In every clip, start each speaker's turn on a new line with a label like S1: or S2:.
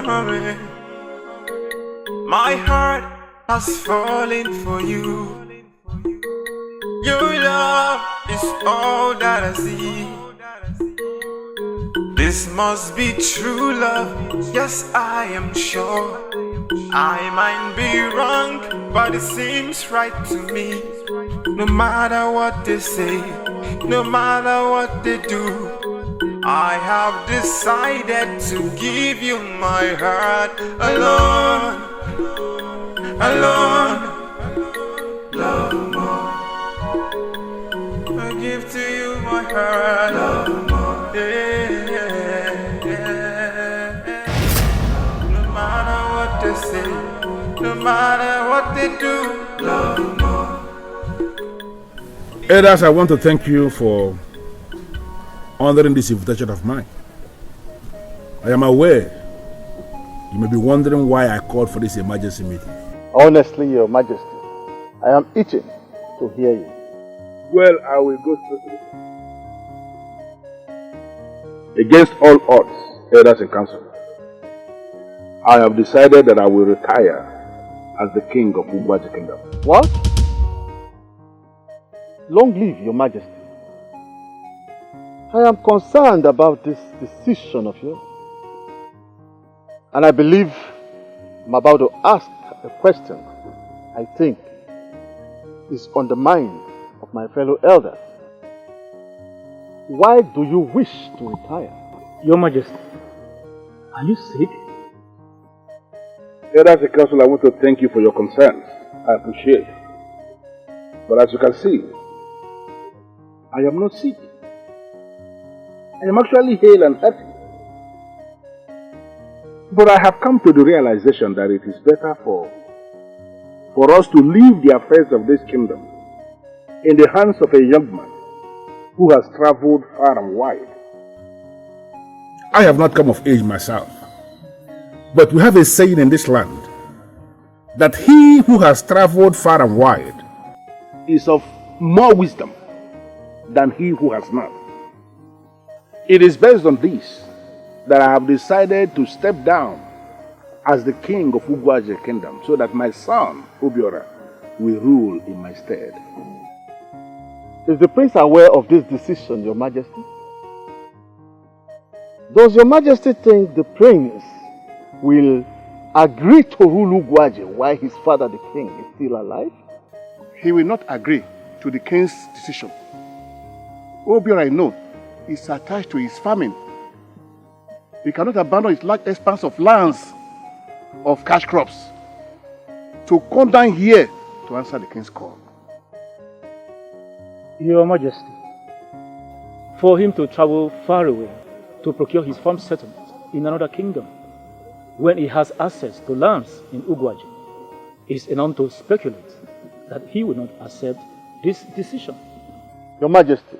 S1: coming. My heart has fallen for you. Your love is all that I see. This must be true love, yes I am sure. I might be wrong, but it seems right to me. No matter what they say, no matter what they do, I have decided to give you my heart alone, alone. Love more. I give to you my heart, love more. No matter what they say, no matter what they do, love more.
S2: Elders, I want to thank you for honoring this invitation of mine. I am aware you may be wondering why I called for this emergency meeting.
S3: Honestly, Your Majesty, I am itching to hear you.
S2: Well, I will go straight to it. Against all odds, elders and council, I have decided that I will retire as the king of Ugwaji Kingdom.
S3: What? Long live Your Majesty. I am concerned about this decision of yours. And I believe I'm about to ask a question I think is on the mind of my fellow elders. Why do you wish to retire?
S4: Your Majesty, are you sick?
S2: Elders and council, I want to thank you for your concerns. I appreciate it. But as you can see, I am not sick. I am actually hale and healthy. But I have come to the realization that it is better for us to leave the affairs of this kingdom in the hands of a young man who has traveled far and wide. I have not come of age myself, but we have a saying in this land that he who has traveled far and wide is of more wisdom than he who has not. It is based on this that I have decided to step down as the king of Ugwaji Kingdom so that my son, Obiora, will rule in my stead.
S3: Is the prince aware of this decision, Your Majesty? Does Your Majesty think the prince will agree to rule Ugwaji while his father, the king, is still alive?
S5: He will not agree to the king's decision. Obiora, I know, is attached to his farming. He cannot abandon his large expanse of lands of cash crops to come down here to answer the king's call.
S4: Your Majesty, for him to travel far away to procure his farm settlement in another kingdom when he has access to lands in Ugwaji is enough to speculate that he will not accept this decision.
S3: Your Majesty,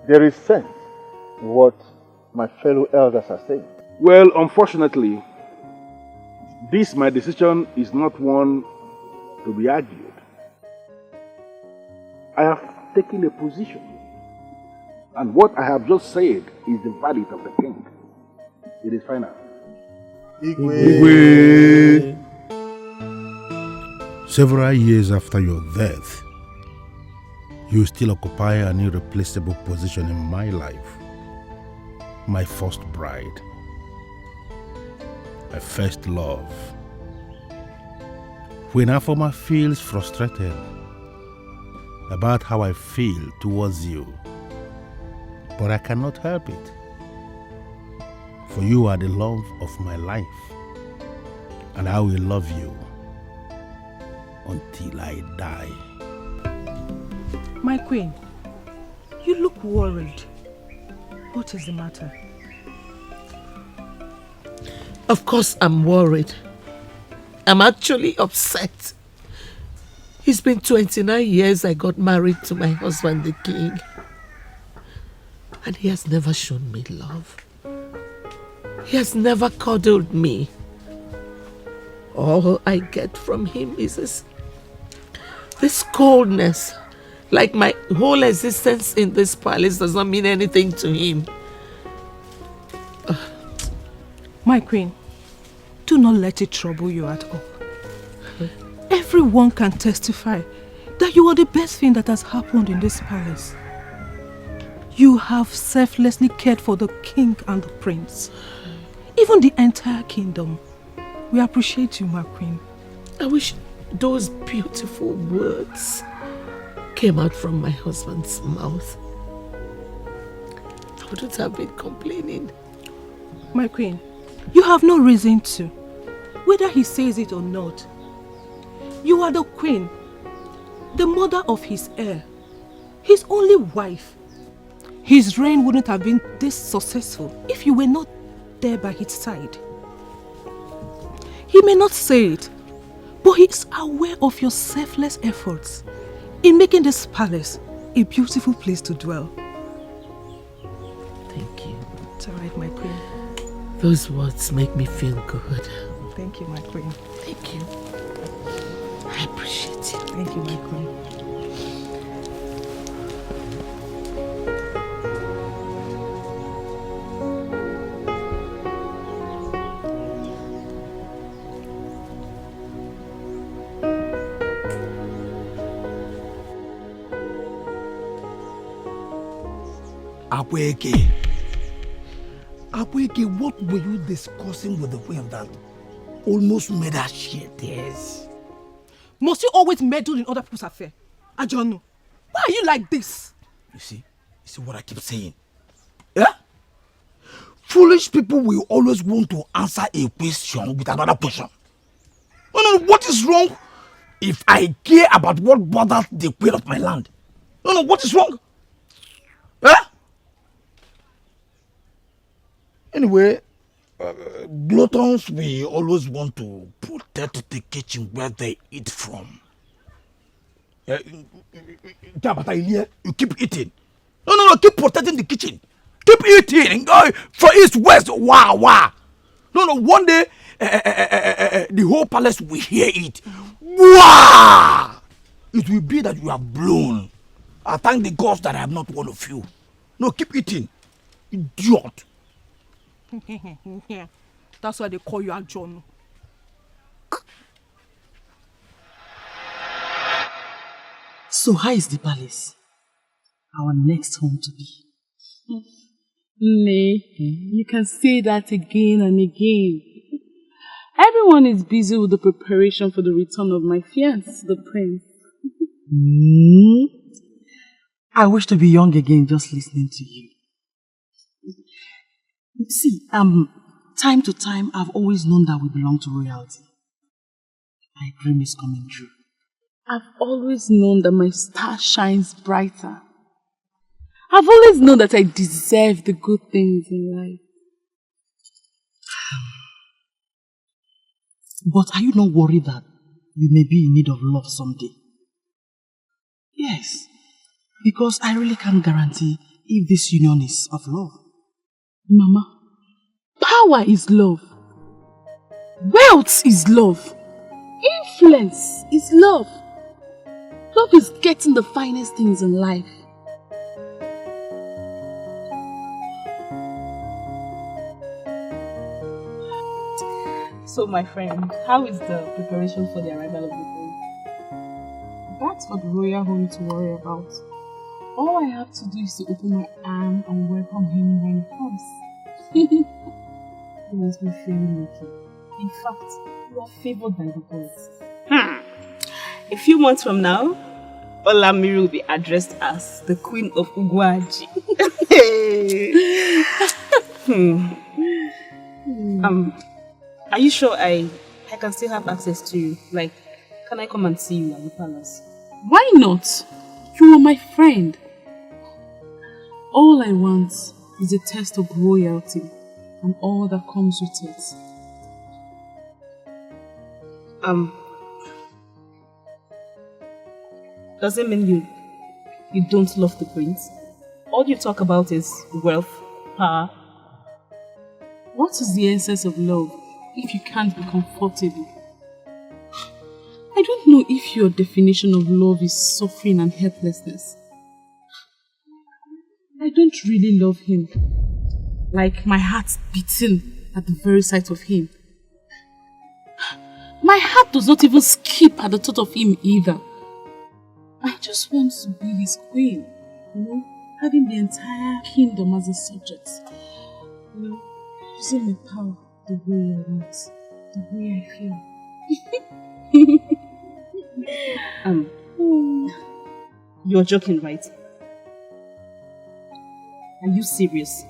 S3: there is sense in what my fellow elders are saying.
S2: Well, unfortunately, this my decision is not one to be argued. I have taken a position, and what I have just said is the verdict of the king. It is final.
S3: Igwe.
S6: Several years after your death, you still occupy an irreplaceable position in my life. My first bride, my first love. When Afoma feels frustrated about how I feel towards you, but I cannot help it, for you are the love of my life, and I will love you until I die.
S7: My queen, you look worried. What is the matter?
S8: Of course I'm worried. I'm actually upset. It's been 29 years I got married to my husband, the king. And he has never shown me love. He has never cuddled me. All I get from him is this coldness. Like my whole existence in this palace does not mean anything to him.
S7: My queen, do not let it trouble you at all. Everyone can testify that you are the best thing that has happened in this palace. You have selflessly cared for the king and the prince. Even the entire kingdom. We appreciate you, my queen.
S8: I wish those beautiful words came out from my husband's mouth. I wouldn't have been complaining.
S7: My queen, you have no reason to. Whether he says it or not. You are the queen, the mother of his heir, his only wife. His reign wouldn't have been this successful if you were not there by his side. He may not say it, but he is aware of your selfless efforts in making this palace a beautiful place to dwell.
S8: Thank you.
S7: It's alright, my queen.
S8: Those words make me feel good.
S7: Thank you, my queen.
S8: Thank you. I appreciate you.
S7: Thank you, my queen.
S9: Abueke, what were you discussing with the queen that almost made her shed tears?
S7: Must you always meddle in other people's affairs? Ajonu, why are you like this?
S9: You see what I keep saying? Yeah? Foolish people will always want to answer a question with another question. No, what is wrong if I care about what bothers the queen of my land? No, what is wrong? Huh? Anyway, gluttons will always want to protect the kitchen where they eat from. You keep eating. No, keep protecting the kitchen. Keep eating. For east, west, wah. No, one day, the whole palace will hear it. Wah! It will be that you have blown. I thank the gods that I am not one of you. No, keep eating. Idiot.
S7: That's why they call you Ajonu.
S10: So how is the palace? Our next home to be.
S11: Nay, you can say that again and again. Everyone is busy with the preparation for the return of my fiancé, the prince.
S10: I wish to be young again just listening to you. See, time to time, I've always known that we belong to royalty. My dream is coming true.
S11: I've always known that my star shines brighter. I've always known that I deserve the good things in life.
S10: But are you not worried that you may be in need of love someday? Yes, because I really can't guarantee if this union is of love.
S11: Mama, power is love. Wealth is love. Influence is love. Love is getting the finest things in life. So, my friend, how is the preparation for the arrival of the prince? That's for the royal home to worry about. All I have to do is to open my arm and welcome him when he comes. He makes me feel lucky. In fact, you are favored by the gods.
S12: A few months from now, Olamiri will be addressed as the Queen of Ugwaji. Are you sure I can still have access to you? Like, can I come and see you at the palace?
S11: Why not? You are my friend. All I want is a test of royalty and all that comes with it.
S12: Does it mean you don't love the prince? All you talk about is wealth, power.
S11: What is the essence of love if you can't be comfortable? I don't know if your definition of love is suffering and helplessness. I don't really love him. Like my heart's beating at the very sight of him. My heart does not even skip at the thought of him either. I just want to be his queen, having the entire kingdom as a subject. Using my power the way I want, the way I feel. You're joking, right? Are you serious?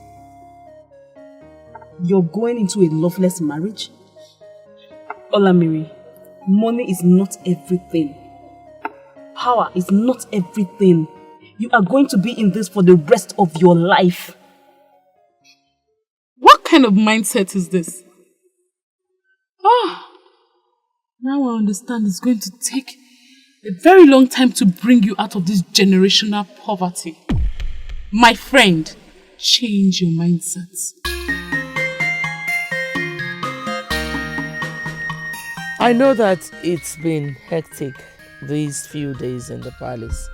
S11: You're going into a loveless marriage? Olamiri, money is not everything. Power is not everything. You are going to be in this for the rest of your life. What kind of mindset is this? Now I understand it's going to take a very long time to bring you out of this generational poverty. My friend, change your mindset.
S8: I know that it's been hectic these few days in the palace.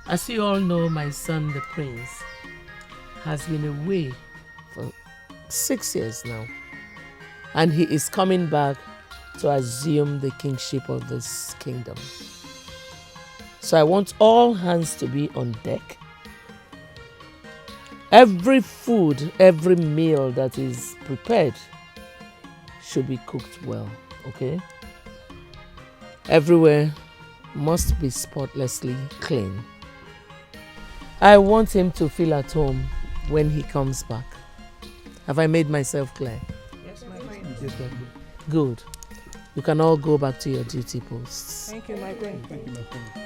S8: As you all know, my son, the prince, has been away for 6 years now. And he is coming back to assume the kingship of this kingdom. So I want all hands to be on deck. Every food, every meal that is prepared should be cooked well, okay? Everywhere must be spotlessly clean. I want him to feel at home when he comes back. Have I made myself clear?
S7: Yes, my friend.
S8: Good. You can all go back to your duty posts.
S7: Thank you, my friend.
S6: Thank you, my friend.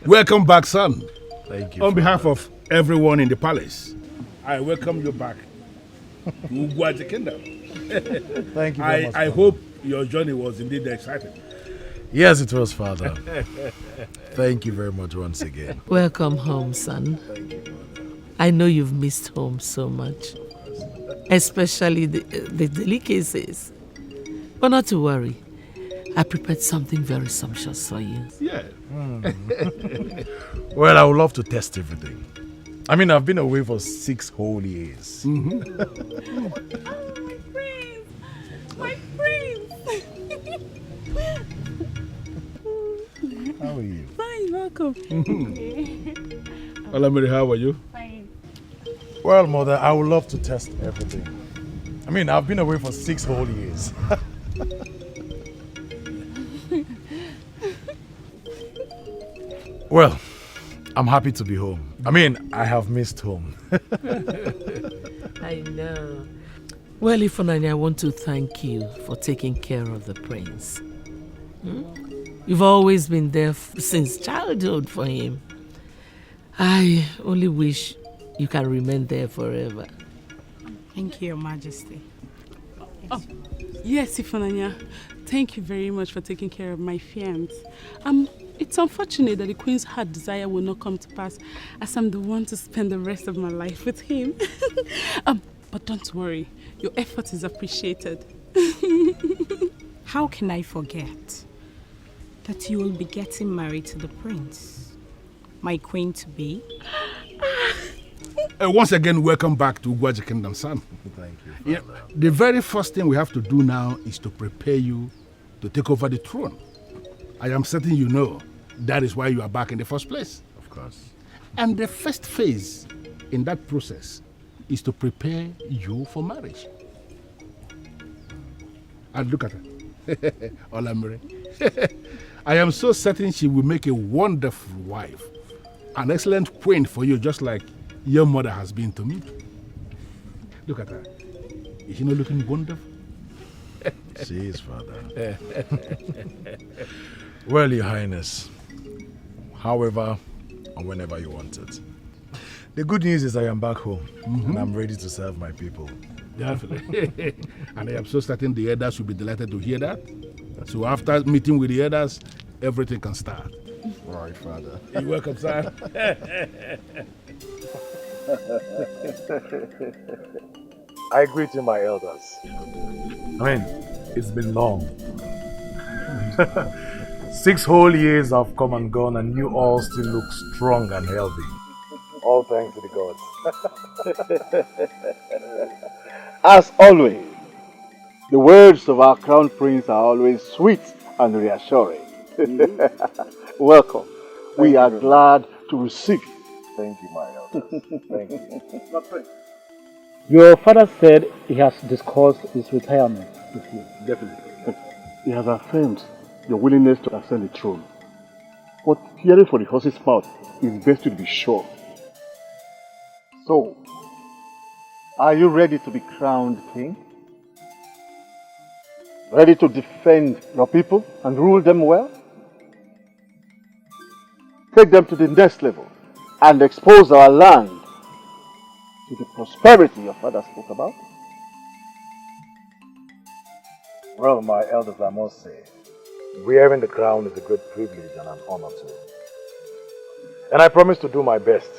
S2: Welcome back, son.
S6: Thank you.
S2: On behalf of everyone in the palace, I welcome you back to Ugwaji Kingdom.
S6: Thank you very much.
S2: I hope your journey was indeed exciting.
S6: Yes, it was, Father. Thank you very much once again.
S8: Welcome home, son.
S6: Thank you, Father.
S8: I know you've missed home so much, especially the delicacies. But not to worry. I prepared something very sumptuous for you.
S2: Yeah.
S6: Well, I would love to test everything. I mean, I've been away for 6 whole years.
S11: My prince!
S6: How are you?
S11: Fine, welcome.
S2: Olamiri, how are you?
S11: Fine.
S6: Well, Mother, I would love to test everything. I mean, I've been away for 6 whole years. Well, I'm happy to be home. I mean, I have missed home.
S8: I know. Well, Ifunanya, I want to thank you for taking care of the prince. You've always been there since childhood for him. I only wish you can remain there forever.
S10: Thank you, Your Majesty.
S11: Yes, Ifunanya. Thank you very much for taking care of my fiancé. It's unfortunate that the Queen's heart desire will not come to pass, as I'm the one to spend the rest of my life with him. But don't worry, your effort is appreciated.
S10: How can I forget that you will be getting married to the prince, my queen-to-be?
S2: Once again, welcome back to Ugwaji Kingdom, son.
S6: Thank you, Father.
S2: The very first thing we have to do now is to prepare you to take over the throne. I am certain you know that is why you are back in the first place.
S6: Of course.
S2: And the first phase in that process is to prepare you for marriage. And look at her. Olamiri. I am so certain she will make a wonderful wife. An excellent queen for you, just like your mother has been to me. Look at her. Is she not looking wonderful?
S6: She is, Father. Well, Your Highness, however and whenever you want it. The good news is I am back home and I'm ready to serve my people.
S2: Definitely. And I am so certain the elders will be delighted to hear that. So after meeting with the elders, everything can start.
S6: Right, Father.
S2: You're welcome, sir.
S3: I greet you, my elders.
S13: I mean, it's been long. 6 whole years have come and gone and you all still look strong and healthy.
S3: All thanks to the gods. As always, the words of our crown prince are always sweet and reassuring. Welcome. We are glad to receive you. Thank you, my elders. Thank you.
S4: Your father said he has discussed his retirement with you.
S5: Definitely. He has affirmed your willingness to ascend the throne. But hearing from the horse's mouth is best to be sure.
S3: So, are you ready to be crowned king? Ready to defend your people and rule them well? Take them to the next level and expose our land to the prosperity your father spoke about? Well, my elders, I must say, wearing the crown is a great privilege and an honor to me. And I promise to do my best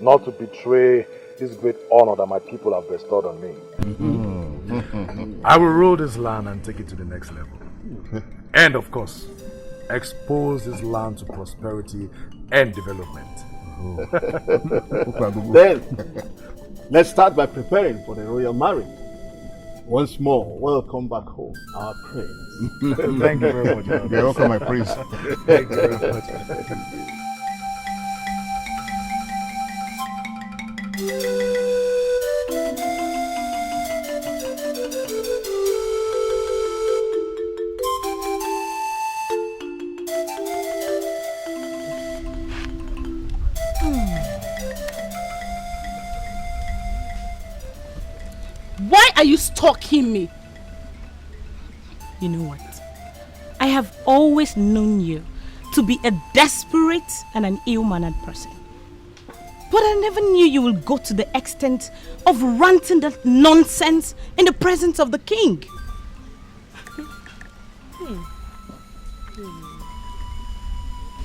S3: not to betray this great honor that my people have bestowed on me.
S13: I will rule this land and take it to the next level. And of course, expose this land to prosperity and development.
S5: Then, let's start by preparing for the royal marriage. Once more, welcome back home, our prince.
S13: Thank you very much.
S5: You're welcome, my prince.
S13: Thank you very much.
S10: Why are you stalking me?
S12: You know what? I have always known you to be a desperate and an ill-mannered person. But I never knew you would go to the extent of ranting that nonsense in the presence of the king.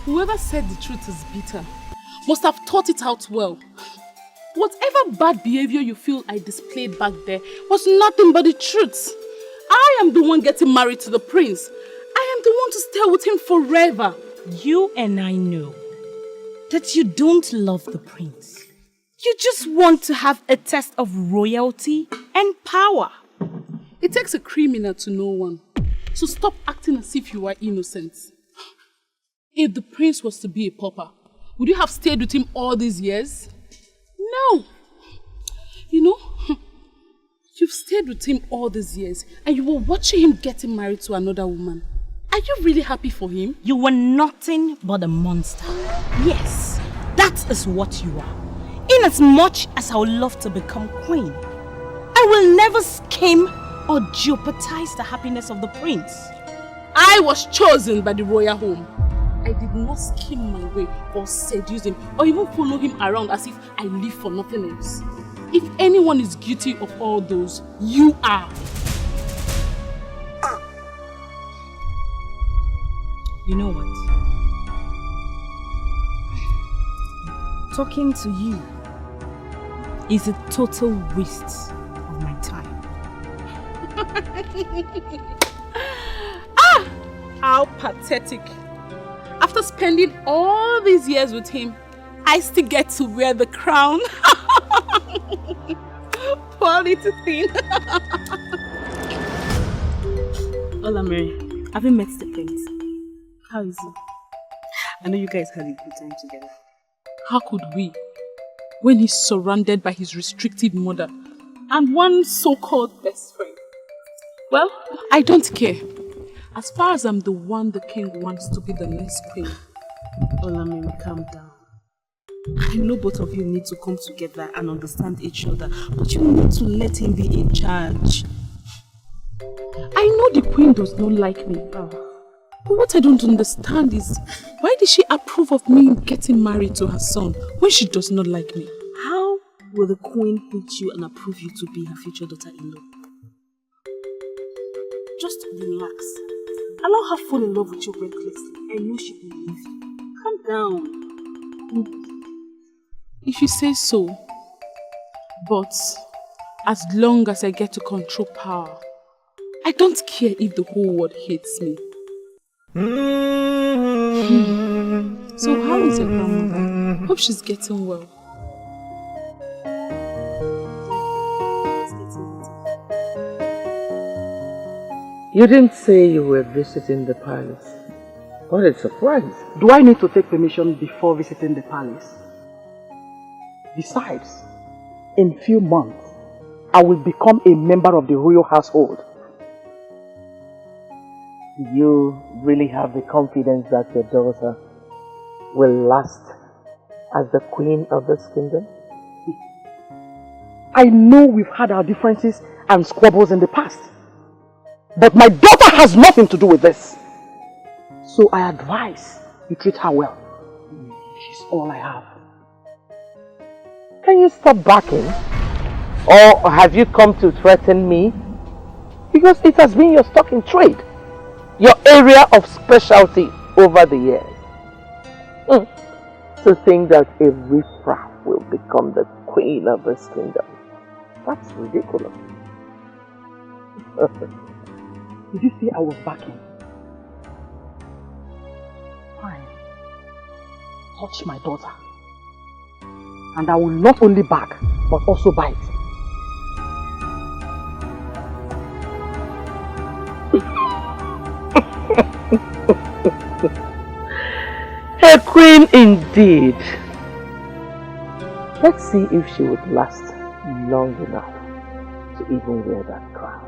S10: Whoever said the truth is bitter must have thought it out well. Whatever bad behavior you feel I displayed back there was nothing but the truth. I am the one getting married to the prince. I am the one to stay with him forever.
S12: You and I know that you don't love the prince. You just want to have a test of royalty and power.
S10: It takes a criminal to know one. So stop acting as if you are innocent. If the prince was to be a pauper, would you have stayed with him all these years? No. You know, you've stayed with him all these years and you were watching him getting married to another woman. Are you really happy for him?
S12: You were nothing but a monster. Yes, that is what you are. Inasmuch as I would love to become queen, I will never scheme or jeopardize the happiness of the prince.
S10: I was chosen by the royal home. I did not scheme my way or seduce him or even follow him around as if I live for nothing else. If anyone is guilty of all those, you are.
S12: You know what? Talking to you is a total waste of my time.
S10: How pathetic. After spending all these years with him, I still get to wear the crown. Poor little thing.
S11: Hola, Mary. Have you met the prince? How is he? I know you guys had a good time together.
S10: How could we? When he's surrounded by his restrictive mother and one so-called best friend. Well, I don't care. As far as I'm the one the king wants to be the next queen.
S11: Hola, Mary, calm down. I know both of you need to come together and understand each other, but you need to let him be in charge.
S10: I know the queen does not like me. But what I don't understand is, why did she approve of me getting married to her son when she does not like me?
S11: How will the queen hate you and approve you to be her future daughter-in-law? Just relax. Allow her fall in love with you recklessly. I know she will leave you. Calm down.
S10: If you say so, But as long as I get to control power, I don't care if the whole world hates me. So how is your grandmother? Hope she's getting well.
S8: You didn't say you were visiting the palace. What a surprise.
S14: Do I need to take permission before visiting the palace? Besides, in few months, I will become a member of the royal household.
S8: Do you really have the confidence that your daughter will last as the queen of this kingdom?
S14: I know we've had our differences and squabbles in the past. But my daughter has nothing to do with this. So I advise you treat her well. She's all I have.
S8: Can you stop backing? Or have you come to threaten me? Because it has been your stock in trade. Your area of specialty over the years. To think that a riffraff will become the queen of this kingdom. That's ridiculous.
S14: Did you see I was backing? Fine. Touch my daughter. And I will not only back, but also bite.
S8: A queen indeed. Let's see if she would last long enough to even wear that crown.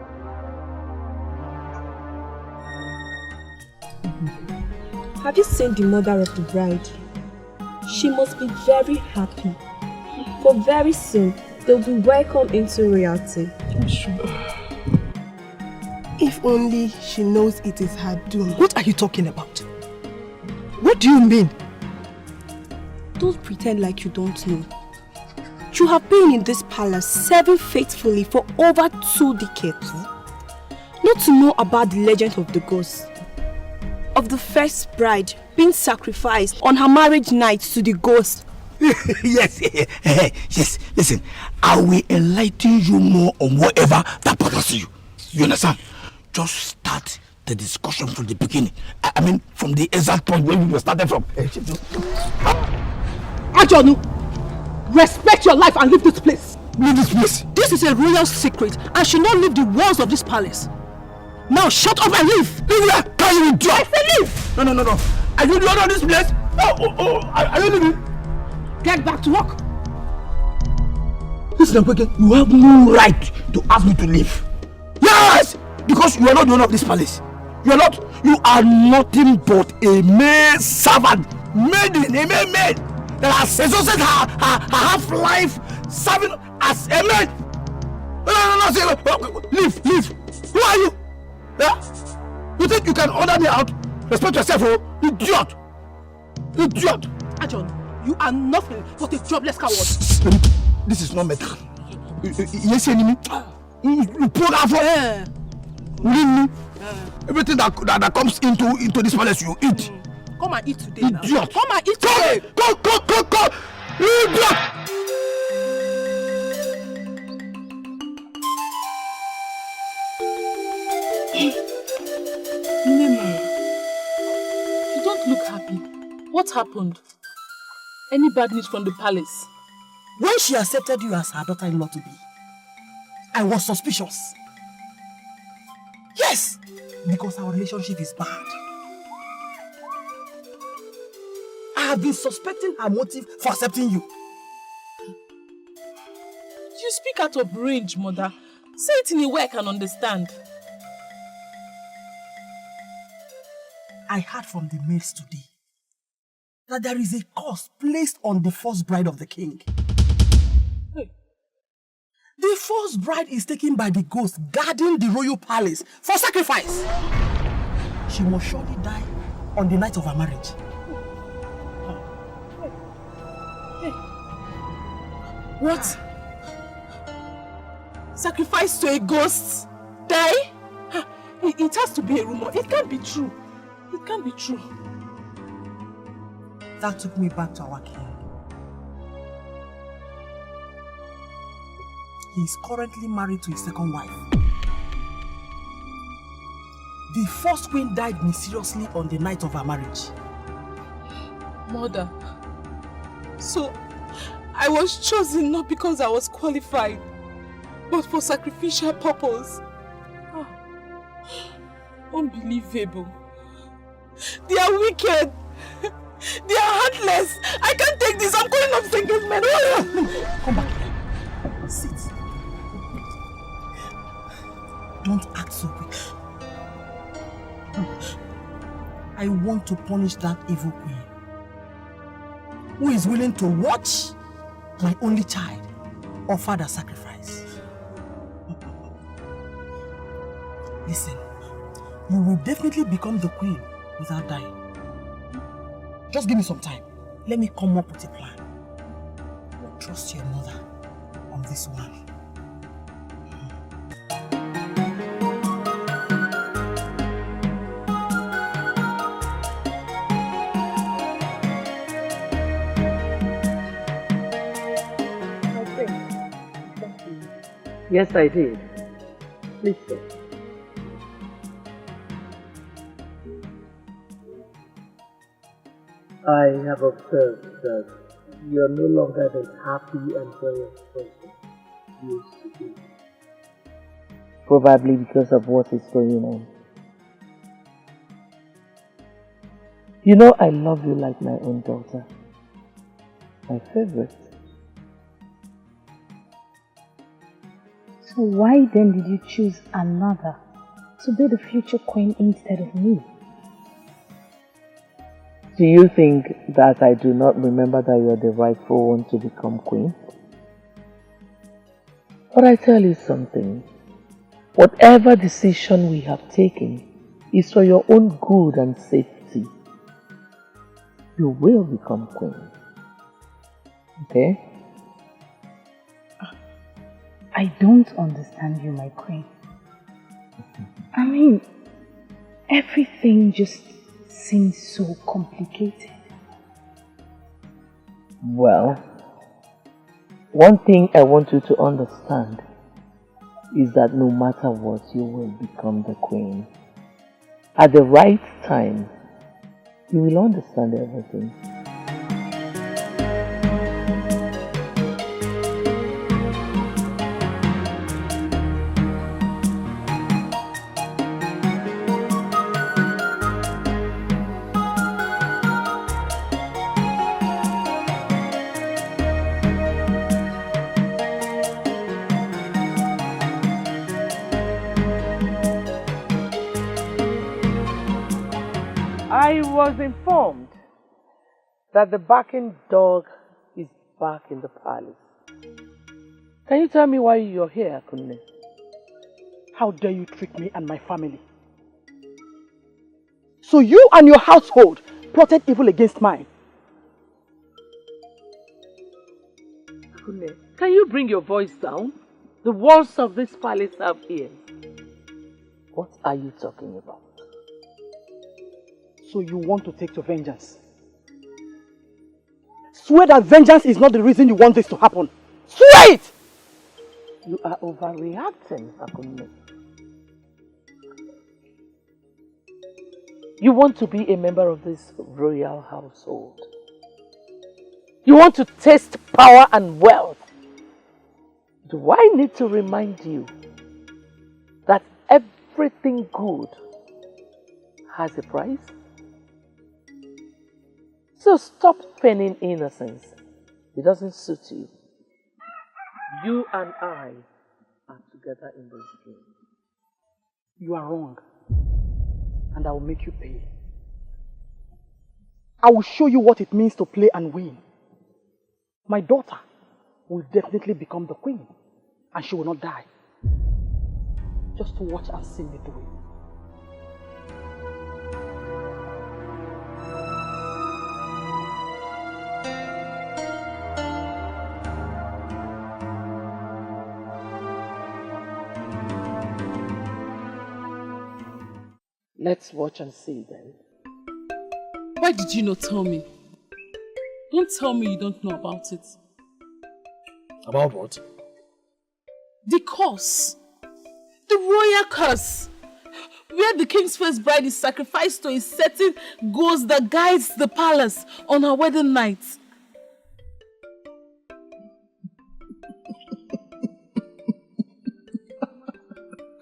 S15: Have you seen the mother of the bride? She must be very happy. For very soon, they'll be welcomed into royalty.
S7: I'm sure. If only she knows it is her doom. What are you talking about? What do you mean?
S15: Don't pretend like you don't know. You have been in this palace serving faithfully for over 2 decades. Not to know about the legend of the ghost. Of the first bride being sacrificed on her marriage night to the ghost.
S9: Yes. Listen, I will enlighten you more on whatever that bothers you. You understand? Just start the discussion from the beginning. I mean, from the exact point where we were started from.
S7: Ajonu, respect your life and leave this place.
S9: Leave this place?
S7: This is a royal secret and should not leave the walls of this palace. Now shut up and leave!
S9: Leave here! Can you do?
S7: I say leave!
S9: No. Are you the owner of this place? Are you leaving?
S7: Get back to work!
S9: Listen, you have no right to ask me to leave. Yes! Because you are not the owner of this palace. You are not. You are nothing but a mere servant. Maiden, a mere maid that has exhausted her half-life serving as a maid. No. Leave. Who are you? Yeah? You think you can order me out? Respect yourself, oh! Idiot!
S7: Ajon, you are nothing but a jobless coward.
S9: This is not metal. Yes, enemy. You pull out for everything that comes into this palace you eat.
S7: Come and eat today.
S9: Idiot!
S7: Now. Come and eat today.
S9: Go! Idiot!
S10: Nema, you don't look happy. What happened? Any bad news from the palace?
S16: When she accepted you as her daughter-in-law to be, I was suspicious. Yes, because our relationship is bad. I have been suspecting her motive for accepting you.
S10: You speak out of range, mother. Say it in a way I can understand.
S16: I heard from the maids today that there is a curse placed on the first bride of the king.
S10: Hey.
S16: The first bride is taken by the ghost guarding the royal palace for sacrifice. She must surely die on the night of her marriage.
S10: What? Sacrifice to a ghost? Die? It has to be a rumor. It can't be true. It can't be true.
S16: That took me back to our king. he is currently married to his second wife. The first queen died mysteriously on the night of her marriage.
S10: Mother, so I was chosen not because I was qualified, but for sacrificial purpose. Ah, unbelievable. They are wicked. They are heartless. I can't take this. I'm calling off this engagement.
S16: Come back. Sit. Don't act so quick. I want to punish that evil queen who is willing to watch my only child offer the sacrifice. Listen, you will definitely become the queen without dying. Just give me some time. Let me come up with a plan. Trust your mother on this one.
S14: Yes, I did. Please say. I have observed that you are no longer the happy and joyous person you used to be. Probably because of what is going on. You know I love you like my own daughter. My favorite.
S17: So why then did you choose another to be the future queen instead of me?
S14: Do you think that I do not remember that you are the rightful one to become queen? But I tell you something. Whatever decision we have taken is for your own good and safety. You will become queen. Okay?
S17: I don't understand you, my queen. I mean, everything just seems so complicated.
S14: Well, one thing I want you to understand is that no matter what, you will become the queen. At the right time, you will understand everything. I was informed that the barking dog is back in the palace. Can you tell me why you're here, Kunle?
S16: How dare you treat me and my family? So you and your household plotted evil against mine.
S14: Kunle, can you bring your voice down? The walls of this palace have ears. What are you talking about?
S16: So you want to take your vengeance? Swear that vengeance is not the reason you want this to happen. Swear it!
S14: You are overreacting, Akunle. You want to be a member of this royal household. You want to taste power and wealth. Do I need to remind you that everything good has a price? So stop feigning innocence. It doesn't suit you. You and I are together in this game.
S16: You are wrong. And I will make you pay. I will show you what it means to play and win. My daughter will definitely become the queen. And she will not die. Just to watch and see me do it.
S14: Let's watch and see then.
S10: Why did you not tell me? Don't tell me you don't know about it.
S13: About what?
S10: The curse. The royal curse. Where the king's first bride is sacrificed to a certain ghost that guides the palace on her wedding night.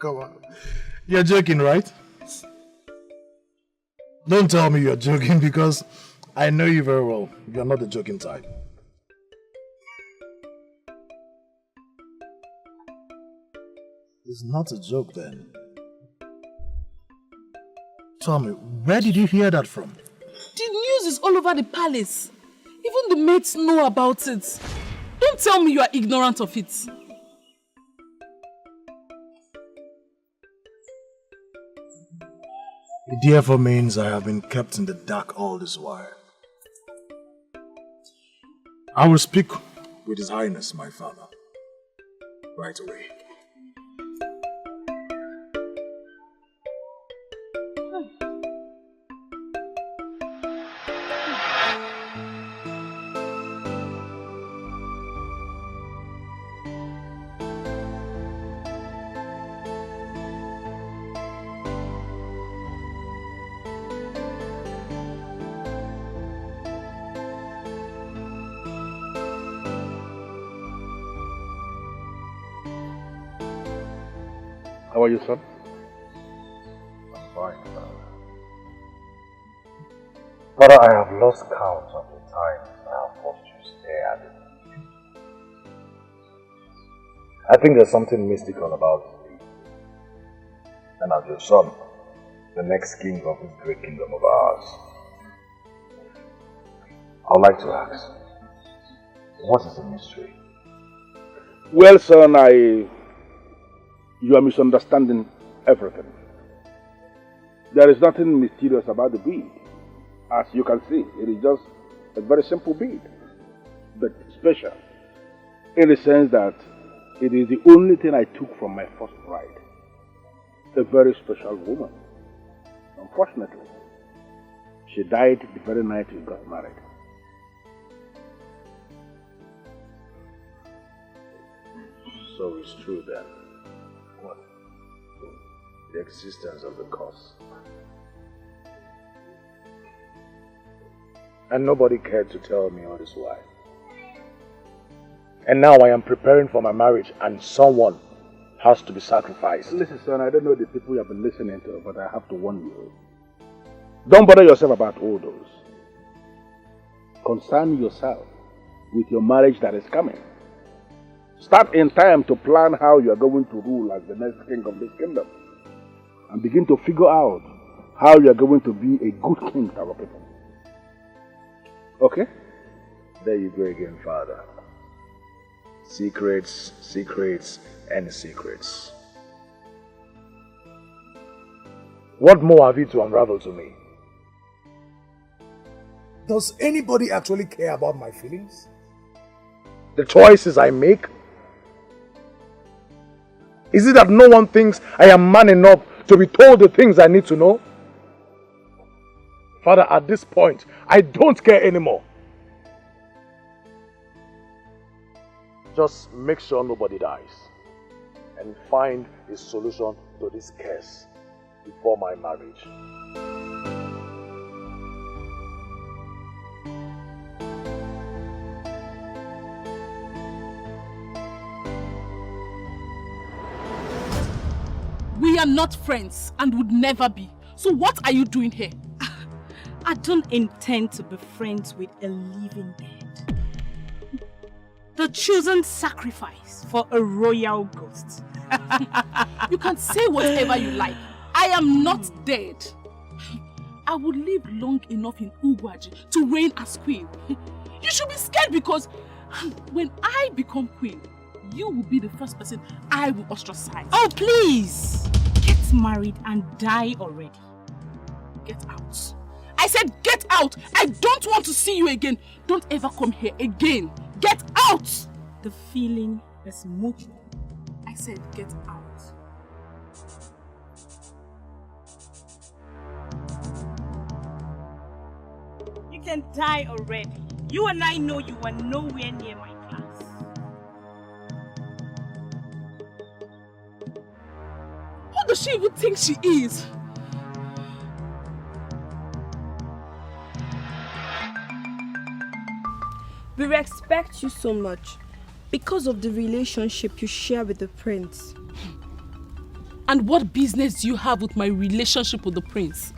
S13: Come on. You're joking, right? Don't tell me you're joking because I know you very well. You're not the joking type. It's not a joke then. Tell me, where did you hear that from?
S10: The news is all over the palace. Even the maids know about it. Don't tell me you are ignorant of it.
S13: It therefore means I have been kept in the dark all this while. I will speak with His Highness, my father, right away.
S2: How are you, son?
S18: I'm fine, Father. Father, I have lost count of the times I have watched you stare at it. I think there's something mystical about it. And as your son, the next king of this great kingdom of ours, I would like to ask, what is the mystery?
S2: Well, son, you are misunderstanding everything. There is nothing mysterious about the bead. As you can see, it is just a very simple bead, but special, in the sense that it is the only thing I took from my first bride. A very special woman. Unfortunately, she died the very night we got married.
S18: So it's true then. What? The existence of the curse. And nobody cared to tell me all this while. And now I am preparing for my marriage and someone has to be sacrificed.
S2: Listen, son, I don't know the people you have been listening to, but I have to warn you. Don't bother yourself about all those. Concern yourself with your marriage that is coming. Start in time to plan how you are going to rule as the next king of this kingdom. And begin to figure out how you are going to be a good king to our people. Okay?
S18: There you go again, Father. Secrets, secrets, and secrets. What more have you to unravel to me?
S13: Does anybody actually care about my feelings?
S18: The choices I make? Is it that no one thinks I am man enough to be told the things I need to know? Father, at this point, I don't care anymore. Just make sure nobody dies and find a solution to this curse before my marriage.
S10: We are not friends and would never be. So what are you doing here?
S12: I don't intend to be friends with a living dead. The chosen sacrifice for a royal ghost.
S10: You can say whatever you like. I am not dead. I would live long enough in Ugwaji to reign as queen. You should be scared because when I become queen, you will be the first person I will ostracize.
S12: Oh, please! Get married and die already.
S10: Get out. I said get out! I don't want to see you again. Don't ever come here again. Get out!
S12: The feeling is mutual.
S10: I said get out.
S12: You can die already. You and I know you are nowhere near my class.
S10: does she even think she is?
S15: We respect you so much because of the relationship you share with the prince.
S10: And what business do you have with my relationship with the prince?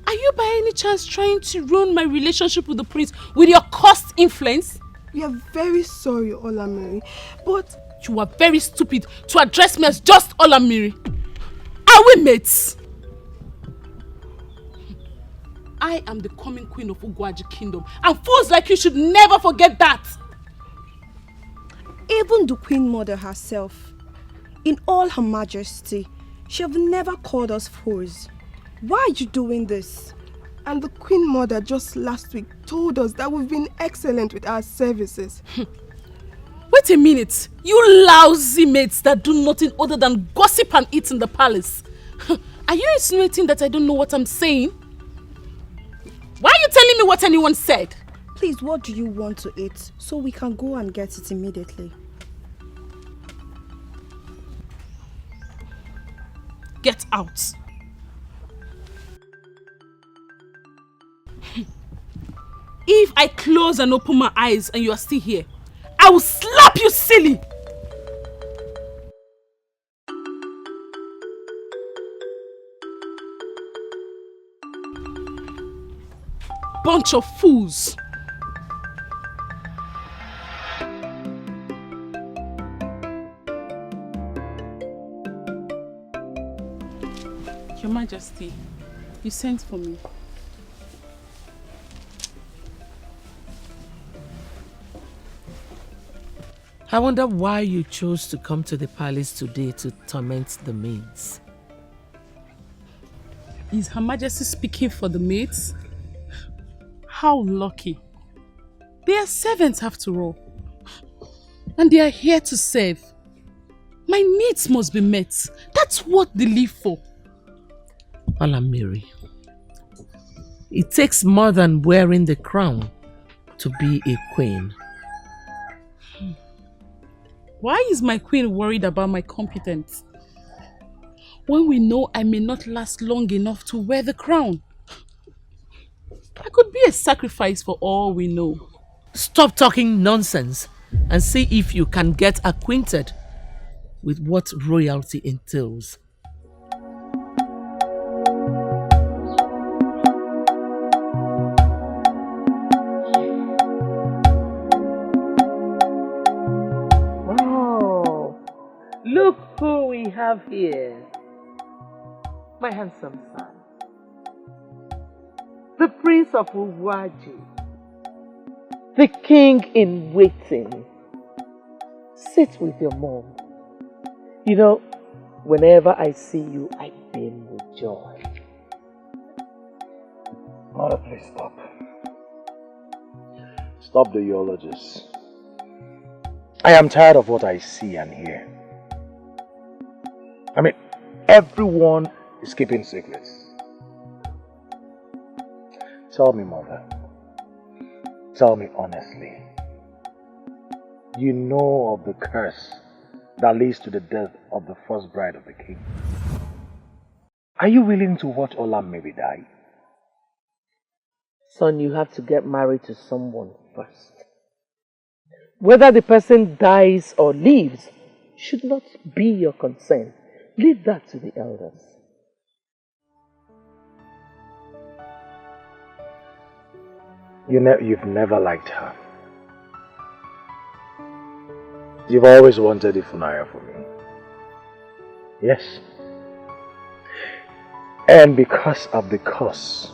S10: Are you by any chance trying to ruin my relationship with the prince with your cursed influence?
S19: We are very sorry, Olamiri, but...
S10: You are very stupid to address me as just Olamiri. Are we mates? I am the coming queen of Ugwaji kingdom, and fools like you should never forget that.
S15: Even the queen mother herself, in all her majesty, she have never called us fools. Why are you doing this?
S19: And the queen mother just last week told us that we've been excellent with our services.
S10: Wait a minute, you lousy mates that do nothing other than gossip and eat in the palace. Are you insinuating that I don't know what I'm saying? Why are you telling me what anyone said?
S15: Please, what do you want to eat so we can go and get it immediately?
S10: Get out. If I close and open my eyes and you are still here, I will slap you silly! Bunch of fools! Your Majesty, you sent for me.
S8: I wonder why you chose to come to the palace today to torment the maids.
S10: Is Her Majesty speaking for the maids? How lucky. They are servants after all. And they are here to serve. My needs must be met. That's what they live for.
S8: Olamiri, it takes more than wearing the crown to be a queen.
S10: Why is my queen worried about my competence? When we know I may not last long enough to wear the crown. I could be a sacrifice for all we know.
S8: Stop talking nonsense and see if you can get acquainted with what royalty entails. Wow! Look who we have here. My handsome son. The Prince of Ugwaji. The king in waiting. Sit with your mom. You know, whenever I see you, I beam with joy.
S18: Mother, please stop. Stop the eulogies. I am tired of what I see and hear. I mean, everyone is keeping secrets. Tell me, Mother. Tell me honestly. You know of the curse that leads to the death of the first bride of the king. Are you willing to watch Olamiri die?
S8: Son, you have to get married to someone first. Whether the person dies or lives should not be your concern. Leave that to the elders.
S18: You've never liked her. You've always wanted Ifunaya for me. Yes. And because of the curse,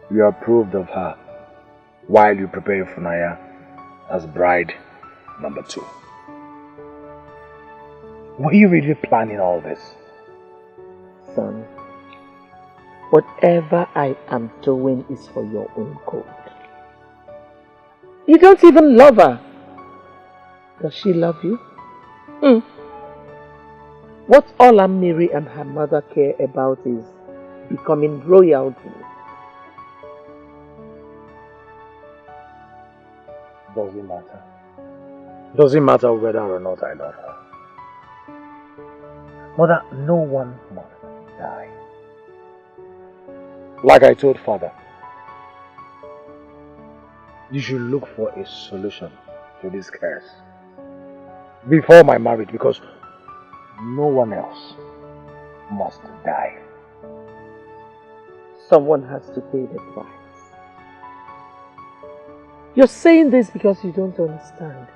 S18: you approved of her while you prepare Ifunaya as bride number 2. Were you really planning all this?
S8: Son, whatever I am doing is for your own good. You don't even love her. Does she love you? What Olamiri and her mother care about is becoming royalty.
S18: Doesn't matter. Doesn't matter whether or not I love her. Mother, no one must die. Like I told Father, you should look for a solution to this curse before my marriage, because no one else must die.
S8: Someone has to pay the price. You're saying this because you don't understand.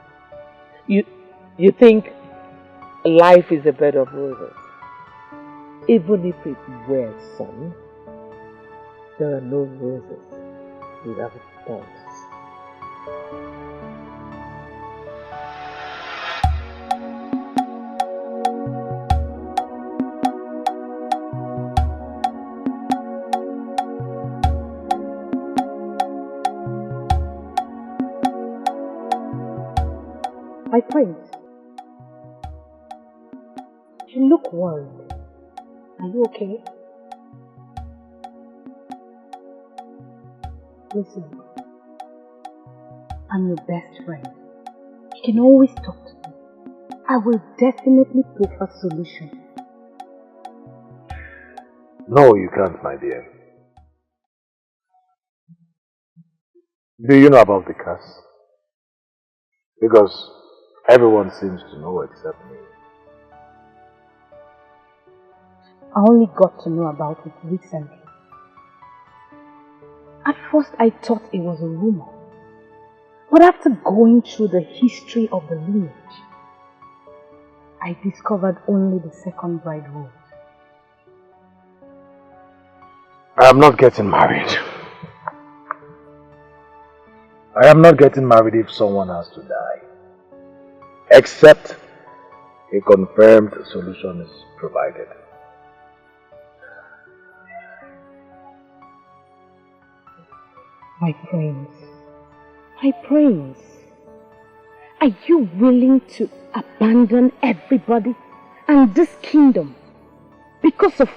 S8: You think life is a bed of roses. Even if it were, son, there are no roses without thorns.
S14: My friend, you look worried. Are you okay? Listen, I'm your best friend. You can always talk to me. I will definitely put a solution.
S18: No, you can't, my dear. Do you know about the curse? Because everyone seems to know except me.
S14: I only got to know about it recently. At first I thought it was a rumor. But after going through the history of the lineage, I discovered only the second bride rule.
S18: I am not getting married. I am not getting married if someone has to die. Except a confirmed solution is provided.
S14: My prince, are you willing to abandon everybody and this kingdom because of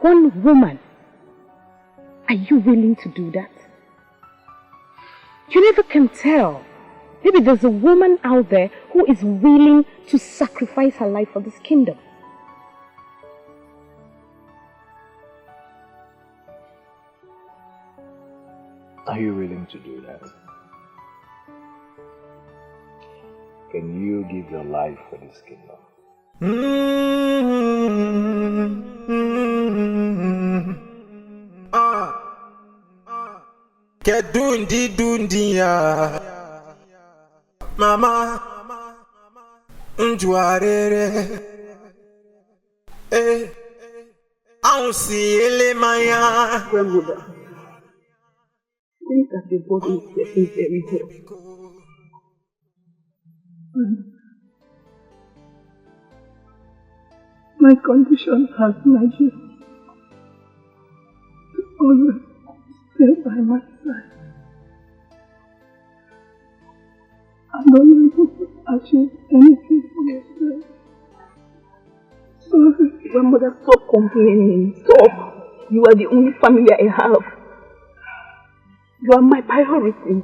S14: one woman? Are you willing to do that? You never can tell. Maybe there's a woman out there who is willing to sacrifice her life for this kingdom.
S18: Are you willing to do that? Can you give your life for this kingdom?
S1: Get dundi ya mama njuarere si ele maya.
S14: Grandmother, think that your body is getting very hot.
S19: My condition has Nigeria to always stay by my side. I don't even achieve anything for myself. Sorry.
S14: Grandmother, stop complaining. Stop. You are the only family I have. You are my priority.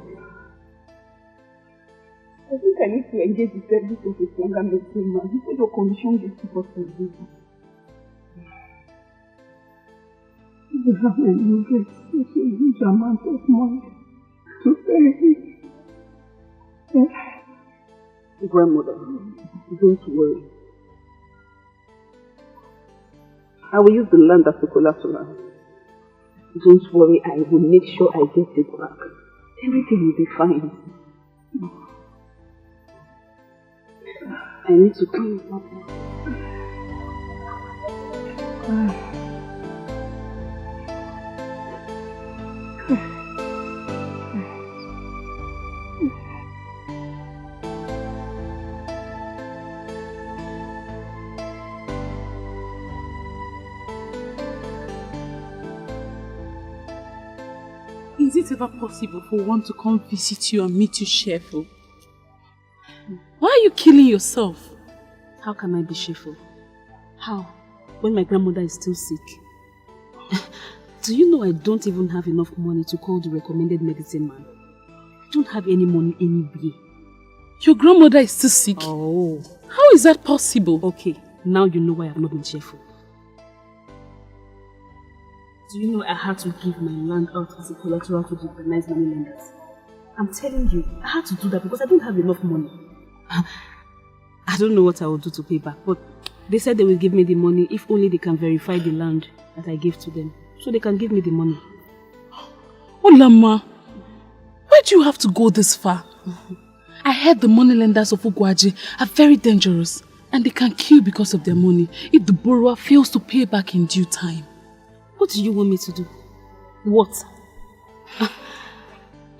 S14: I think I need to engage the service of a stronger medicine man before your condition gets worse and worse.
S19: You have a huge amount of money to pay him.
S14: Grandmother, don't worry. I will use the land as a collateral. Don't worry, I will make sure I get it back. Everything will be fine. I need to clean it up.
S10: Is it ever possible for one to come visit you and meet you cheerful? Why are you killing yourself?
S11: How can I be cheerful? How? When my grandmother is still sick? Do you know I don't even have enough money to call the recommended medicine man? I don't have any money anywhere.
S10: Your grandmother is still sick?
S11: Oh.
S10: How is that possible?
S11: Okay, Now you know why I've not been cheerful. Do you know I had to give my land out as a collateral to the organized money lenders? I'm telling you, I had to do that because I don't have enough money. I don't know what I will do to pay back, but they said they will give me the money if only they can verify the land that I gave to them. So they can give me the money.
S10: Oh, Lama, why do you have to go this far? I heard the moneylenders of Ugwaji are very dangerous and they can kill because of their money if the borrower fails to pay back in due time.
S11: What do you want me to do? What?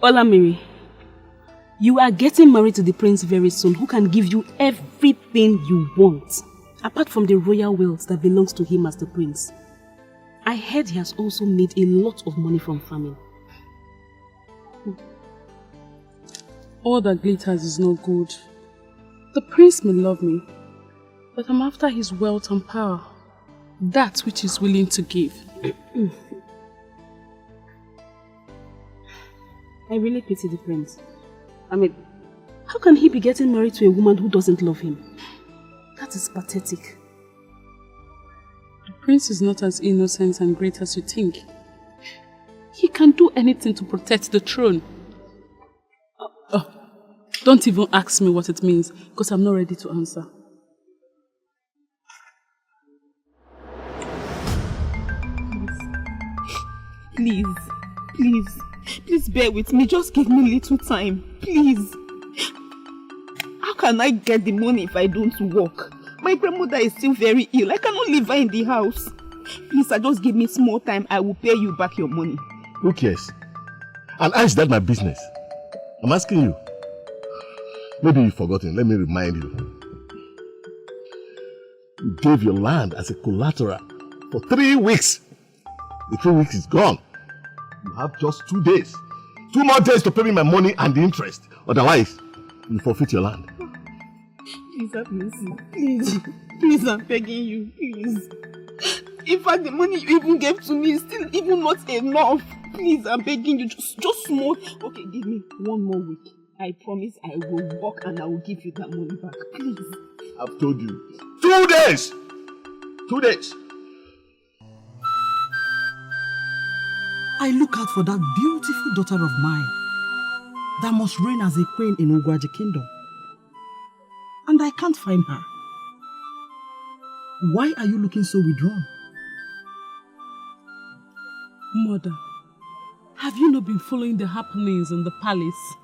S11: Olamiri, you are getting married to the prince very soon who can give you everything you want, apart from the royal wealth that belongs to him as the prince. I heard he has also made a lot of money from farming.
S10: All that glitters is no good. The prince may love me, but I'm after his wealth and power. That which he's willing to give.
S11: I really pity the prince. I mean, how can he be getting married to a woman who doesn't love him? That is pathetic.
S10: The prince is not as innocent and great as you think. He can do anything to protect the throne. Don't even ask me what it means, because I'm not ready to answer.
S20: Please bear with me. Just give me a little time, please. How can I get the money if I don't work? My grandmother is still very ill. I cannot leave her in the house. Please, just give me small time. I will pay you back your money.
S5: Who cares? And how is that my business? I'm asking you. Maybe you've forgotten. Let me remind you. You gave your land as a collateral for 3 weeks. The 3 weeks is gone. You have just 2 days. 2 more days to pay me my money and the interest. Otherwise, you forfeit your land.
S20: Please have mercy. Please, I'm begging you. Please. In fact, the money you even gave to me is still even not enough. Please, I'm begging you. Just small. Okay, give me 1 more week. I promise I will work and I will give you that money back. Please.
S5: I've told you. 2 days! 2 days.
S16: I look out for that beautiful daughter of mine that must reign as a queen in Ugwaji kingdom. And I can't find her. Why are you looking so withdrawn?
S10: Mother, have you not been following the happenings in the palace?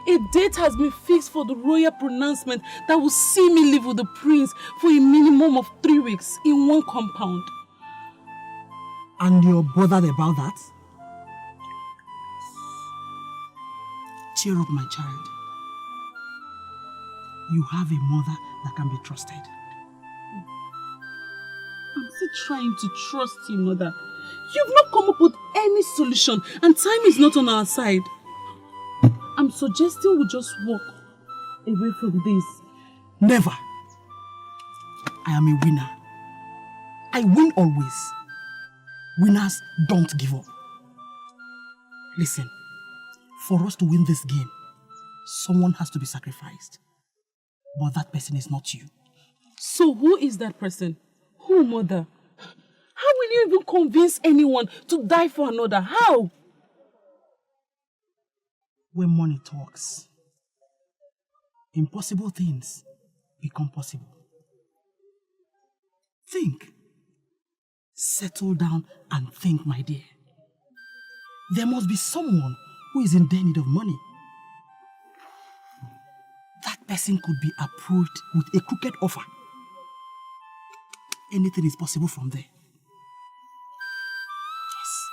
S10: A date has been fixed for the royal pronouncement that will see me live with the prince for a minimum of 3 weeks in one compound.
S16: And you're bothered about that? Cheer up, my child. You have a mother that can be trusted.
S10: I'm still trying to trust you, Mother. You've not come up with any solution and time is not on our side. I'm suggesting we just walk away from this.
S16: Never. I am a winner. I win always. Winners don't give up. Listen, for us to win this game, someone has to be sacrificed. But that person is not you.
S10: So who is that person? Who, Mother? How will you even convince anyone to die for another? How?
S16: When money talks, impossible things become possible. Think. Settle down and think, my dear. There must be someone who is in dire need of money. That person could be approached with a crooked offer. Anything is possible from there. Yes.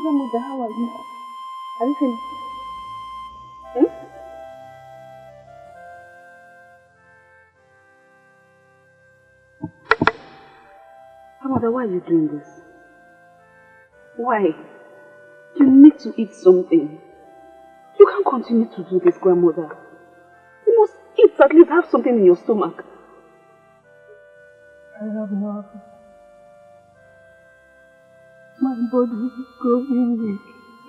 S11: Mother, how are you? Are you finished? Mother, why are you doing this? Why? You need to eat something. You can't continue to do this, grandmother. You must eat, at least have something in your stomach.
S19: I have nothing. My body is growing weak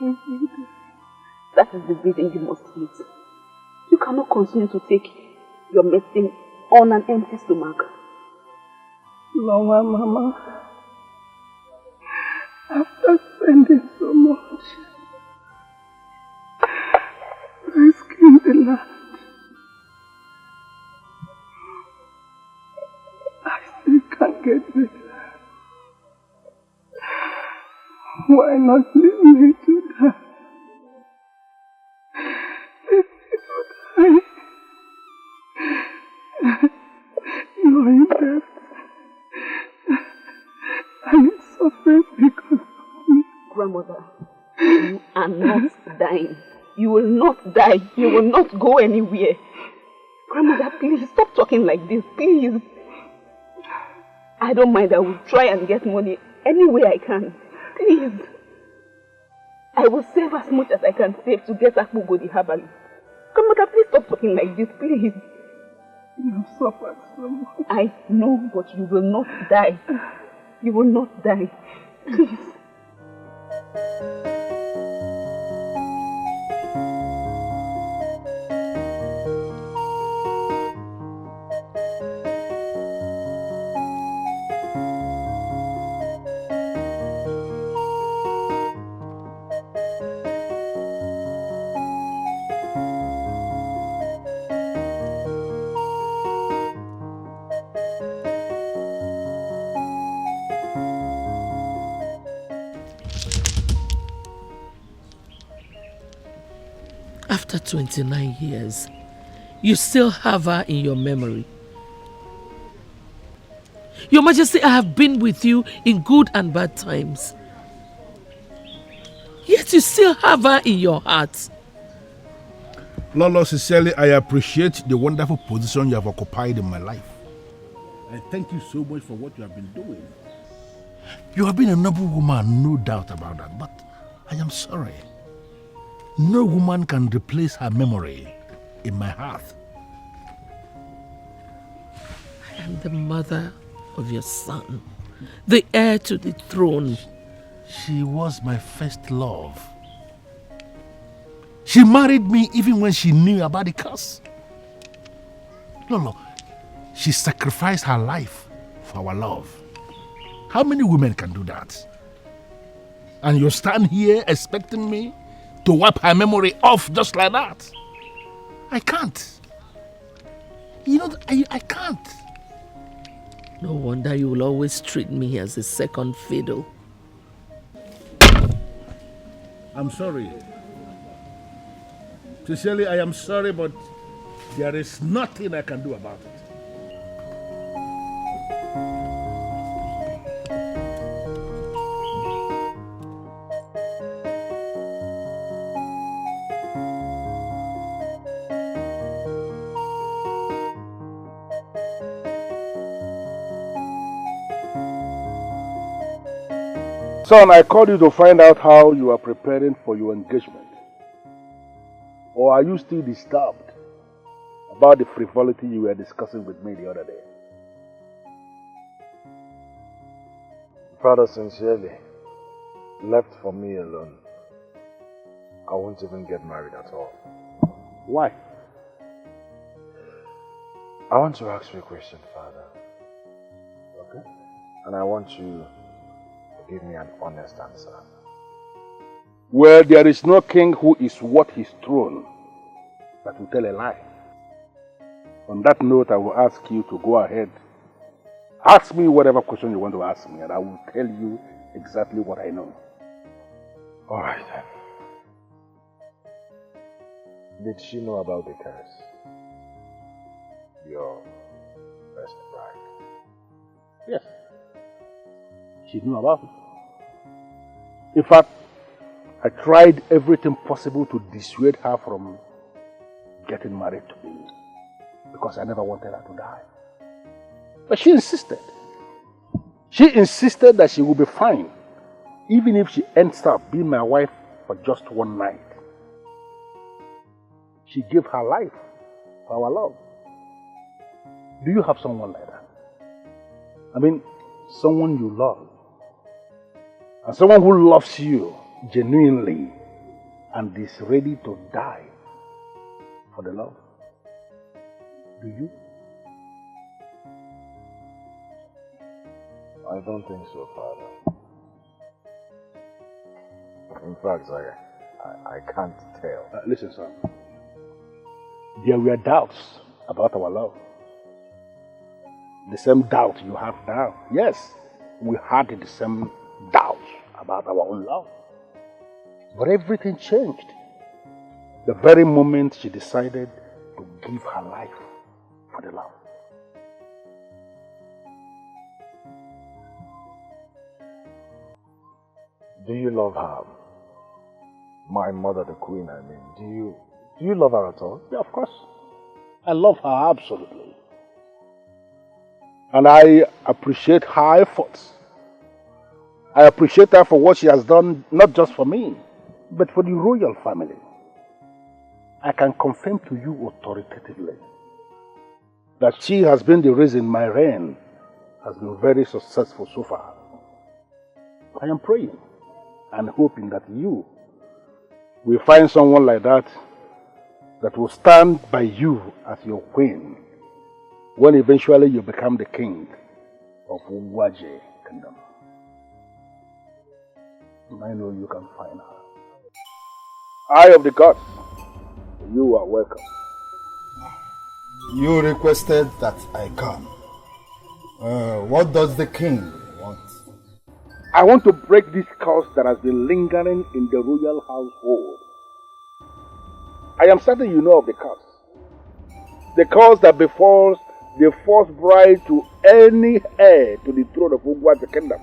S19: every day.
S15: That is the reason you must eat. You cannot continue to take your medicine on an empty stomach.
S19: No, Mama. After spending so much, risking the land, I still can't get better. Why not leave me to die? Leave me to die. Knowing that I suffer because of me.
S15: Grandmother, you are not dying. You will not die. You will not go anywhere. Grandmother, please stop talking like this, please. I don't mind. I will try and get money any way I can. Please. I will save as much as I can save to get Akpugodi Habali. Grandmother, please stop talking like this, please.
S19: You have suffered so much.
S15: I know, but you will not die. You will not die. Please.
S8: After 29 years, you still have her in your memory. Your Majesty, I have been with you in good and bad times. Yet you still have her in your heart.
S2: Lolo, sincerely, I appreciate the wonderful position you have occupied in my life. I thank you so much for what you have been doing. You have been a noble woman, no doubt about that, but I am sorry. No woman can replace her memory in my heart.
S8: I am the mother of your son, the heir to the throne.
S2: She was my first love. She married me even when she knew about the curse. No, she sacrificed her life for our love. How many women can do that? And you stand here expecting me to wipe her memory off just like that? I can't. You know, I can't.
S8: No wonder you will always treat me as a second fiddle.
S2: I'm sorry. Sincerely, I am sorry, but there is nothing I can do about it. Son, I called you to find out how you are preparing for your engagement. Or are you still disturbed about the frivolity you were discussing with me the other day?
S18: Father, sincerely, left for me alone, I won't even get married at all.
S2: Why?
S18: I want to ask you a question, Father.
S2: Okay.
S18: And I want you to give me an honest answer.
S2: Well, there is no king who is worth his throne that will tell a lie. On that note, I will ask you to go ahead. Ask me whatever question you want to ask me, and I will tell you exactly what I know.
S18: All right, then. Did she know about the curse? Your first bride?
S2: Yes. She knew about it. In fact, I tried everything possible to dissuade her from getting married to me because I never wanted her to die. But she insisted. She insisted that she would be fine even if she ends up being my wife for just one night. She gave her life for our love. Do you have someone like that? I mean, someone you love. And someone who loves you genuinely and is ready to die for the love? Do you?
S18: I don't think so, Father. In fact, I can't tell.
S2: Listen, son. There were doubts about our love. The same doubt you have now. Yes, we had the same doubt about our own love. But everything changed. The very moment she decided to give her life for the love.
S18: Do you love her? My mother, the queen, I mean. Do you love her at all?
S2: Yeah, of course. I love her absolutely. And I appreciate her efforts. I appreciate her for what she has done, not just for me, but for the royal family. I can confirm to you authoritatively that she has been the reason my reign has been very successful so far. I am praying and hoping that you will find someone like that will stand by you as your queen when eventually you become the king of Ugezujugezumovies kingdom. I know you can find her. Eye of the gods, you are welcome.
S21: You requested that I come. What does the king want?
S2: I want to break this curse that has been lingering in the royal household. I am certain you know of the curse. The curse that befalls the first bride to any heir to the throne of Ugezujugezumovies kingdom.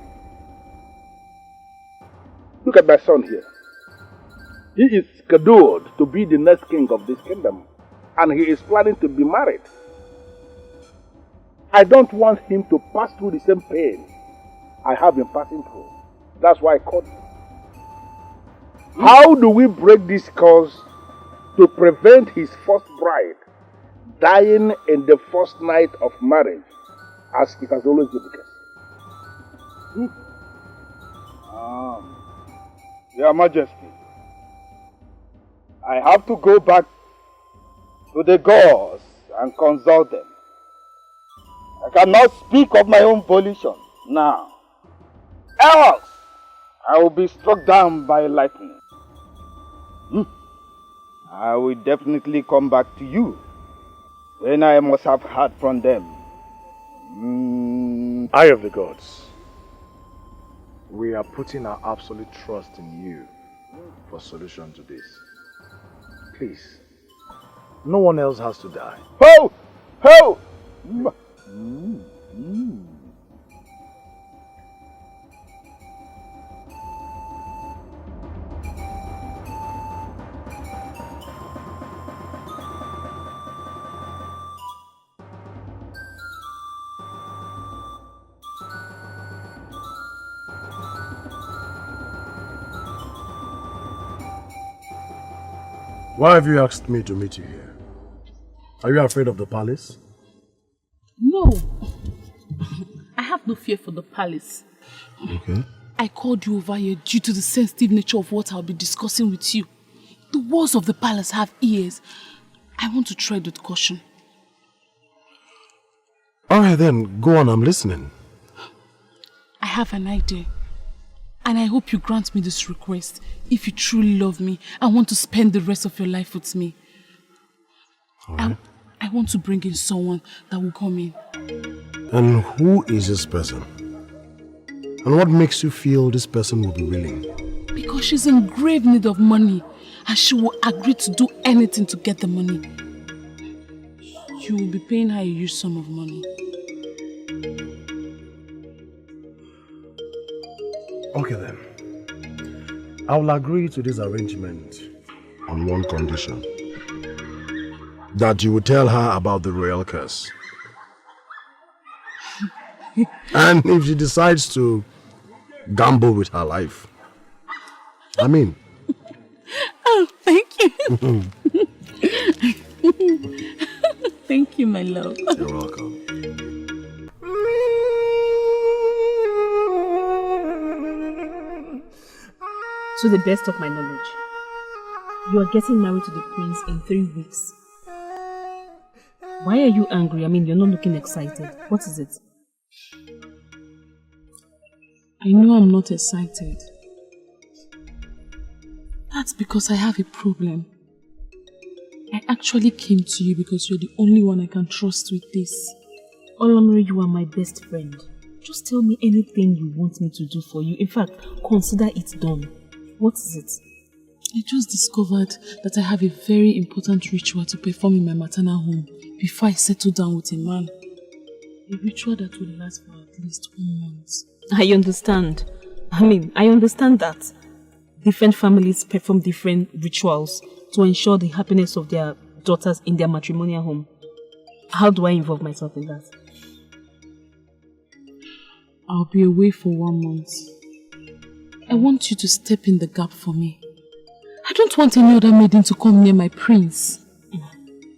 S2: Look at my son here. He is scheduled to be the next king of this kingdom, and he is planning to be married. I don't want him to pass through the same pain I have been passing through. That's why I called you. How do we break this curse to prevent his first bride dying in the first night of marriage, as it has always been the case?
S22: Your Majesty, I have to go back to the gods and consult them. I cannot speak of my own volition now. Else, I will be struck down by lightning. I will definitely come back to you when I must have heard from them.
S13: Eye of the gods, we are putting our absolute trust in you for solution to this. Please, no one else has to die.
S22: Ho! Ho!
S13: Why have you asked me to meet you here? Are you afraid of the palace?
S10: No. I have no fear for the palace.
S13: Okay.
S10: I called you over here due to the sensitive nature of what I'll be discussing with you. The walls of the palace have ears. I want to tread with caution.
S13: Alright then, go on, I'm listening.
S10: I have an idea. And I hope you grant me this request if you truly love me and want to spend the rest of your life with me.
S13: Alright.
S10: I want to bring in someone that will come in.
S13: And who is this person? And what makes you feel this person will be willing?
S10: Because she's in grave need of money and she will agree to do anything to get the money. You will be paying her a huge sum of money.
S13: Okay then. I will agree to this arrangement on one condition. That you will tell her about the royal curse. And if she decides to gamble with her life, I mean.
S10: Oh, thank you. Thank you, my love.
S13: You're welcome.
S11: To the best of my knowledge, You are getting married to the prince in 3 weeks. Why are you angry? I mean, you're not looking excited. What is it?
S10: I know I'm not excited. That's because I have a problem. I actually came to you because you're the only one I can trust with this.
S11: Olamiri, you are my best friend. Just tell me anything you want me to do for you. In fact, consider it done. What is it?
S10: I just discovered that I have a very important ritual to perform in my maternal home before I settle down with a man. A ritual that will last for at least 1 month.
S11: I understand. I understand that different families perform different rituals to ensure the happiness of their daughters in their matrimonial home. How do I involve myself in that?
S10: I'll be away for 1 month. I want you to step in the gap for me. I don't want any other maiden to come near my prince.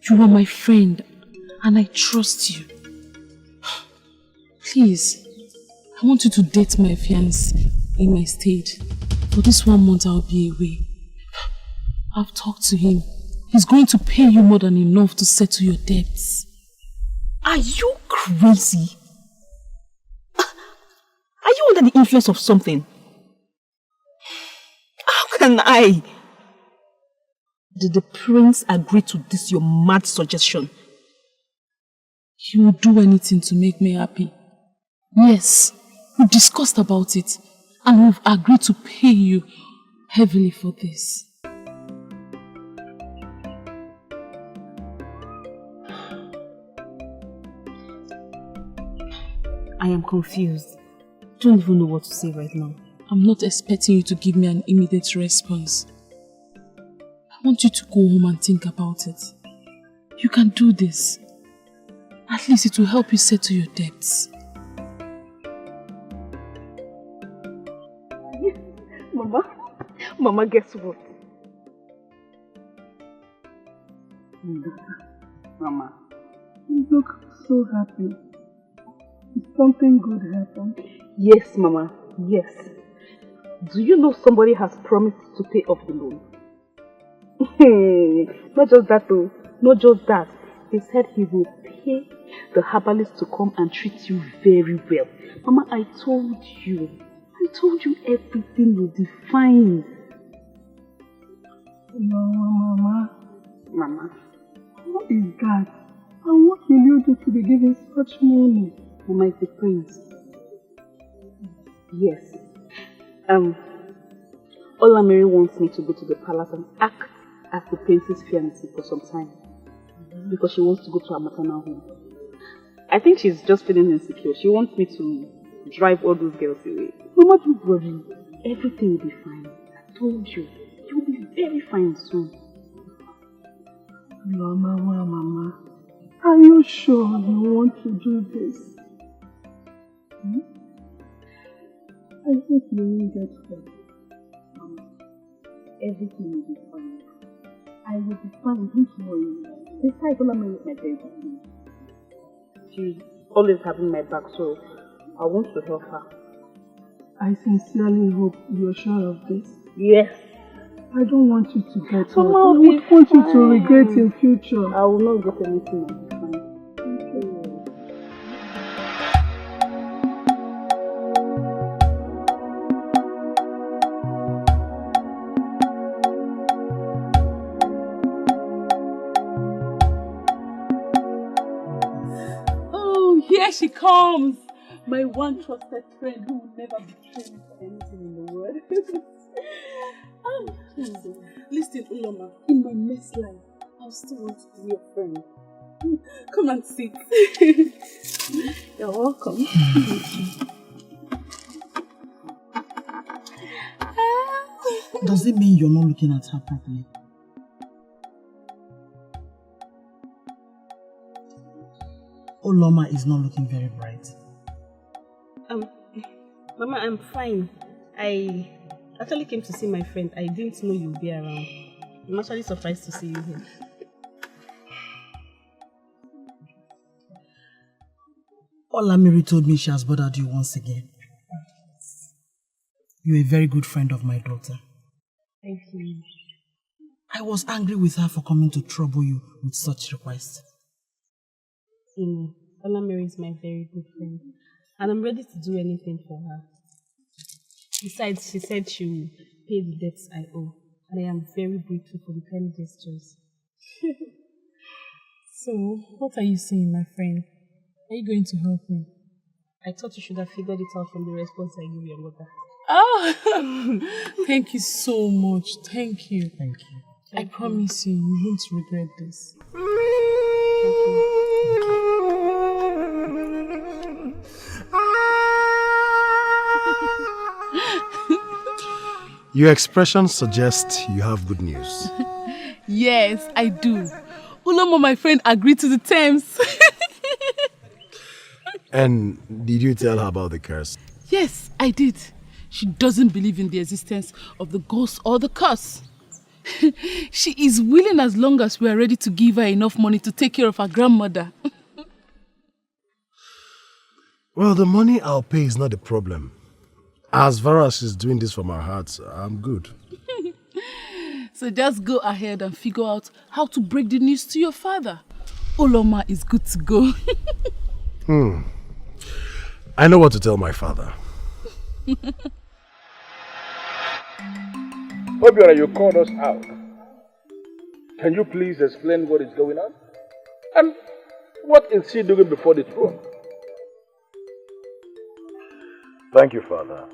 S10: You are my friend and I trust you. Please, I want you to date my fiancé in my state. For this 1 month I'll be away. I've talked to him. He's going to pay you more than enough to settle your debts.
S11: Are you crazy? Are you under the influence of something? How can I? Did the prince agree to this your mad suggestion?
S10: He will do anything to make me happy. Yes, we discussed about it and we've agreed to pay you heavily for this.
S11: I am confused. Don't even know what to say right now.
S10: I'm not expecting you to give me an immediate response. I want you to go home and think about it. You can do this. At least it will help you settle your debts.
S14: Mama, guess what?
S19: Mama, you look so happy. Did something good happen?
S14: Yes, Mama, yes. Do you know somebody has promised to pay off the loan? Not just that though, not just that. He said he will pay the herbalist to come and treat you very well. Mama, I told you everything will be fine.
S19: No,
S14: Mama.
S19: What is that? And what will you do to be given such money?
S14: Mama is the prince. Yes. Olamiri wants me to go to the palace and act as the prince's fiancé for some time. Because she wants to go to her maternal home. I think she's just feeling insecure. She wants me to drive all those girls away. Mama, don't worry. Everything will be fine. I told you. You'll be very fine soon.
S19: Mama. Are you sure you want to do this? I think you will get hurt. Mama, everything will be fine. I will be fine, don't worry. Besides, Olamiri is my baby.
S14: She's always having my back, so I want to help her.
S19: I sincerely hope you're sure of this.
S14: Yes.
S19: I don't want you to get hurt.
S14: Mama,
S19: I would want you to regret in future.
S14: I will not get anything. Thank you.
S10: Oh, here she comes! My one trusted friend who will never betray me for anything in the world. Listen, Uloma, in my next life, I'll still want to be your friend. Come and sit. You're welcome.
S16: Does it mean you're not looking at her properly? Uloma is not looking very bright.
S11: Mama, I'm fine. I actually came to see my friend. I didn't know you'd be around. I'm actually surprised to see you here.
S16: Olamiri told me she has bothered you once again. You're a very good friend of my daughter.
S11: Thank you.
S16: I was angry with her for coming to trouble you with such requests.
S11: Olamiri is my very good friend, and I'm ready to do anything for her. Besides, she said she will pay the debts I owe, and I am very grateful for the kind gestures.
S10: So, what are you saying, my friend? Are you going to help me?
S11: I thought you should have figured it out from the response I gave your mother.
S10: Oh, thank you so much. Thank you.
S16: Thank you.
S10: I promise you won't regret this.
S11: Thank you.
S13: Your expression suggests you have good news.
S10: Yes, I do. Ulomo, my friend, agreed to the terms.
S13: And did you tell her about the curse?
S10: Yes, I did. She doesn't believe in the existence of the ghost or the curse. She is willing as long as we are ready to give her enough money to take care of her grandmother.
S13: Well, the money I'll pay is not the problem. As far as she's doing this from her heart, I'm good.
S10: So just go ahead and figure out how to break the news to your father. Oloma is good to go.
S13: I know what to tell my father.
S2: Obiora, you called us out. Can you please explain what is going on? And what is she doing before the throne?
S13: Thank you, Father.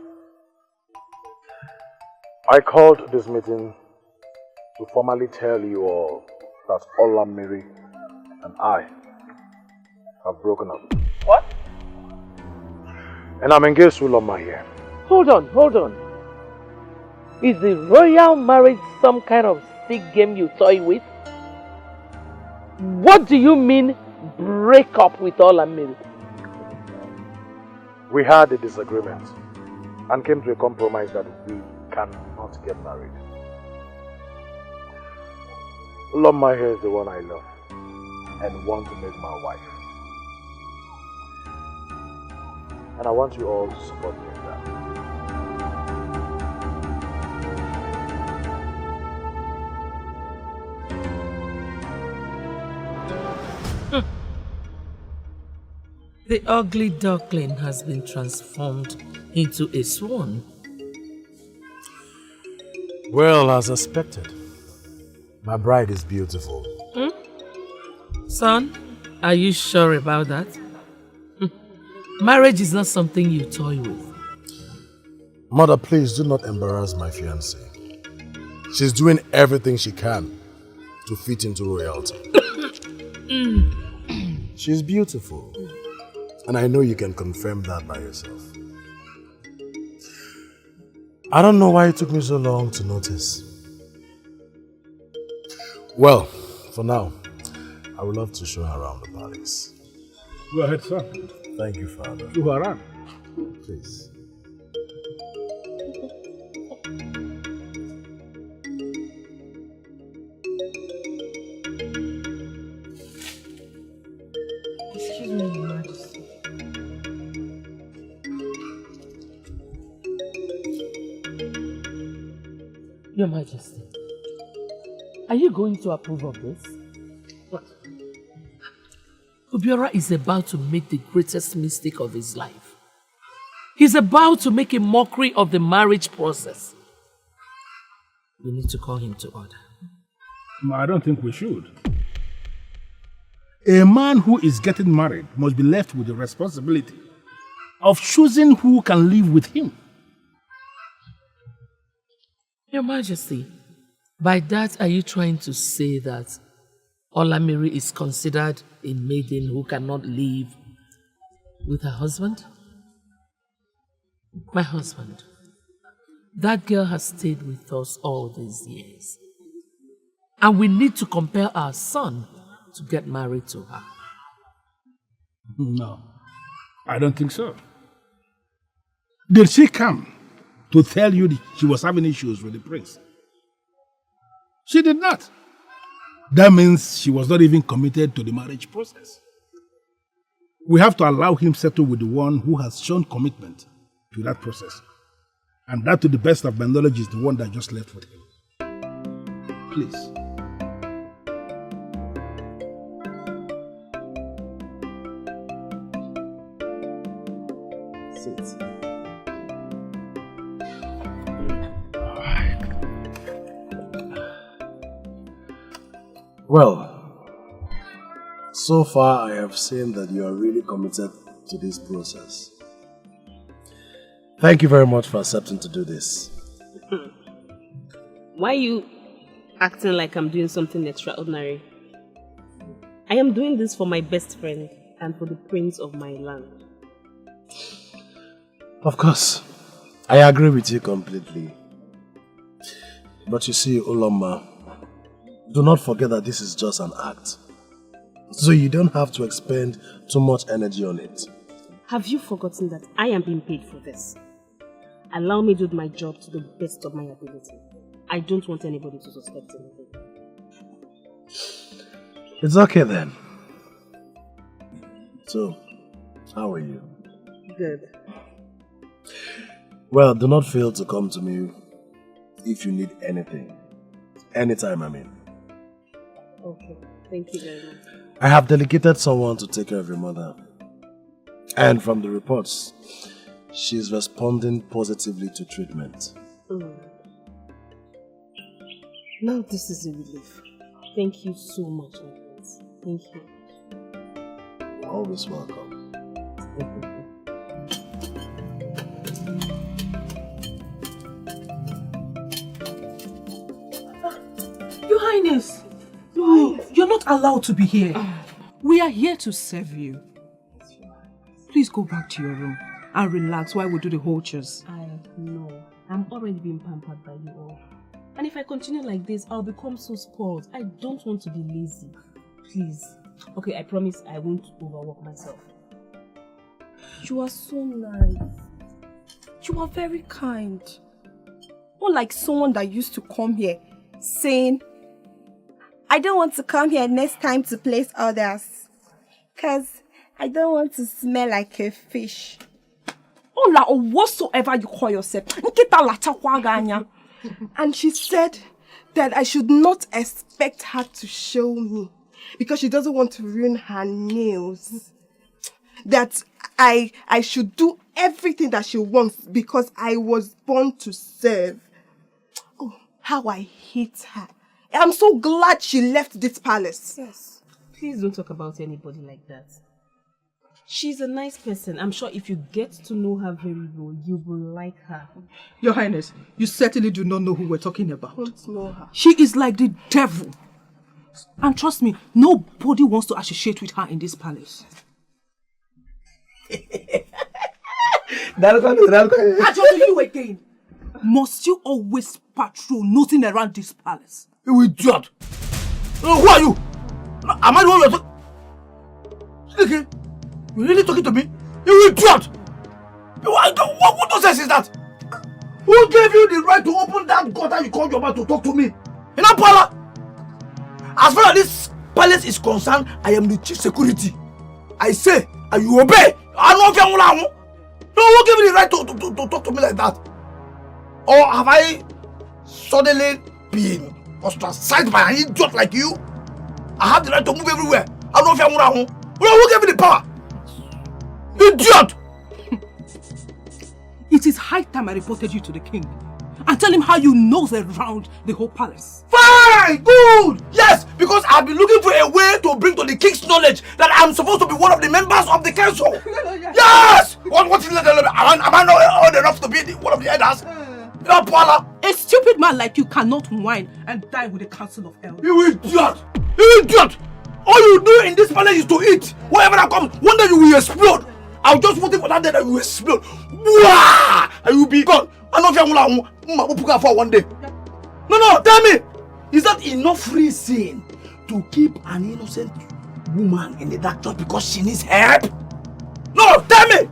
S13: I called this meeting to formally tell you all that Olamiri and I have broken up.
S8: What?
S13: And I'm engaged to Uloma here.
S8: Hold on. Is the royal marriage some kind of sick game you toy with? What do you mean, break up with Olamiri?
S13: We had a disagreement and came to a compromise that we cannot get married. Uloma here is the one I love and want to make my wife. And I want you all to support me in that.
S8: The ugly duckling has been transformed into a swan.
S13: Well, as expected, my bride is beautiful.
S8: Son, are you sure about that? Marriage is not something you toy with.
S13: Mother, please do not embarrass my fiancée. She's doing everything she can to fit into royalty. She's beautiful. And I know you can confirm that by yourself. I don't know why it took me so long to notice. Well, for now, I would love to show her around the palace.
S2: Go ahead, son.
S13: Thank you, Father.
S2: Show her around.
S13: Please.
S8: Excuse me, Your Majesty. Your Majesty, are you going to approve of this?
S2: What?
S8: Obiora is about to make the greatest mistake of his life. He's about to make a mockery of the marriage process. We need to call him to order.
S2: No, I don't think we should. A man who is getting married must be left with the responsibility of choosing who can live with him.
S8: Your Majesty, by that are you trying to say that Olamiri is considered a maiden who cannot live with her husband? My husband, that girl has stayed with us all these years. And we need to compel our son to get married to her.
S2: No, I don't think so. Did she come to tell you that she was having issues with the prince? She did not. That means she was not even committed to the marriage process. We have to allow him settle with the one who has shown commitment to that process. And that, to the best of my knowledge, is the one that just left with him.
S3: Please. Sit. Well, so far I have seen that you are really committed to this process. Thank you very much for accepting to do this.
S11: Why are you acting like I'm doing something extraordinary? I am doing this for my best friend and for the prince of my land.
S3: Of course, I agree with you completely. But you see, Uloma, do not forget that this is just an act. So you don't have to expend too much energy on it.
S11: Have you forgotten that I am being paid for this? Allow me to do my job to the best of my ability. I don't want anybody to suspect anything.
S3: It's okay then. So, how are you?
S11: Good.
S3: Well, do not fail to come to me if you need anything. Anytime, I mean.
S11: Okay, thank you very much.
S3: I have delegated someone to take care of your mother. And from the reports, she is responding positively to treatment.
S11: Now this is a relief. Thank you so much, my friends. Thank you.
S3: You're always welcome.
S7: Your Highness! No, you're not allowed to be here. We are here to serve you. Please go back to your room and relax while we do the whole chores.
S11: I know. I'm already being pampered by you all. And if I continue like this, I'll become so spoiled. I don't want to be lazy. Please. Okay, I promise I won't overwork myself.
S15: You are so nice. You are very kind. Not like someone that used to come here saying, I don't want to come here next time to place others. Because I don't want to smell like a fish. Ola, or whatsoever you call yourself. And she said that I should not expect her to show me because she doesn't want to ruin her nails. That I should do everything that she wants because I was born to serve. Oh, how I hate her. I'm so glad she left this palace.
S11: Yes. Please don't talk about anybody like that. She's a nice person. I'm sure if you get to know her very well, you will like her.
S7: Your Highness, you certainly do not know who we're talking about.
S15: I don't know her.
S7: She is like the devil. And trust me, nobody wants to associate with her in this palace. I just you again. Must you always patrol nothing around this palace?
S9: You idiot! Who are you? Am I the one you're talking? Okay. You really talking to me? You idiot! What nonsense is that? Who gave you the right to open that gutter you called your mouth to talk to me? In Apala? As far as this palace is concerned, I am the chief security. I say, and you obey. I don't know if no one gave me the right to talk to me like that. Or have I suddenly been ostracized by an idiot like you? I have the right to move everywhere. I don't know if I'm who gave me the power? Idiot!
S7: It is high time I reported you to the king and tell him how you nose around the whole palace.
S9: Fine! Good! Yes! Because I've been looking for a way to bring to the king's knowledge that I'm supposed to be one of the members of the council. Yes! What is that? Am I not old enough to be one of the elders?
S7: A stupid man like you cannot whine and die with the council of elders.
S9: You idiot! You idiot! All you do in this palace is to eat. Whatever that comes, one day you will explode. I'm just waiting for that day that you will explode. Wah! And you will be gone. I don't know if you're for one day. No, tell me. Is that enough reason to keep an innocent woman in the dark just because she needs help? No, tell me.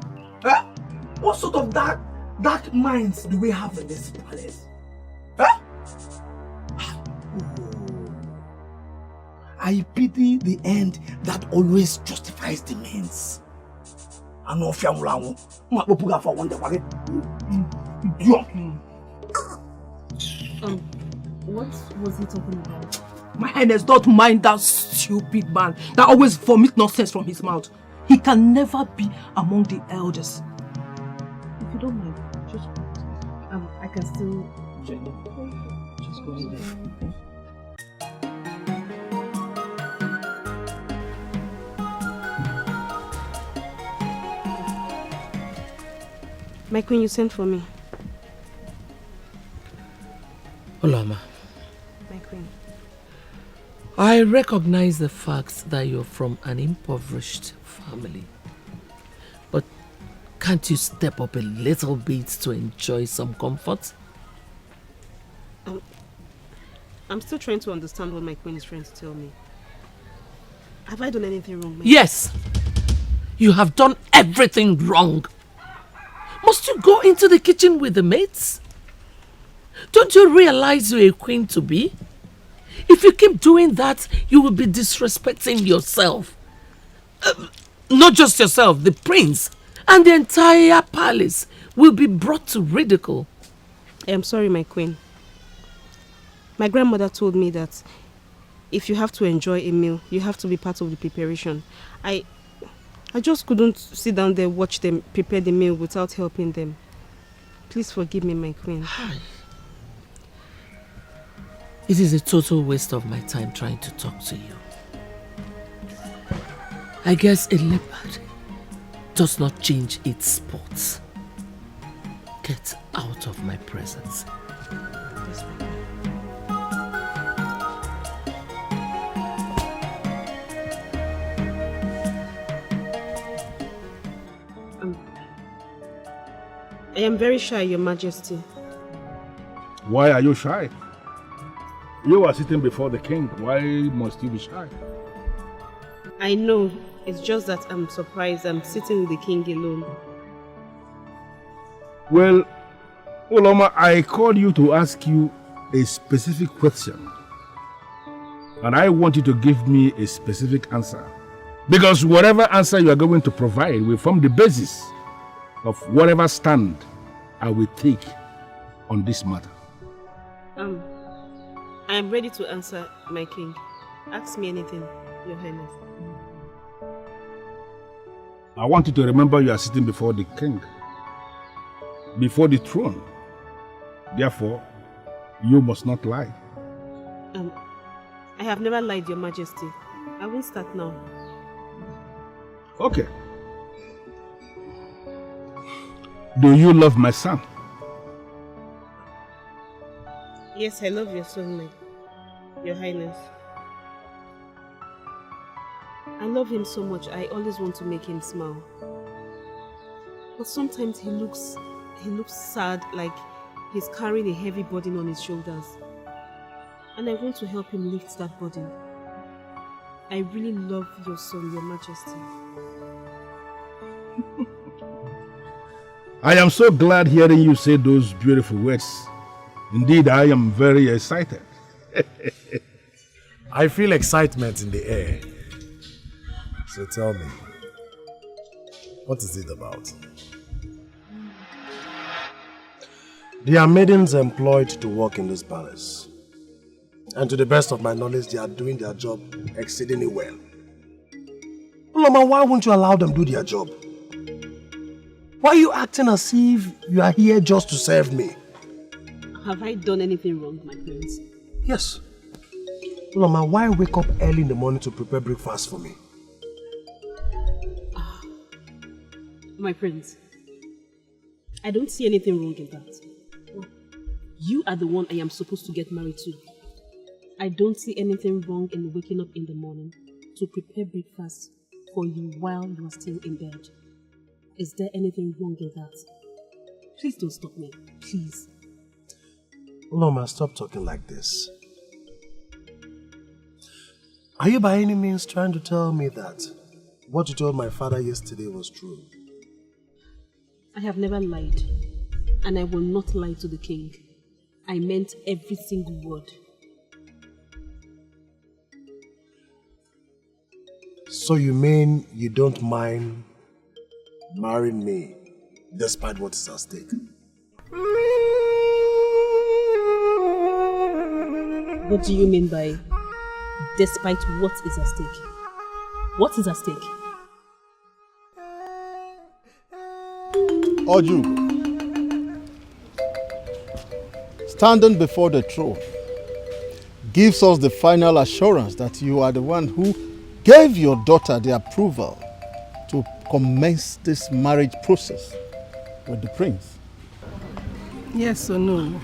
S9: What sort of dark minds do we have in this palace? I pity the end that always justifies the means. I know if you're
S11: What was he talking about?
S7: My Highness, don't mind that stupid man that always vomits nonsense from his mouth. He can never be among the elders. If you don't mind, just
S11: I can still...
S7: Just go in there.
S11: My queen, you sent for me.
S8: Olama,
S11: My queen.
S8: I recognize the fact that you're from an impoverished family. But can't you step up a little bit to enjoy some comfort?
S11: I'm still trying to understand what my queen is trying to tell me. Have I done anything wrong?
S8: Yes! You have done everything wrong. Must you go into the kitchen with the maids? Don't you realize you're a queen to be? If you keep doing that, you will be disrespecting yourself. Not just yourself, the prince and the entire palace will be brought to ridicule.
S11: I am sorry, my queen. My grandmother told me that if you have to enjoy a meal, you have to be part of the preparation. I just couldn't sit down there, watch them prepare the meal without helping them. Please forgive me, my queen.
S8: It is a total waste of my time trying to talk to you. I guess a leopard does not change its spots. Get out of my presence.
S11: I am very shy, Your Majesty.
S2: Why are you shy? You are sitting before the king. Why must you be shy?
S11: I know. It's just that I'm surprised I'm sitting with the king alone.
S2: Well, Oloma, I called you to ask you a specific question. And I want you to give me a specific answer. Because whatever answer you are going to provide will form the basis of whatever stand I will take on this matter.
S11: I am ready to answer, my king. Ask me anything, Your Highness.
S2: I want you to remember you are sitting before the king, before the throne. Therefore, you must not lie.
S11: I have never lied, Your Majesty. I won't start now.
S2: Okay. Do you love my son?
S11: Yes, I love your son, Your Highness. I love him so much. I always want to make him smile. But sometimes he looks sad, like he's carrying a heavy burden on his shoulders. And I want to help him lift that burden. I really love your son, Your Majesty.
S2: I am so glad hearing you say those beautiful words. Indeed, I am very excited.
S13: I feel excitement in the air. So tell me, what is it about? There are maidens employed to work in this palace. And to the best of my knowledge, they are doing their job exceedingly well. Ulama, why won't you allow them do their job? Why are you acting as if you are here just to serve me?
S11: Have I done anything wrong, my prince?
S13: Yes. Ulama, why wake up early in the morning to prepare breakfast for me?
S11: My prince, I don't see anything wrong in that. You are the one I am supposed to get married to. I don't see anything wrong in waking up in the morning to prepare breakfast for you while you are still in bed. Is there anything wrong in that? Please don't stop me, please.
S13: Ulama, stop talking like this. Are you by any means trying to tell me that what you told my father yesterday was true?
S11: I have never lied, and I will not lie to the king. I meant every single word.
S13: So you mean you don't mind marrying me despite what is at stake?
S11: What do you mean by despite what is at stake? What is at stake?
S5: Oju, standing before the throne gives us the final assurance that you are the one who gave your daughter the approval to commence this marriage process with the prince.
S7: Yes or no?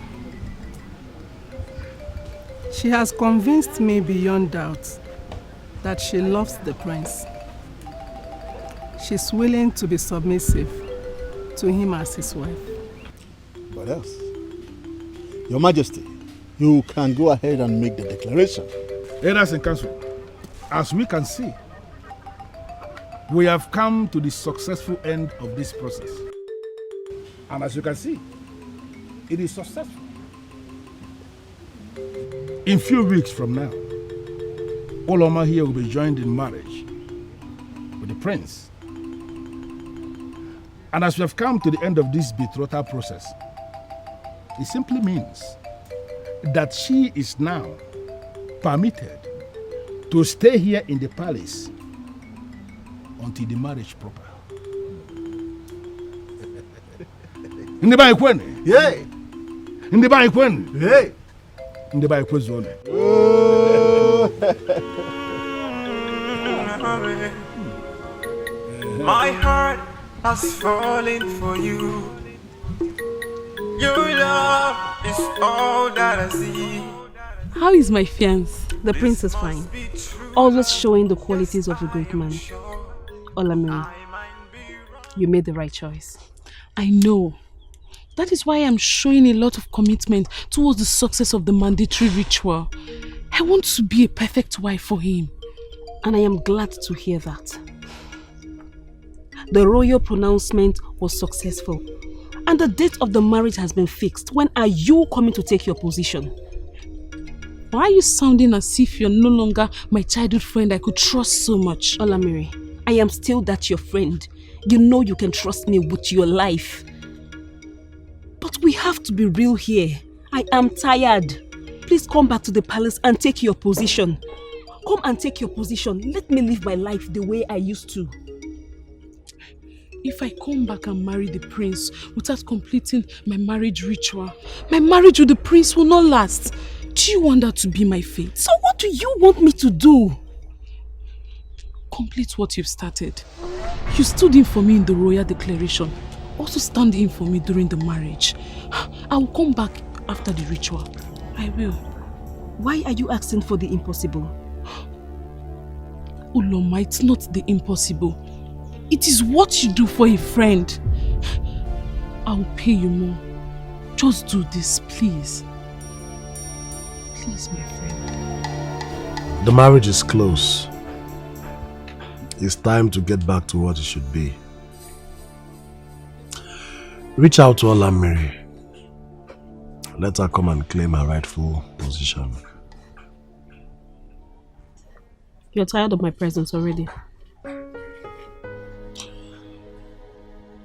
S7: She has convinced me beyond doubt that she loves the prince. She's willing to be submissive to him as his wife.
S5: What else? Your Majesty, you can go ahead and make the declaration.
S4: Elders in council, as we can see, we have come to the successful end of this process. And as you can see, it is successful. In few weeks from now, Oloma here will be joined in marriage with the prince. And as we have come to the end of this betrothal process, it simply means that she is now permitted to stay here in the palace until the marriage proper. In the Baikwen?
S5: Yay!
S4: In the Baikwen?
S5: Yay!
S4: In the Baikwen zone.
S1: My heart has fallen for you. Your love is all that I see.
S10: How is my fiancé? The prince is fine. Always showing the qualities of a great man. Olamiri, you made the right choice. I know. That is why I'm showing a lot of commitment towards the success of the mandatory ritual. I want to be a perfect wife for him. And I am glad to hear that. The royal pronouncement was successful. And the date of the marriage has been fixed. When are you coming to take your position? Why are you sounding as if you're no longer my childhood friend I could trust so much?
S11: Olamiri, I am still that your friend. You know you can trust me with your life. But we have to be real here. I am tired. Please come back to the palace and take your position. Come and take your position. Let me live my life the way I used to.
S10: If I come back and marry the prince without completing my marriage ritual, my marriage with the prince will not last. Do you want that to be my fate?
S11: So what do you want me to do?
S10: Complete what you've started. You stood in for me in the royal declaration. Also stand in for me during the marriage. I will come back after the ritual. I will.
S11: Why are you asking for the impossible?
S10: Uloma, it's not the impossible. It is what you do for a friend. I will pay you more. Just do this, please. Please, my friend.
S13: The marriage is close. It's time to get back to what it should be. Reach out to Olamiri. Let her come and claim her rightful position.
S11: You're tired of my presence already.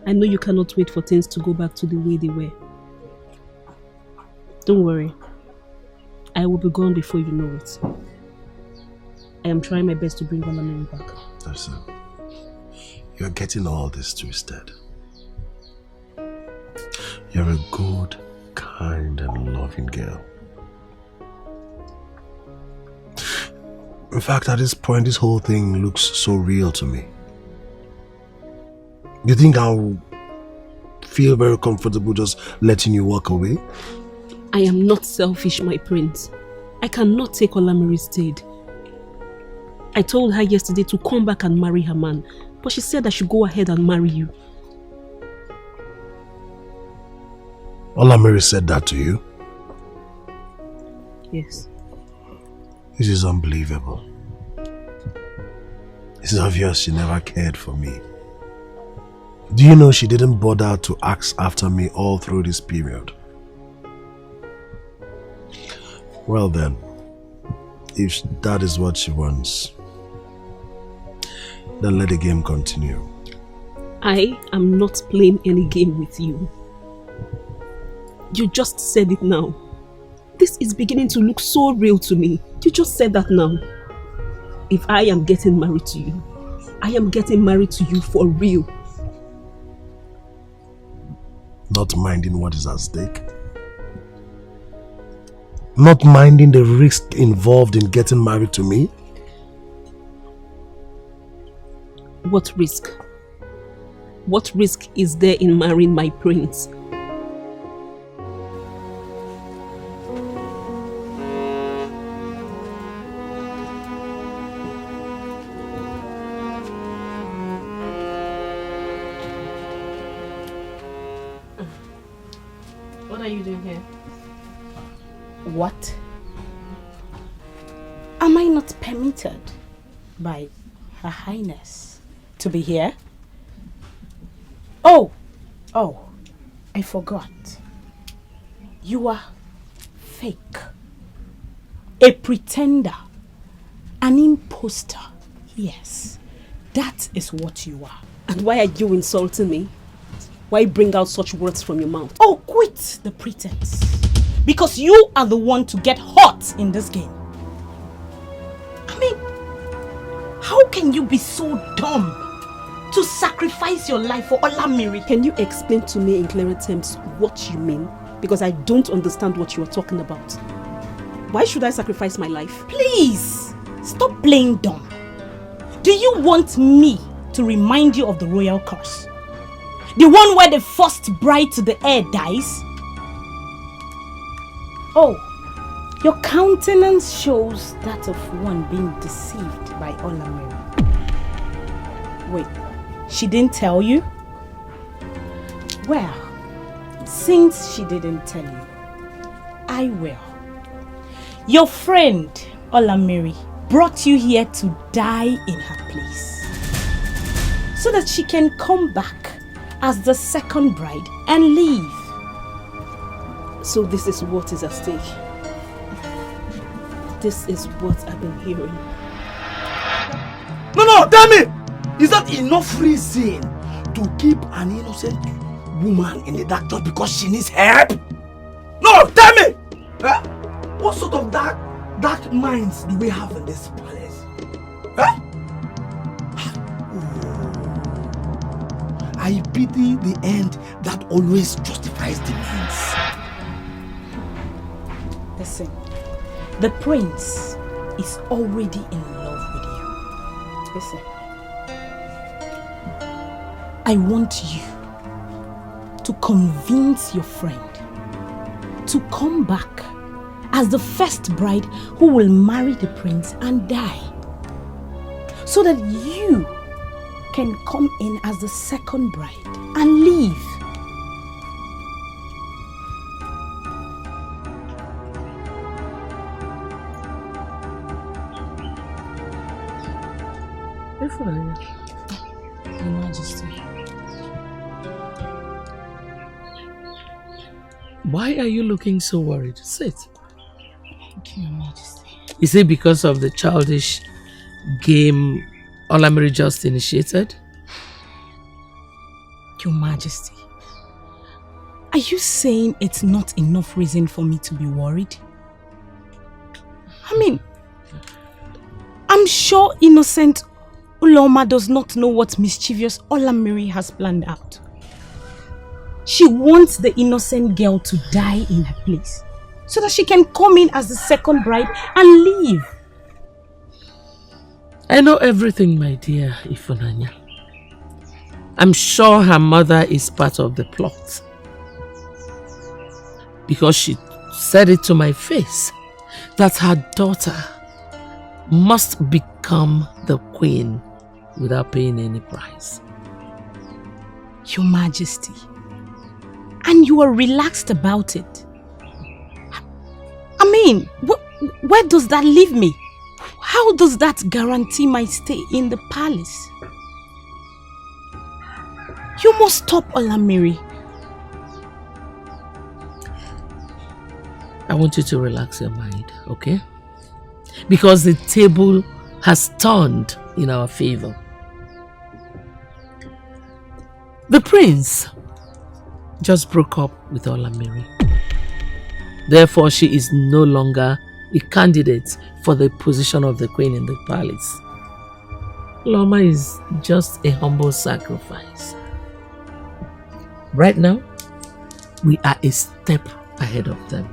S11: I know you cannot wait for things to go back to the way they were. Don't worry. I will be gone before you know it. I am trying my best to bring Olamiri back.
S13: That's it. You're getting all this twisted. You're a good, kind and loving girl. In fact, at this point, this whole thing looks so real to me. You think I'll feel very comfortable just letting you walk away?
S11: I am not selfish, my prince. I cannot take Olamiri's stead. I told her yesterday to come back and marry her man, but she said I should go ahead and marry you.
S13: Olamiri said that to you?
S11: Yes.
S13: This is unbelievable. It's obvious she never cared for me. Do you know she didn't bother to ask after me all through this period? Well then, if that is what she wants, then let the game continue.
S11: I am not playing any game with you. You just said it now.
S20: This is beginning to look so real to me. You just said that now. If I am getting married to you, I am getting married to you for real.
S13: Not minding what is at stake. Not minding the risk involved in getting married to me.
S20: What risk? What risk is there in marrying my prince?
S11: What are you doing here?
S12: What? Am I not permitted by Her Highness to be here? Oh, I forgot. You are fake. A pretender. An imposter. Yes, that is what you are.
S20: And why are you insulting me? Why bring out such words from your mouth?
S12: Oh, quit the pretense. Because you are the one to get hot in this game. I mean, how can you be so dumb to sacrifice your life for Olamiri?
S20: Can you explain to me in clearer terms what you mean? Because I don't understand what you are talking about. Why should I sacrifice my life?
S12: Please, stop playing dumb. Do you want me to remind you of the royal curse? The one where the first bride to the heir dies? Oh, your countenance shows that of one being deceived by Olamiri. Wait, she didn't tell you? Well, since she didn't tell you, I will. Your friend, Olamiri, brought you here to die in her place, so that she can come back as the second bride and leave.
S20: So this is what is at stake. This is what I've been hearing.
S9: No, tell me! Is that enough reason to keep an innocent woman in the dark just because she needs help? No, tell me! What sort of dark minds do we have in this palace? I pity the end that always justifies the means.
S12: Listen, the prince is already in love with you. Listen, I want you to convince your friend to come back as the first bride who will marry the prince and die, so that you can come in as the second bride and leave. Your Majesty.
S8: Why are you looking so worried? Sit.
S12: Thank you, Your Majesty.
S8: Is it because of the childish game Olamiri just initiated?
S12: Your Majesty, are you saying it's not enough reason for me to be worried? I mean, I'm sure innocent Uloma does not know what mischievous Olamiri has planned out. She wants the innocent girl to die in her place, so that she can come in as the second bride and leave.
S8: I know everything, my dear Ifunanya. I'm sure her mother is part of the plot, because she said it to my face that her daughter must become the queen without paying any price.
S12: Your Majesty, and you are relaxed about it. I mean, where does that leave me? How does that guarantee my stay in the palace? You must stop, Olamiri.
S8: I want you to relax your mind, okay? Because the table has turned in our favor. The prince just broke up with Olamiri. Therefore, she is no longer a candidate for the position of the queen in the palace. Loma is just a humble sacrifice. Right now, we are a step ahead of them.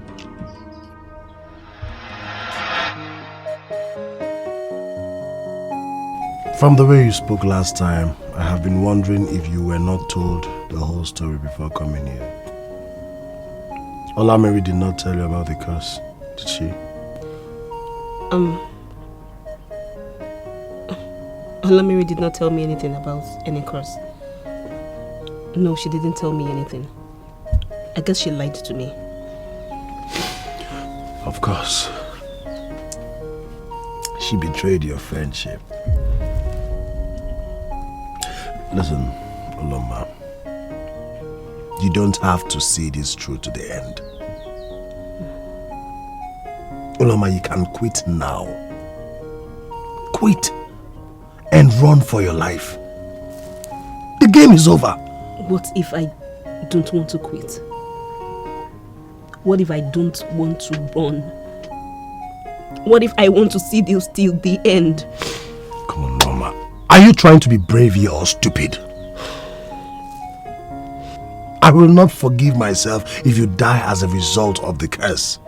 S13: From the way you spoke last time, I have been wondering if you were not told the whole story before coming here. Olamiri did not tell you about the curse, did she?
S11: Olamiri did not tell me anything about any curse. No, she didn't tell me anything. I guess she lied to me.
S13: Of course. She betrayed your friendship. Listen, Oloma. You don't have to see this through to the end. Oloma, you can quit now. Quit and run for your life. The game is over.
S11: What if I don't want to quit? What if I don't want to run? What if I want to see this till the end?
S13: Come on, Mama. Are you trying to be brave here or stupid? I will not forgive myself if you die as a result of the curse.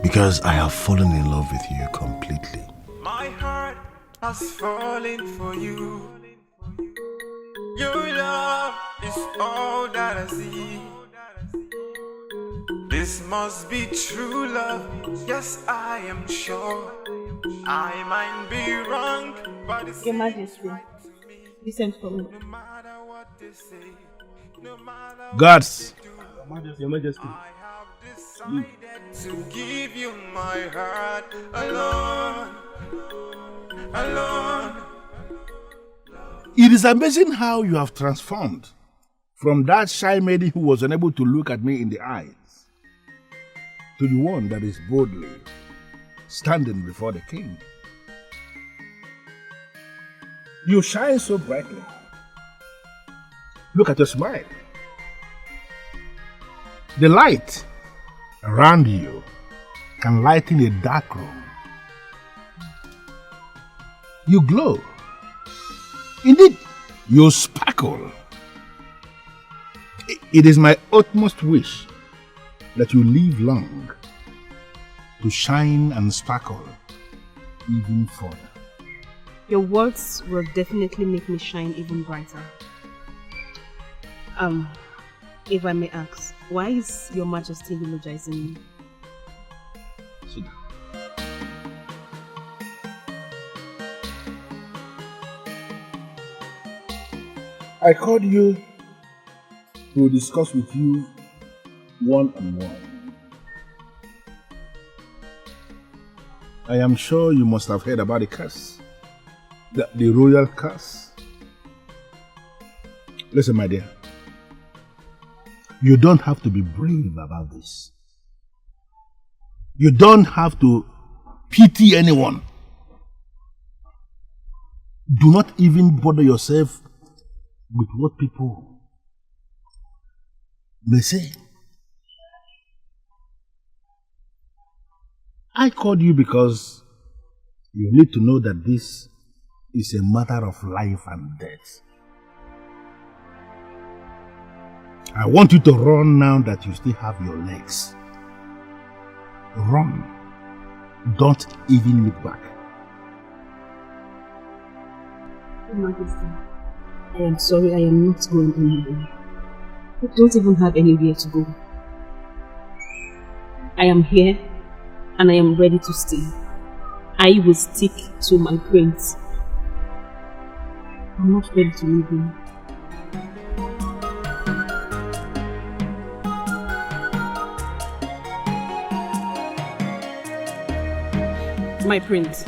S13: Because I have fallen in love with you completely.
S1: My heart has fallen for you. Your love is all that I see. This must be true love. Yes, I am sure. I might be wrong, but it's
S19: Your Majesty, listen for me.
S4: Guards, Your Majesty.
S1: To give you my heart alone, alone.
S4: It is amazing how you have transformed from that shy maiden who was unable to look at me in the eyes to the one that is boldly standing before the king. You shine so brightly. Look at your smile. The light around you can lighten a dark room. You glow. Indeed, you sparkle. It is my utmost wish that you live long to shine and sparkle even further.
S11: Your words will definitely make me shine even brighter. If I may ask, why is Your Majesty eulogizing me?
S4: Sit down. I called you to discuss with you one-on-one. I am sure you must have heard about the curse, the royal curse. Listen, my dear, you don't have to be brave about this. You don't have to pity anyone. Do not even bother yourself with what people may say. I called you because you need to know that this is a matter of life and death. I want you to run now that you still have your legs. Run. Don't even look back.
S11: Your Majesty, I am sorry, I am not going anywhere. I don't even have anywhere to go. I am here and I am ready to stay. I will stick to my prince. I'm not ready to leave him. My prince,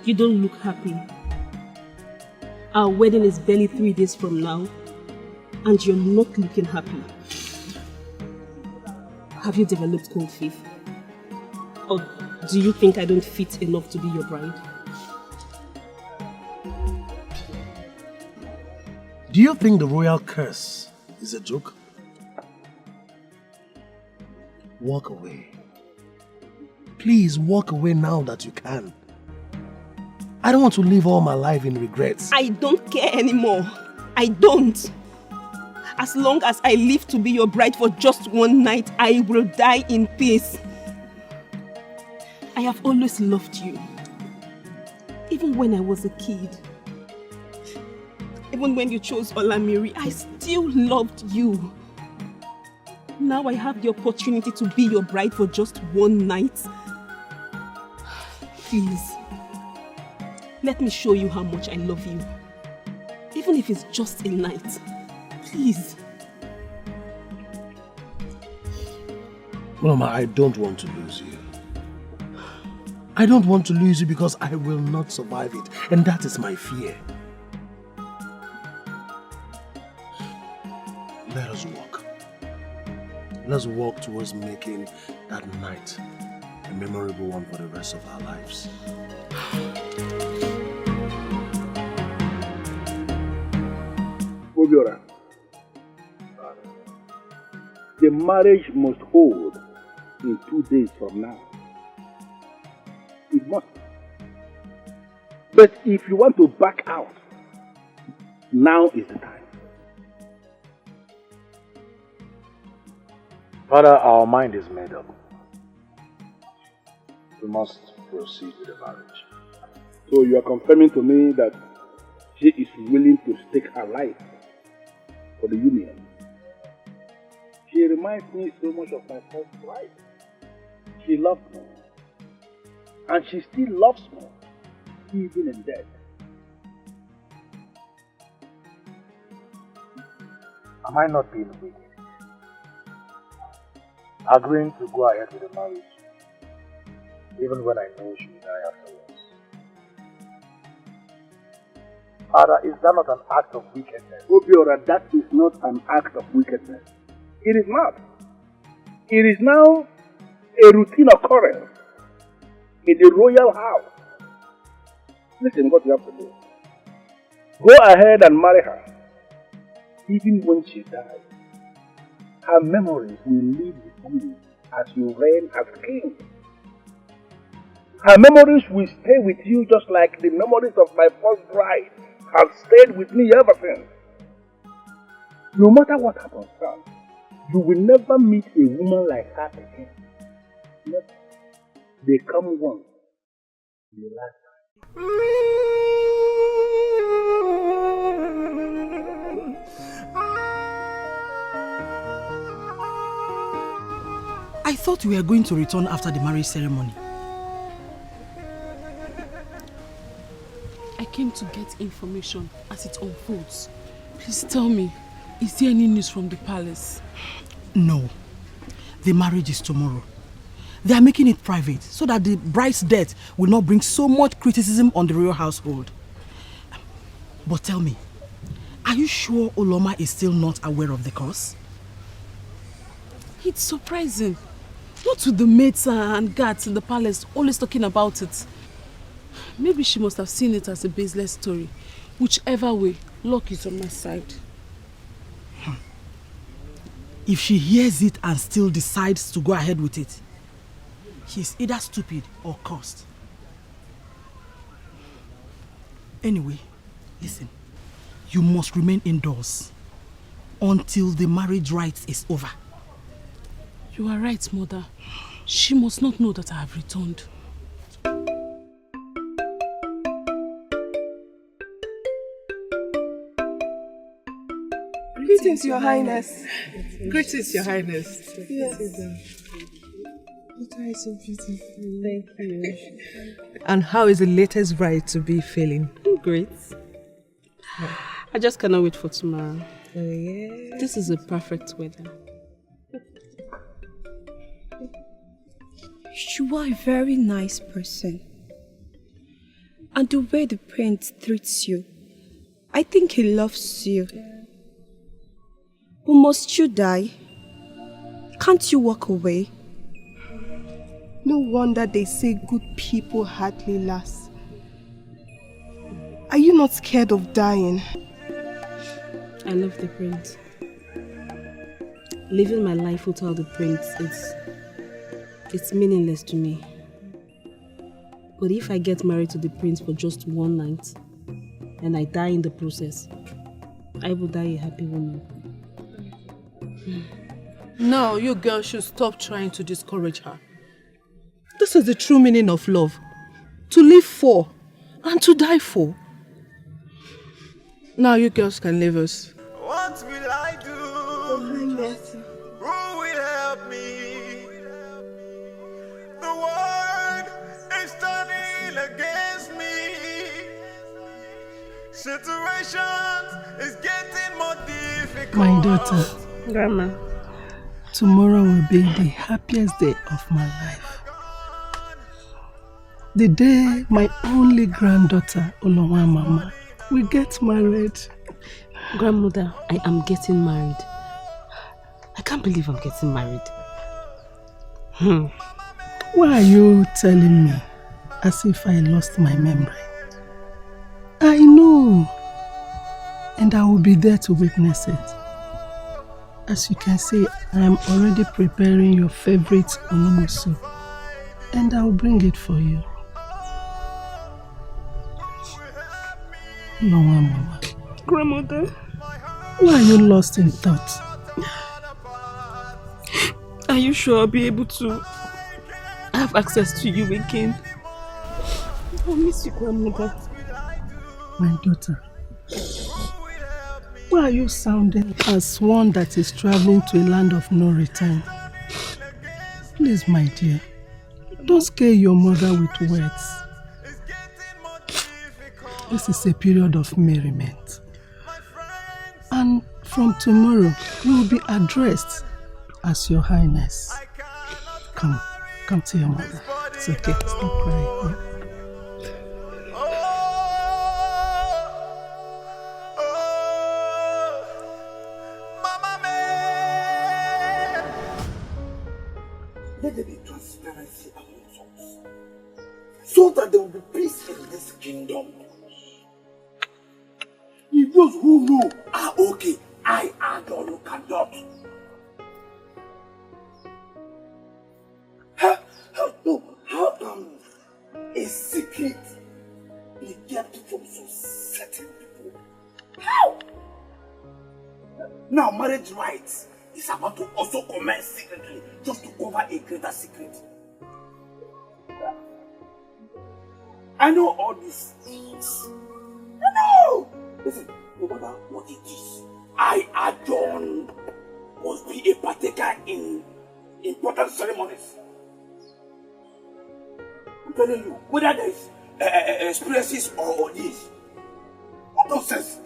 S11: you don't look happy. Our wedding is barely 3 days from now, and you're not looking happy. Have you developed cold feet? Or do you think I don't fit enough to be your bride?
S13: Do you think the royal curse is a joke? walk away. Please walk away now that you can. I don't want to live all my life in regrets.
S15: I don't care anymore. I don't. As long as I live to be your bride for just one night, I will die in peace. I have always loved you. Even when I was a kid. Even when you chose Olamiri, I still loved you. Now I have the opportunity to be your bride for just one night. Please, let me show you how much I love you. Even if it's just a night. Please.
S13: Mama, I don't want to lose you. I don't want to lose you because I will not survive it. And that is my fear. Let us walk. Let's walk towards making that night a memorable one for the rest of our lives.
S2: Obiora, the marriage must hold in 2 days from now. It must. But if you want to back out, now is the time.
S18: Father, our mind is made up. We must proceed with the marriage.
S2: So you are confirming to me that she is willing to stake her life for the union. She reminds me so much of my first wife. She loved me. And she still loves me, even in death.
S18: Am I not being wicked? Agreeing to go ahead with the marriage, even when I know she will die afterwards. Father, is that not an act of wickedness?
S2: Obiora, that is not an act of wickedness. It is not. It is now a routine occurrence in the royal house. Listen what you have to do. Go ahead and marry her. Even when she dies, her memories will live with you as you reign as king. Her memories will stay with you just like the memories of my first bride have stayed with me ever since. No matter what happens, son, you will never meet a woman like her again. Never. They come once in a lifetime.
S16: I thought we were going to return after the marriage ceremony.
S10: I came to get information as it unfolds. Please tell me, is there any news from the palace?
S16: No. The marriage is tomorrow. They are making it private so that the bride's death will not bring so much criticism on the royal household. But tell me, are you sure Oloma is still not aware of the cause?
S10: It's surprising. Not with the maids and guards in the palace always talking about it. Maybe she must have seen it as a baseless story. Whichever way, luck is on my side.
S16: If she hears it and still decides to go ahead with it, she's either stupid or cursed. Anyway, listen. You must remain indoors until the marriage rites is over.
S10: You are right, Mother. She must not know that I have returned.
S6: Greetings, Your Highness.
S8: Greetings, Your Highness.
S6: Yes.
S8: Your tie is so beautiful. Thank you. And how is the latest bride to be feeling?
S11: Great. I just cannot wait for tomorrow.
S8: Oh, yeah.
S11: This is a perfect weather.
S15: You are a very nice person. And the way the prince treats you, I think he loves you. But must you die? Can't you walk away?
S6: No wonder they say good people hardly last. Are you not scared of dying?
S11: I love the prince. Living my life without the prince is
S15: It's meaningless to me. But if I get married to the prince for just one night, and I die in the process, I will die a happy woman.
S7: Now, you girls should stop trying to discourage her. This is the true meaning of love. To live for and to die for. Now you girls can leave us.
S1: What will I do? Who will help me? The world is turning against me. Situations is getting more difficult.
S17: My daughter.
S15: Grandma.
S17: Tomorrow will be the happiest day of my life. The day my only granddaughter, Olonwa Mama, will get married.
S15: Grandmother, I am getting married. I can't believe I'm getting married.
S17: Why are you telling me as if I lost my memory? I know, and I will be there to witness it. As you can see, I am already preparing your favorite onumu soup, and I will bring it for you. No one, Mama.
S15: Grandmother,
S17: why are you lost in thought?
S15: Are you sure I'll be able to have access to you again? I miss you, Grandmother.
S17: My daughter, why are you sounding as one that is traveling to a land of no return? Please, my dear, don't scare your mother with words. This is a period of merriment. And from tomorrow, you will be addressed as Your Highness. Come to your mother. It's okay, stop crying.
S22: Let there be transparency among us, so that there will be peace in this kingdom. If those who know are okay, I am the one who cannot. How can a secret be kept from so certain people? How? Now marriage rights is about to also commence secretly, just to cover a greater secret. I know all these things. I know! Listen, no matter what it is, I, Adon, must be a partaker in important ceremonies. I'm telling you, whether there is experiences or this, what nonsense?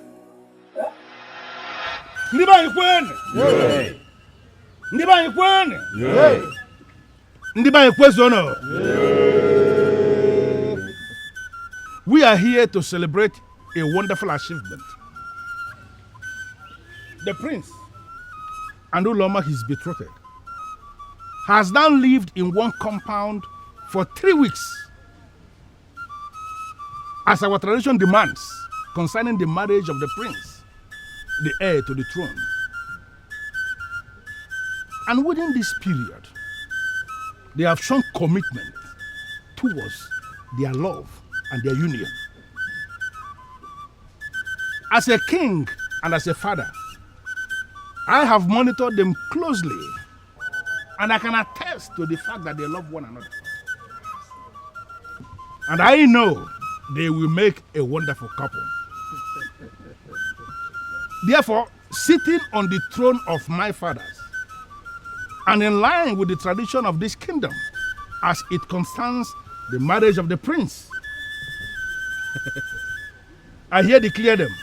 S4: Ndiba Ikwen! Ndiba Ikwen! Ndiba Ikwezono! We are here to celebrate a wonderful achievement. The prince and Uloma, his betrothed, has now lived in one compound for 3 weeks, as our tradition demands concerning the marriage of the prince, the heir to the throne. And within this period, they have shown commitment towards their love and their union. As a king and as a father, I have monitored them closely, and I can attest to the fact that they love one another. And I know they will make a wonderful couple. Therefore, sitting on the throne of my fathers, and in line with the tradition of this kingdom, as it concerns the marriage of the prince, I here declare them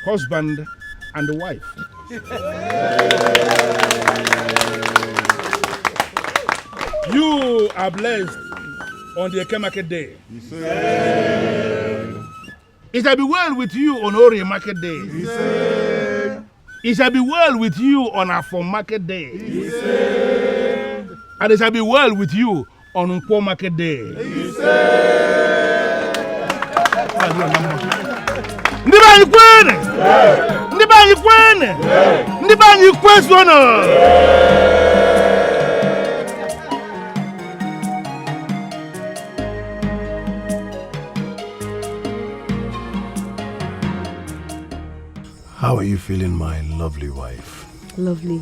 S4: husband and wife. You are blessed on the Eke market day. It shall be well with you on Ori market day. It shall be well with you on Afon market day. And it shall be well with you on Nkwo market day. Ndiba Ikwene! Ndiba Ikwene! Ndiba Ikwezono!
S13: How are you feeling, my lovely wife?
S11: Lovely.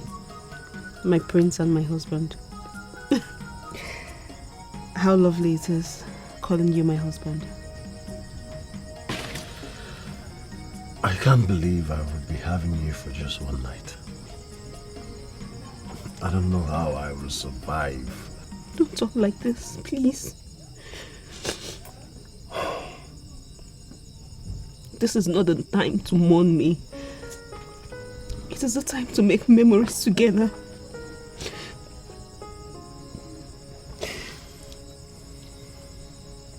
S11: My prince and my husband. How lovely it is calling you my husband.
S13: I can't believe I would be having you for just one night. I don't know how I will survive.
S11: Don't talk like this, please. This is not the time to mourn me. It is the time to make memories together.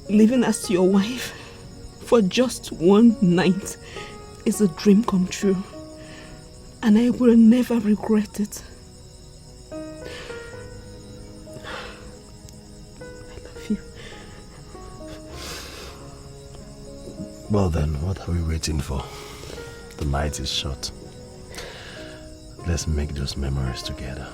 S11: Living as your wife for just one night is a dream come true, and I will never regret it. I love you.
S13: Well then, what are we waiting for? The night is short. Let's make those memories together.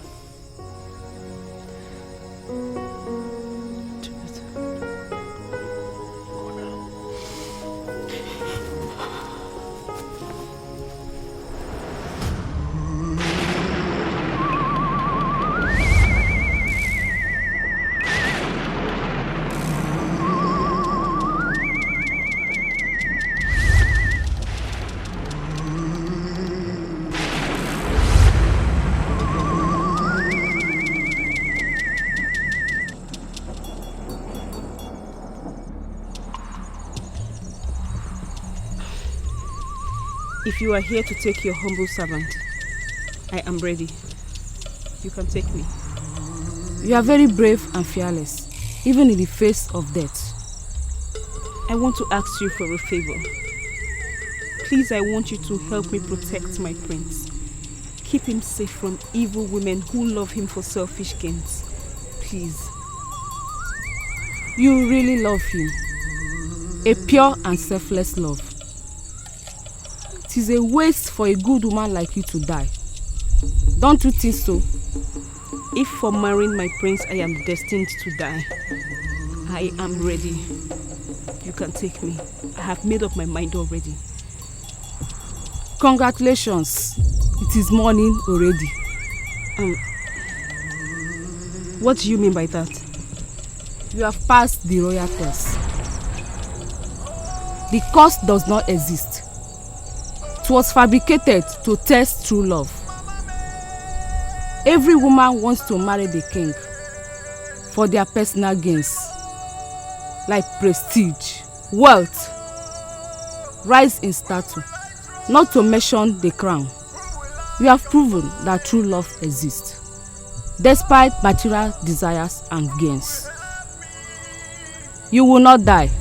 S11: If you are here to take your humble servant, I am ready. You can take me. You are very brave and fearless, even in the face of death. I want to ask you for a favor. Please, I want you to help me protect my prince. Keep him safe from evil women who love him for selfish gains. Please. You really love him. A pure and selfless love. It is a waste for a good woman like you to die. Don't you think so? If for marrying my prince I am destined to die, I am ready. You can take me. I have made up my mind already. Congratulations. It is morning already. What do you mean by that? You have passed the royal test. The course does not exist. It was fabricated to test true love. Every woman wants to marry the king for their personal gains, like prestige, wealth, rise in stature, not to mention the crown. You have proven that true love exists, despite material desires and gains. You will not die,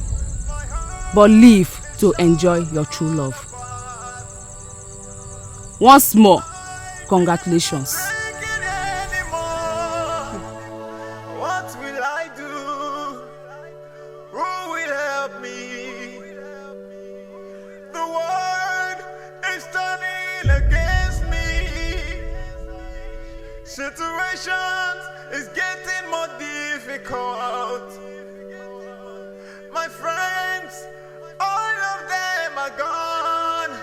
S11: but live to enjoy your true love. Once more, congratulations.
S1: What will I do? Who will help me? The world is turning against me. Situations is getting more difficult. My friends, all of them are gone.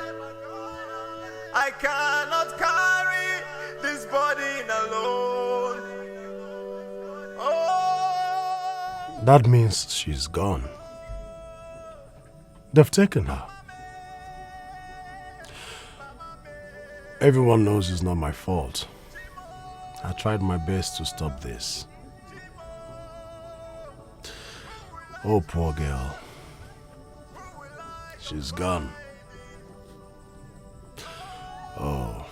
S1: I cannot carry this burden alone. Oh.
S13: That means she's gone. They've taken her. Everyone knows it's not my fault. I tried my best to stop this. Oh, poor girl. She's gone. Oh.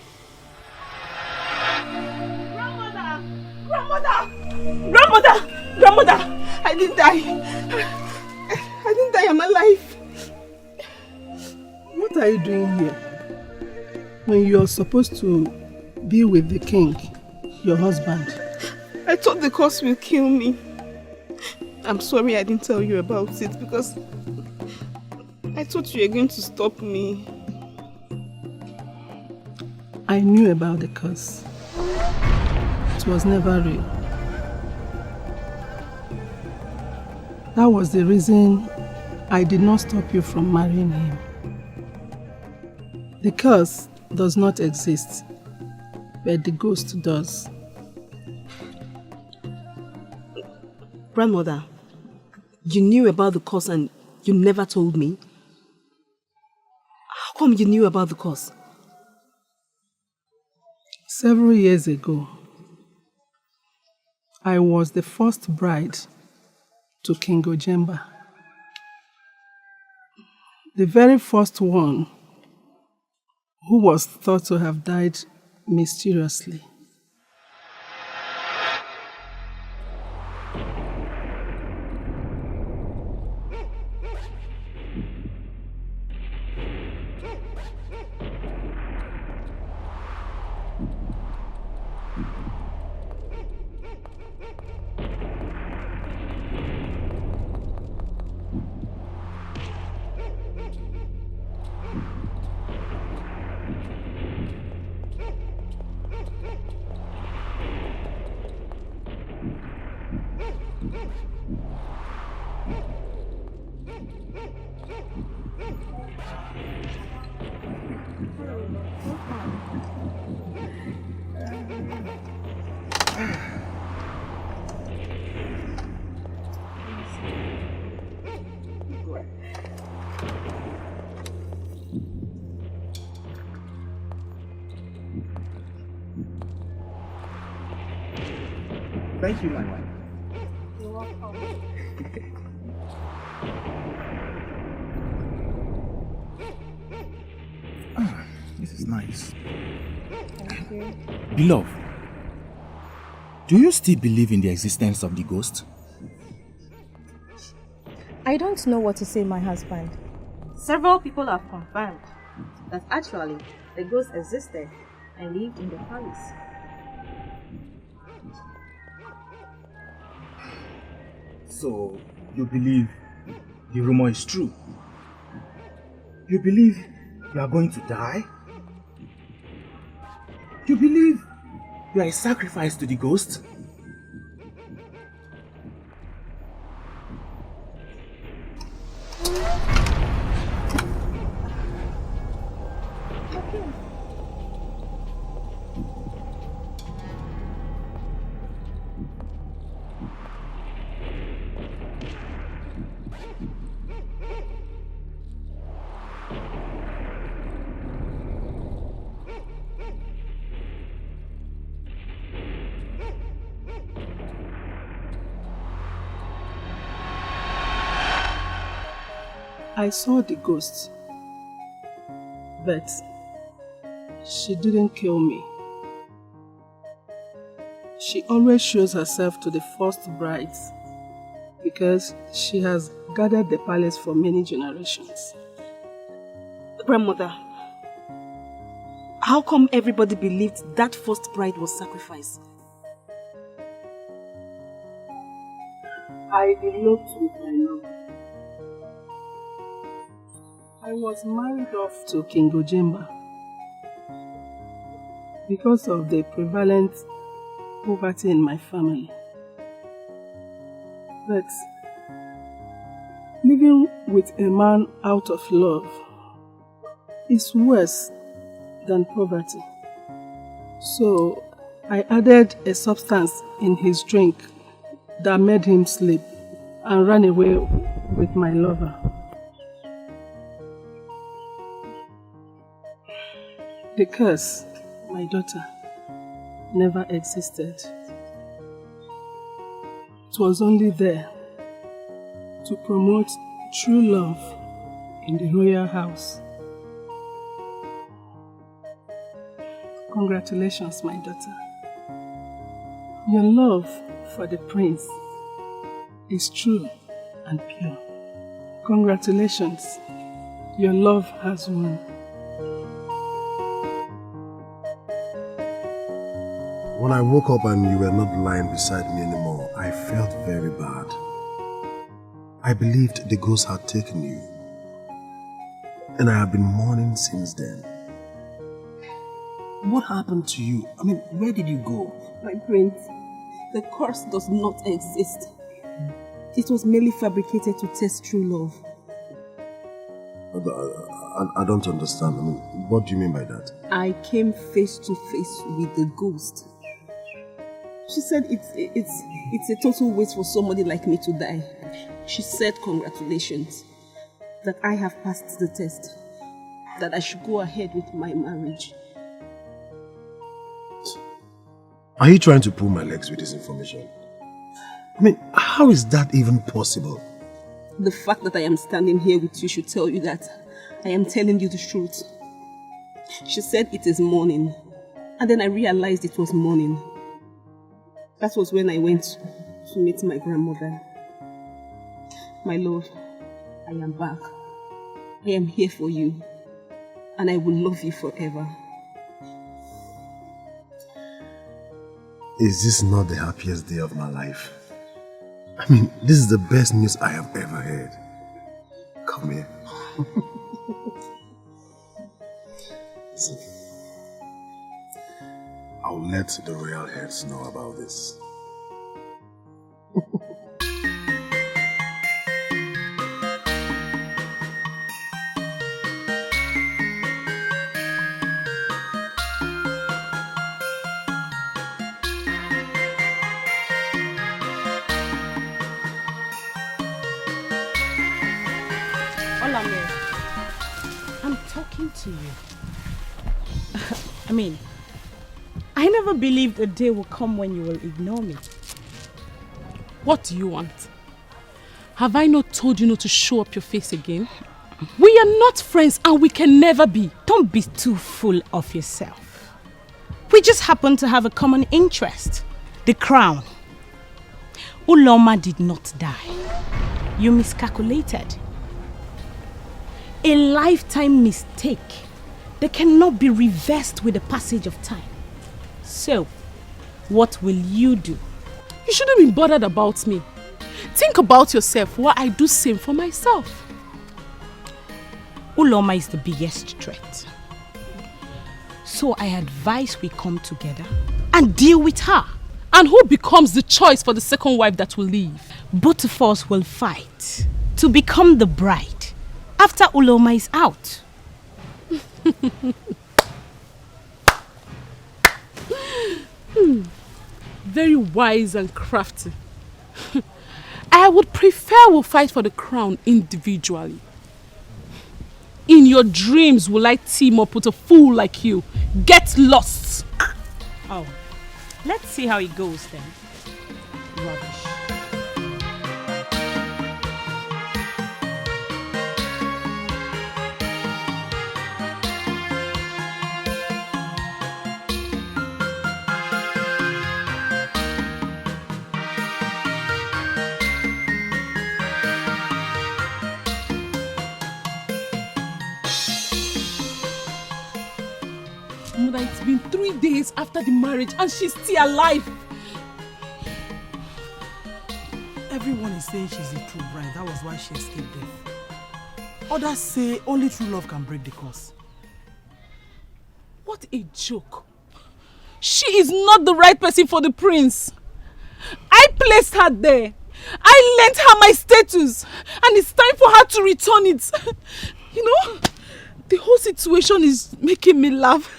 S20: Grandmother! I didn't die. I didn't die, I'm alive.
S17: What are you doing here? When you're supposed to be with the king, your husband?
S20: I thought the curse will kill me. I'm sorry I didn't tell you about it because I thought you were going to stop me.
S17: I knew about the curse. It was never real. That was the reason I did not stop you from marrying him. The curse does not exist, but the ghost does.
S15: Grandmother, you knew about the curse and you never told me? How come you knew about the curse?
S17: Several years ago, I was the first bride to King Ojemba. The very first one who was thought to have died mysteriously.
S9: Thank you, my wife.
S11: You're welcome.
S9: This is nice.
S11: Thank you.
S9: Beloved, do you still believe in the existence of the ghost?
S14: I don't know what to say, my husband. Several people have confirmed that actually the ghost existed and lived in the palace.
S9: So, you believe the rumor is true? You believe you are going to die? You believe you are a sacrifice to the ghost?
S17: I saw the ghost, but she didn't kill me. She always shows herself to the first brides because she has guarded the palace for many generations.
S15: Grandmother, how come everybody believed that first bride was sacrificed?
S17: I eloped with my love. I was married off to King Ojemba because of the prevalent poverty in my family. But living with a man out of love is worse than poverty. So I added a substance in his drink that made him sleep and ran away with my lover. The curse, my daughter, never existed. It was only there to promote true love in the royal house. Congratulations, my daughter. Your love for the prince is true and pure. Congratulations, your love has won.
S13: When I woke up and you were not lying beside me anymore, I felt very bad. I believed the ghost had taken you. And I have been mourning since then. What happened to you? I mean, where did you go?
S15: My prince, the curse does not exist. It was merely fabricated to test true love.
S13: I don't understand. I mean, what do you mean by that?
S20: I came face to face with the ghost. She said it's a total waste for somebody like me to die. She said congratulations, that I have passed the test, that I should go ahead with my marriage.
S13: Are you trying to pull my legs with this information? I mean, how is that even possible?
S20: The fact that I am standing here with you should tell you that I am telling you the truth. She said it is morning, and then I realized it was morning. That was when I went to meet my grandmother. My love, I am back. I am here for you, and I will love you forever.
S13: Is this not the happiest day of my life? I mean, this is the best news I have ever heard. Come here. Listen, I'll let the royal heads know about this.
S12: I'm talking to you. I mean, I never believed a day will come when you will ignore me.
S10: What do you want? Have I not told you not to show up your face again? We are not friends and we can never be.
S12: Don't be too full of yourself. We just happen to have a common interest. The crown. Uloma did not die. You miscalculated. A lifetime mistake that cannot be reversed with the passage of time. So, what will you do?
S10: You shouldn't be bothered about me. Think about yourself while I do same for myself.
S12: Uloma is the biggest threat. So I advise we come together and deal with her.
S10: And who becomes the choice for the second wife that will leave?
S12: Both of us will fight to become the bride after Uloma is out.
S10: Very wise and crafty. I would prefer we'll fight for the crown individually. In your dreams will I team up with a fool like you? Get lost!
S12: Oh, let's see how it goes then. Rubbish.
S10: Mother, it's been 3 days after the marriage and she's still alive.
S16: Everyone is saying she's a true bride. That was why she escaped death. Others say only true love can break the curse.
S10: What a joke. She is not the right person for the prince. I placed her there. I lent her my status. And it's time for her to return it. You know, the whole situation is making me laugh.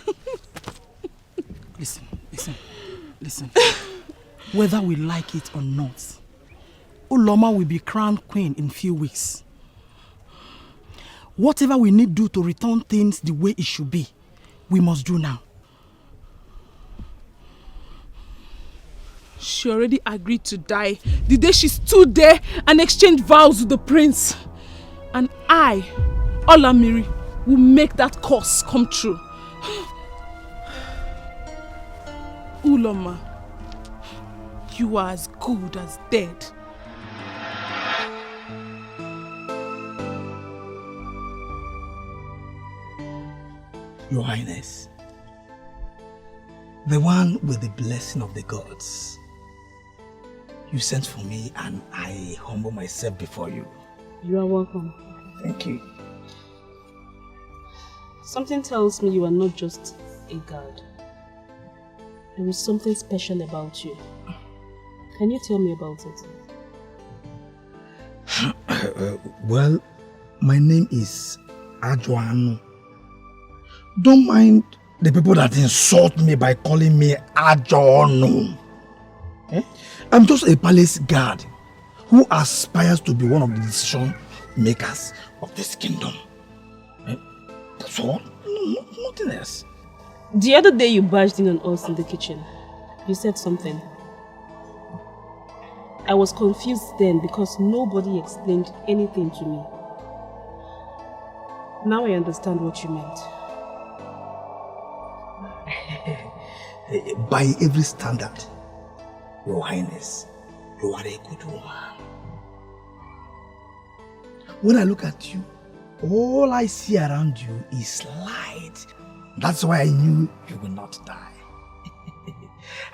S16: Listen. Whether we like it or not, Uloma will be crowned queen in few weeks. Whatever we need do to return things the way it should be, we must do now.
S10: She already agreed to die the day she stood there and exchanged vows with the prince. And I, Olamiri, will make that curse come true. Uloma, you are as good as dead.
S9: Your Highness, the one with the blessing of the gods, you sent for me and I humble myself before you.
S11: You are welcome.
S9: Thank you.
S11: Something tells me you are not just a guard. There is something special about you. Can you tell me about it?
S9: Well, my name is Ajoano. Don't mind the people that insult me by calling me Ajoano. Eh? I'm just a palace guard who aspires to be one of the decision makers of this kingdom. Eh? That's all. Nothing else.
S11: The other day you barged in on us in the kitchen. You said something. I was confused then because nobody explained anything to me. Now I understand what you meant.
S9: By every standard, Your Highness, you are a good woman. When I look at you, all I see around you is light. That's why I knew you will not die.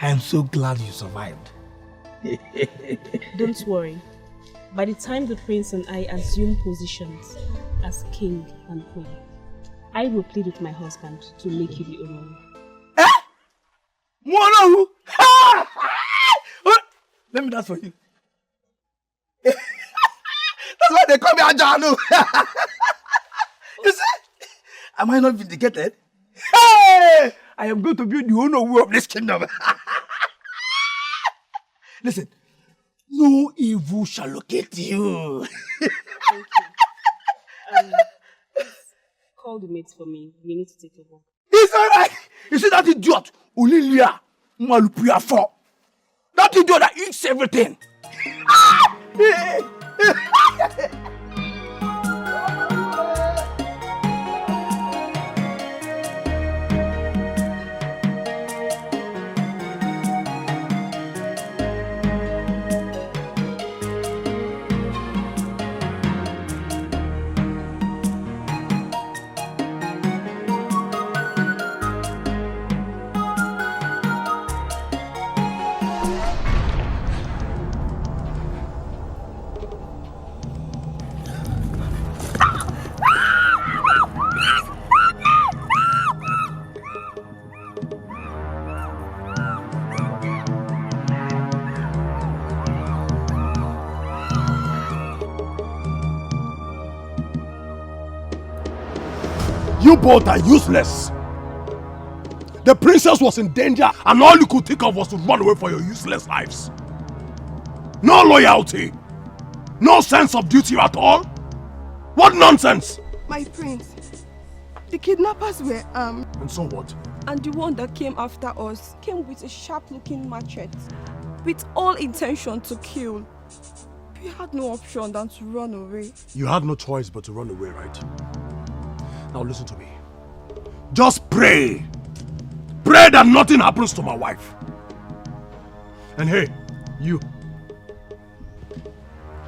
S9: I am so glad you survived.
S11: Don't worry. By the time the prince and I assume positions as king and queen, I will plead with my husband to make you the owner.
S9: Mono! Let me dance for you. That's why they call me Ajanu. You see? Am I not vindicated? Hey! I am going to be the owner of this kingdom. Listen, no evil shall locate you.
S11: Thank you. Call the mates for me. We need to take a walk.
S9: It's alright. You see that idiot? Olilia, Malupia for. That idiot that eats everything.
S4: You both are useless. The princess was in danger and all you could think of was to run away for your useless lives. No loyalty. No sense of duty at all. What nonsense!
S6: My prince, the kidnappers were armed.
S4: And so what?
S15: And the one that came after us came with a sharp-looking machete, with all intention to kill. We had no option than to run away.
S4: You had no choice but to run away, right? Now listen to me. Just pray. Pray that nothing happens to my wife. And hey, you.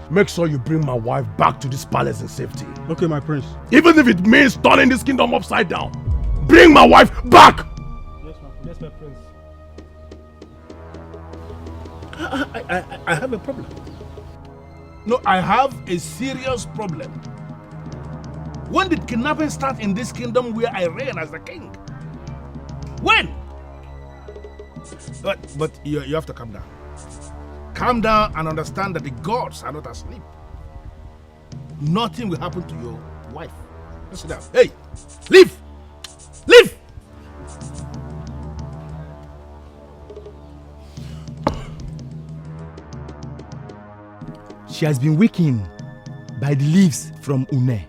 S4: Make sure you bring my wife back to this palace in safety.
S3: Okay, my prince.
S4: Even if it means turning this kingdom upside down. Bring my wife back!
S3: Yes, my prince. I have a problem.
S4: No, I have a serious problem. When did kidnapping start in this kingdom where I reign as the king? When? But you have to calm down. Calm down and understand that the gods are not asleep. Nothing will happen to your wife. Just sit down. Hey, leave! Leave!
S3: She has been weakened by the leaves from Une,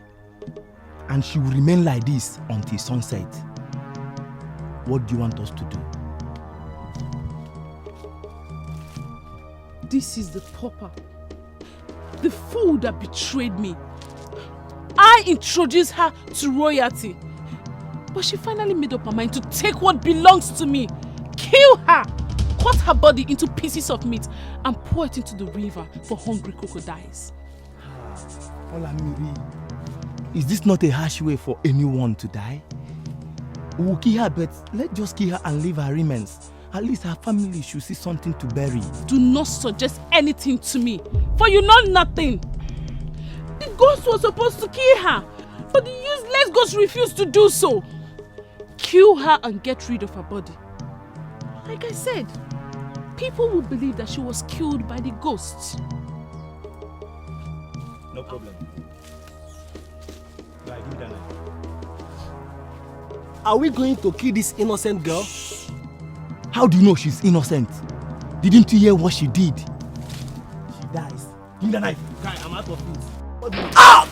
S3: and she will remain like this until sunset. What do you want us to do?
S10: This is the pauper, the fool that betrayed me. I introduced her to royalty, but she finally made up her mind to take what belongs to me, kill her, cut her body into pieces of meat and pour it into the river for hungry crocodiles.
S3: Olamiri, is this not a harsh way for anyone to die? We will kill her, but let's just kill her and leave her remains. At least her family should see something to bury.
S10: Do not suggest anything to me, for you know nothing. The ghost was supposed to kill her, but the useless ghost refused to do so. Kill her and get rid of her body. Like I said, people will believe that she was killed by the ghosts.
S3: No problem. Right, give me that knife.
S16: are we going to kill this innocent girl?
S3: How do you know she's innocent? Didn't you hear what she did?
S16: She dies.
S3: Give me the knife.
S16: Guy, I'm out of it. What do you
S3: Ah!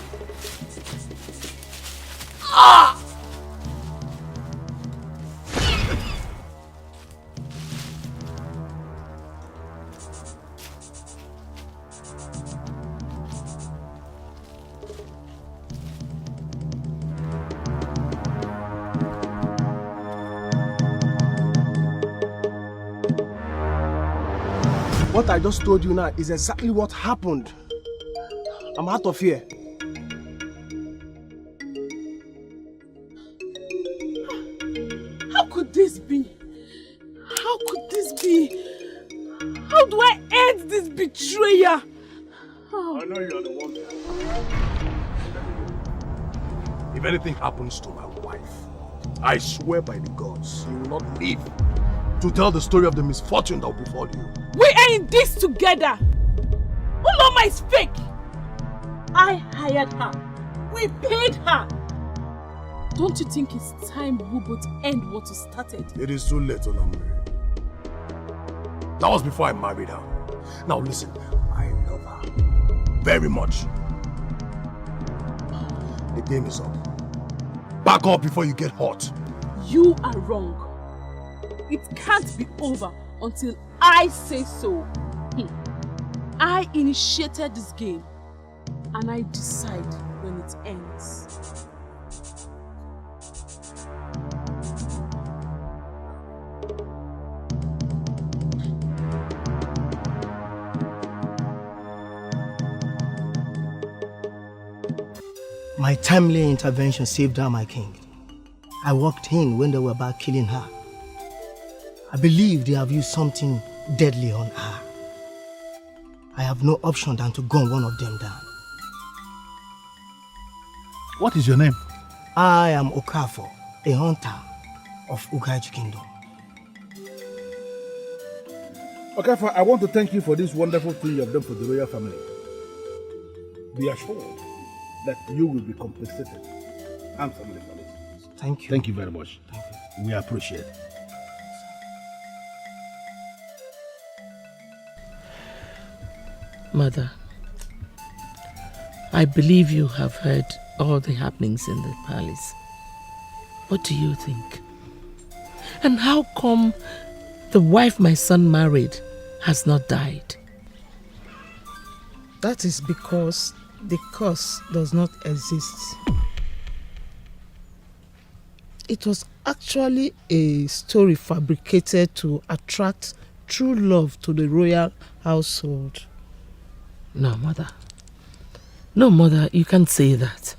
S3: Ah!
S16: What I just told you now is exactly what happened. I'm out of here.
S10: How could this be? How could this be? How do I end this betrayer? Oh.
S13: I know you are the one. If anything happens to my wife, I swear by the gods, you will not live to tell the story of the misfortune that will befall you.
S10: We are in this together. Uloma is fake. I hired her. We paid her. Don't you think it's time we both end what you started?
S13: It is too late, Olamide. That was before I married her. Now listen, I love her very much. The game is up. Back up before you get hot.
S10: You are wrong. It can't be over until I say so. I initiated this game and I decide when it ends.
S3: My timely intervention saved her, my king. I walked in when they were about killing her. I believe they have used something deadly on her. I have no option than to gun one of them down.
S4: What is your name?
S3: I am Okafo, a hunter of Ugezujugezu Kingdom.
S4: Okafo, I want to thank you for this wonderful thing you have done for the royal family. Be assured that you will be compensated handsomely for this.
S3: Thank you.
S4: Thank you very much. Thank you. We appreciate it.
S8: Mother, I believe you have heard all the happenings in the palace. What do you think? And how come the wife my son married has not died?
S7: That is because the curse does not exist. It was actually a story fabricated to attract true love to the royal household.
S8: No, Mother. No, Mother, you can't say that.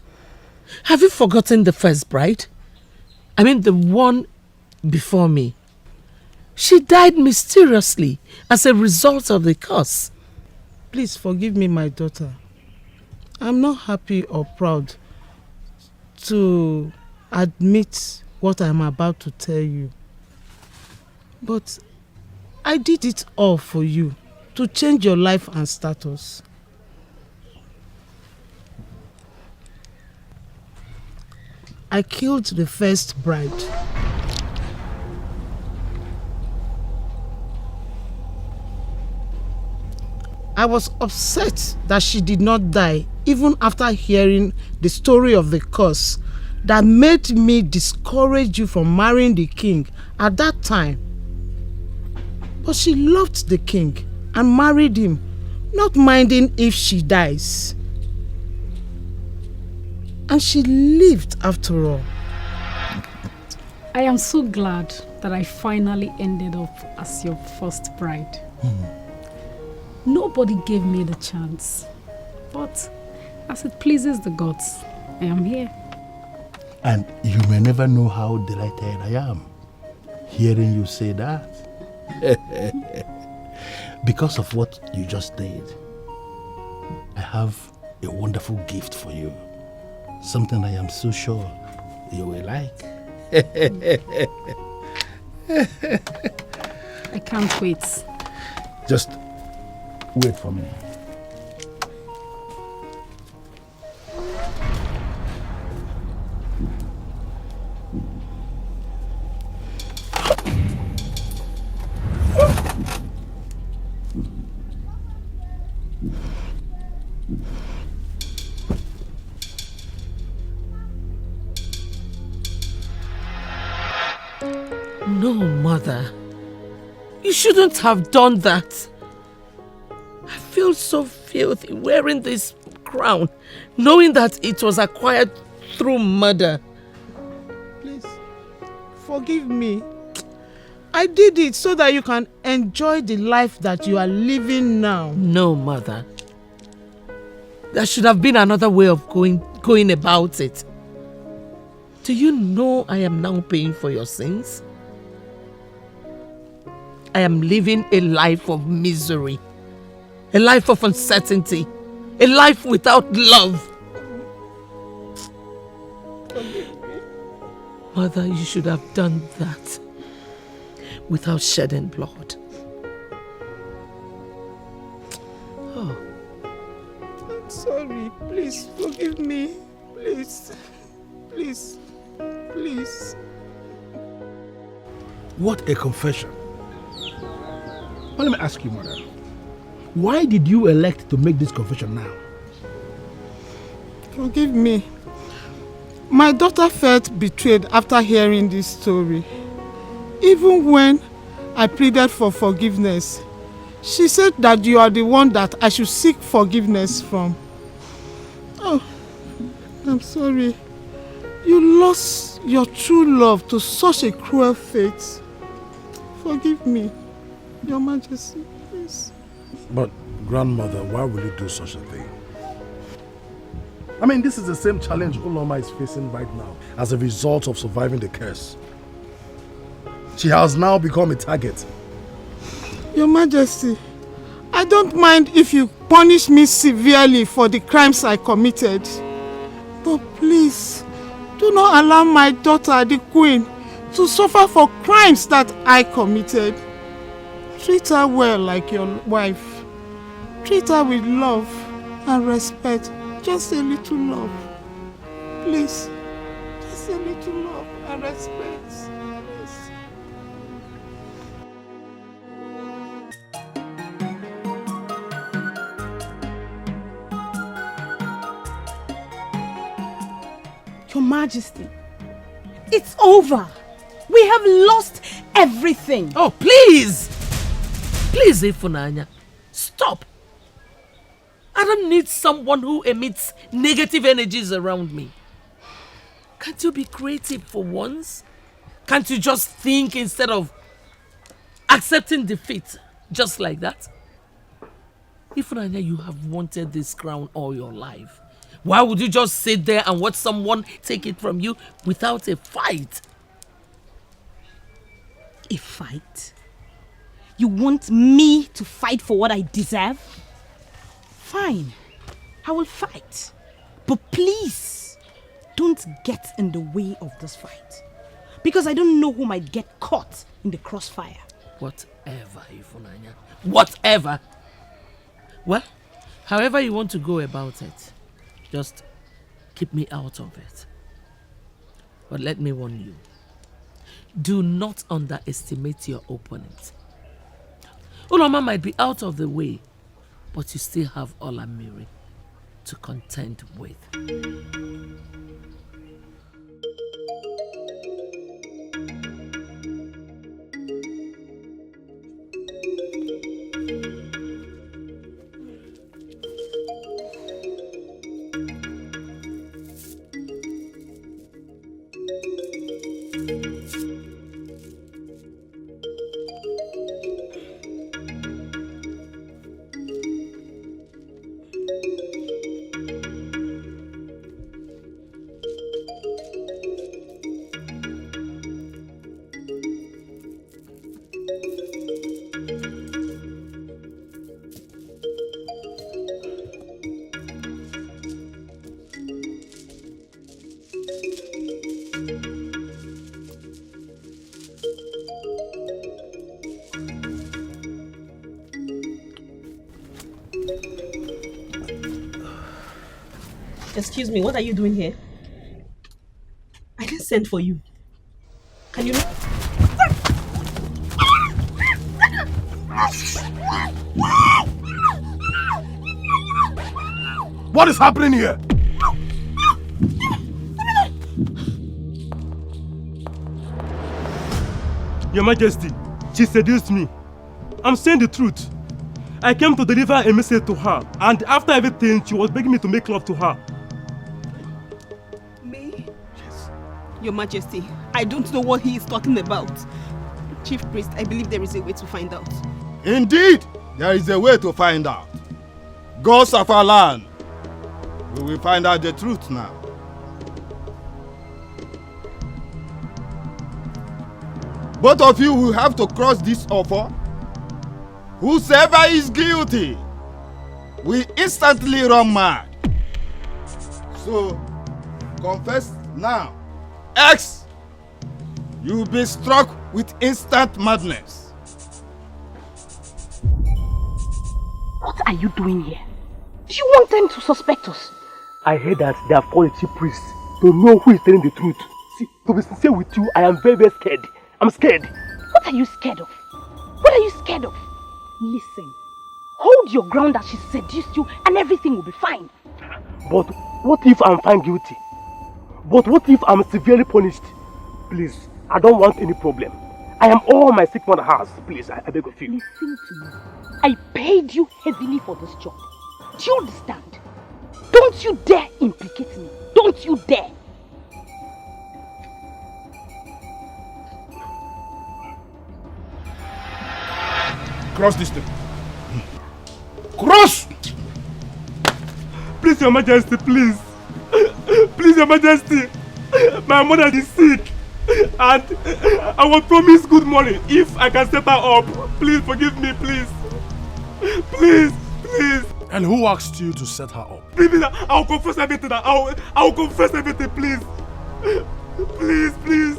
S8: Have you forgotten the first bride? I mean, the one before me. She died mysteriously as a result of the curse.
S7: Please forgive me, my daughter. I'm not happy or proud to admit what I'm about to tell you. But I did it all for you, to change your life and status. I killed the first bride. I was upset that she did not die even after hearing the story of the curse that made me discourage you from marrying the king at that time. But she loved the king and married him, not minding if she dies. And she lived after all.
S19: I am so glad that I finally ended up as your first bride. Nobody gave me the chance. But as it pleases the gods, I am here.
S4: And you may never know how delighted I am hearing you say that. Because of what you just did, I have a wonderful gift for you. Something I am so sure you will like.
S19: I can't wait.
S4: Just wait for me.
S8: No, Mother. You shouldn't have done that. I feel so filthy wearing this crown, knowing that it was acquired through murder.
S20: Please, forgive me. I did it so that you can enjoy the life that you are living now.
S8: No, Mother. There should have been another way of going about it. Do you know I am now paying for your sins? I am living a life of misery, a life of uncertainty, a life without love. Mother, you should have done that without shedding blood. Oh.
S20: I'm sorry. Please forgive me. Please. Please. Please.
S4: What a confession. But let me ask you, Mother. Why did you elect to make this confession now?
S20: Forgive me. My daughter felt betrayed after hearing this story. Even when I pleaded for forgiveness, she said that you are the one that I should seek forgiveness from. Oh, I'm sorry. You lost your true love to such a cruel fate. Forgive me, Your Majesty, please.
S13: But, Grandmother, why will you do such a thing?
S4: I mean, this is the same challenge Uloma is facing right now as a result of surviving the curse. She has now become a target.
S20: Your Majesty, I don't mind if you punish me severely for the crimes I committed. But please, do not allow my daughter, the Queen, to suffer for crimes that I committed. Treat her well like your wife. Treat her with love and respect. Just a little love. Please. Just a little love and respect. Please.
S12: Your Majesty, it's over. We have lost everything.
S8: Oh, please! Please, Ifunanya, stop. I don't need someone who emits negative energies around me. Can't you be creative for once? Can't you just think instead of accepting defeat just like that? Ifunanya, you have wanted this crown all your life. Why would you just sit there and watch someone take it from you without a fight?
S12: A fight? You want me to fight for what I deserve? Fine, I will fight. But please, don't get in the way of this fight. Because I don't know who might get caught in the crossfire.
S8: Whatever, Ifunanya. Whatever. Well, however you want to go about it, just keep me out of it. But let me warn you. Do not underestimate your opponent. Uloma might be out of the way, but you still have Olamiri to contend with.
S5: Excuse me, what are you doing here? I didn't send for you. Can you not?
S4: What is happening here?
S18: Your Majesty, she seduced me. I'm saying the truth. I came to deliver a message to her, and after everything, she was begging me to make love to her.
S20: Me? Yes. Your Majesty, I don't know what he is talking about. Chief Priest, I believe there is a way to find out.
S9: Indeed, there is a way to find out. Gods of our land, we will find out the truth now. Both of you will have to cross this offer. Whosoever is guilty will instantly run mad. So, confess now. X, you will be struck with instant madness.
S21: What are you doing here? Do you want them to suspect us?
S18: I heard that they have called a chief priest to know who is telling the truth. See, to be sincere with you, I am very, very scared. I'm scared.
S21: What are you scared of? What are you scared of? Listen, hold your ground as she seduced you and everything will be fine.
S18: But what if I'm found guilty? But what if I'm severely punished? Please, I don't want any problem. I am all my sick mother has. Please, I beg of you.
S21: Listen to me. I paid you heavily for this job. Do you understand? Don't you dare implicate me. Don't you dare.
S4: Cross this thing. Cross!
S18: Please, Your Majesty, please. Please, Your Majesty. My mother is sick. And I was promised good money if I can set her up. Please forgive me, please. Please, please.
S13: And who asked you to set her up?
S18: Please, I'll confess everything. I'll confess everything, please. Please, please.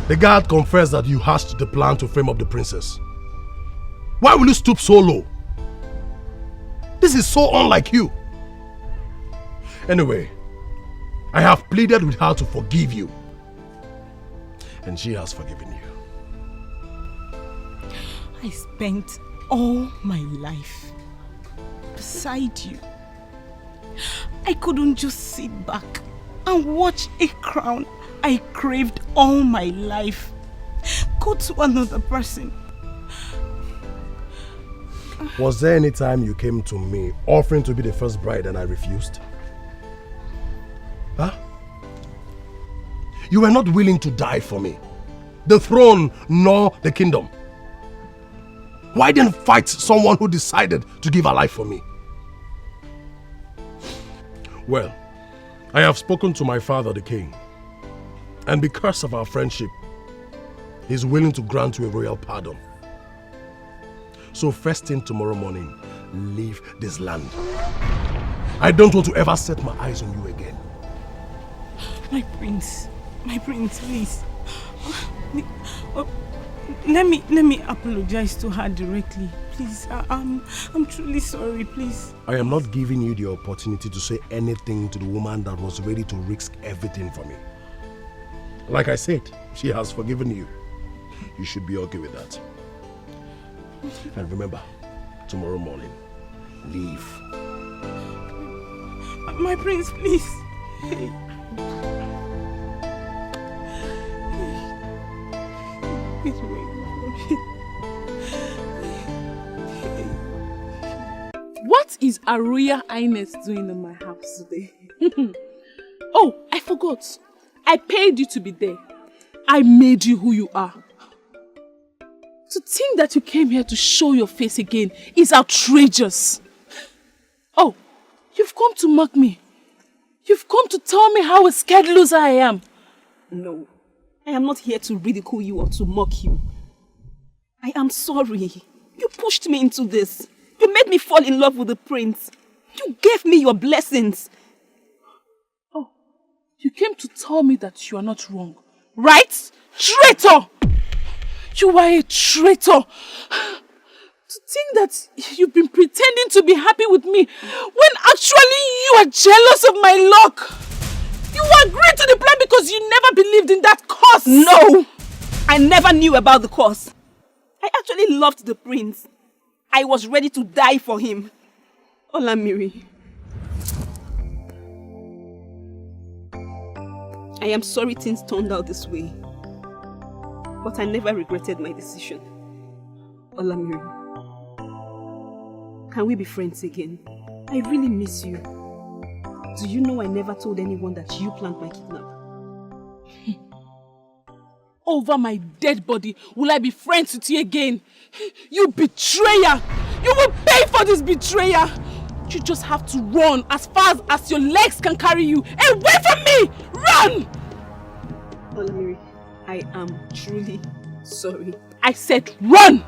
S13: The guard confessed that you hatched the plan to frame up the princess. Why will you stoop so low? This is so unlike you. Anyway, I have pleaded with her to forgive you. And she has forgiven you.
S12: I spent all my life beside you. I couldn't just sit back and watch a crown I craved all my life go to another person.
S13: Was there any time you came to me offering to be the first bride and I refused? Huh? You were not willing to die for me. The throne nor the kingdom. Why didn't fight someone who decided to give her life for me? Well, I have spoken to my father, the king. And because of our friendship, he's willing to grant you a royal pardon. So first thing tomorrow morning, leave this land. I don't want to ever set my eyes on you again.
S12: My prince, please. Let me apologize to her directly. Please, I'm truly sorry, please.
S13: I am not giving you the opportunity to say anything to the woman that was ready to risk everything for me. Like I said, she has forgiven you. You should be okay with that. And remember, tomorrow morning, leave.
S12: My prince, please.
S10: What is a royal highness doing in my house today? Oh, I forgot. I paid you to be there. I made you who you are. To think that you came here to show your face again is outrageous. Oh, you've come to mock me. You've come to tell me how a scared loser I am.
S20: No, I am not here to ridicule you or to mock you. I am sorry. You pushed me into this. You made me fall in love with the prince. You gave me your blessings.
S10: You came to tell me that you are not wrong, right? Traitor! You are a traitor. To think that you've been pretending to be happy with me when actually you are jealous of my luck. You agreed to the plan because you never believed in that cause.
S20: No! I never knew about the cause. I actually loved the prince. I was ready to die for him. Olamiri.
S15: I am sorry things turned out this way. But I never regretted my decision. Olamiri, can we be friends again? I really miss you. Do you know I never told anyone that you planned my kidnap?
S10: Over my dead body, will I be friends with you again? You betrayer! You will pay for this betrayer! You just have to run as fast as your legs can carry you. Away from me! Run!
S15: Olamiri, I am truly sorry.
S10: I said run!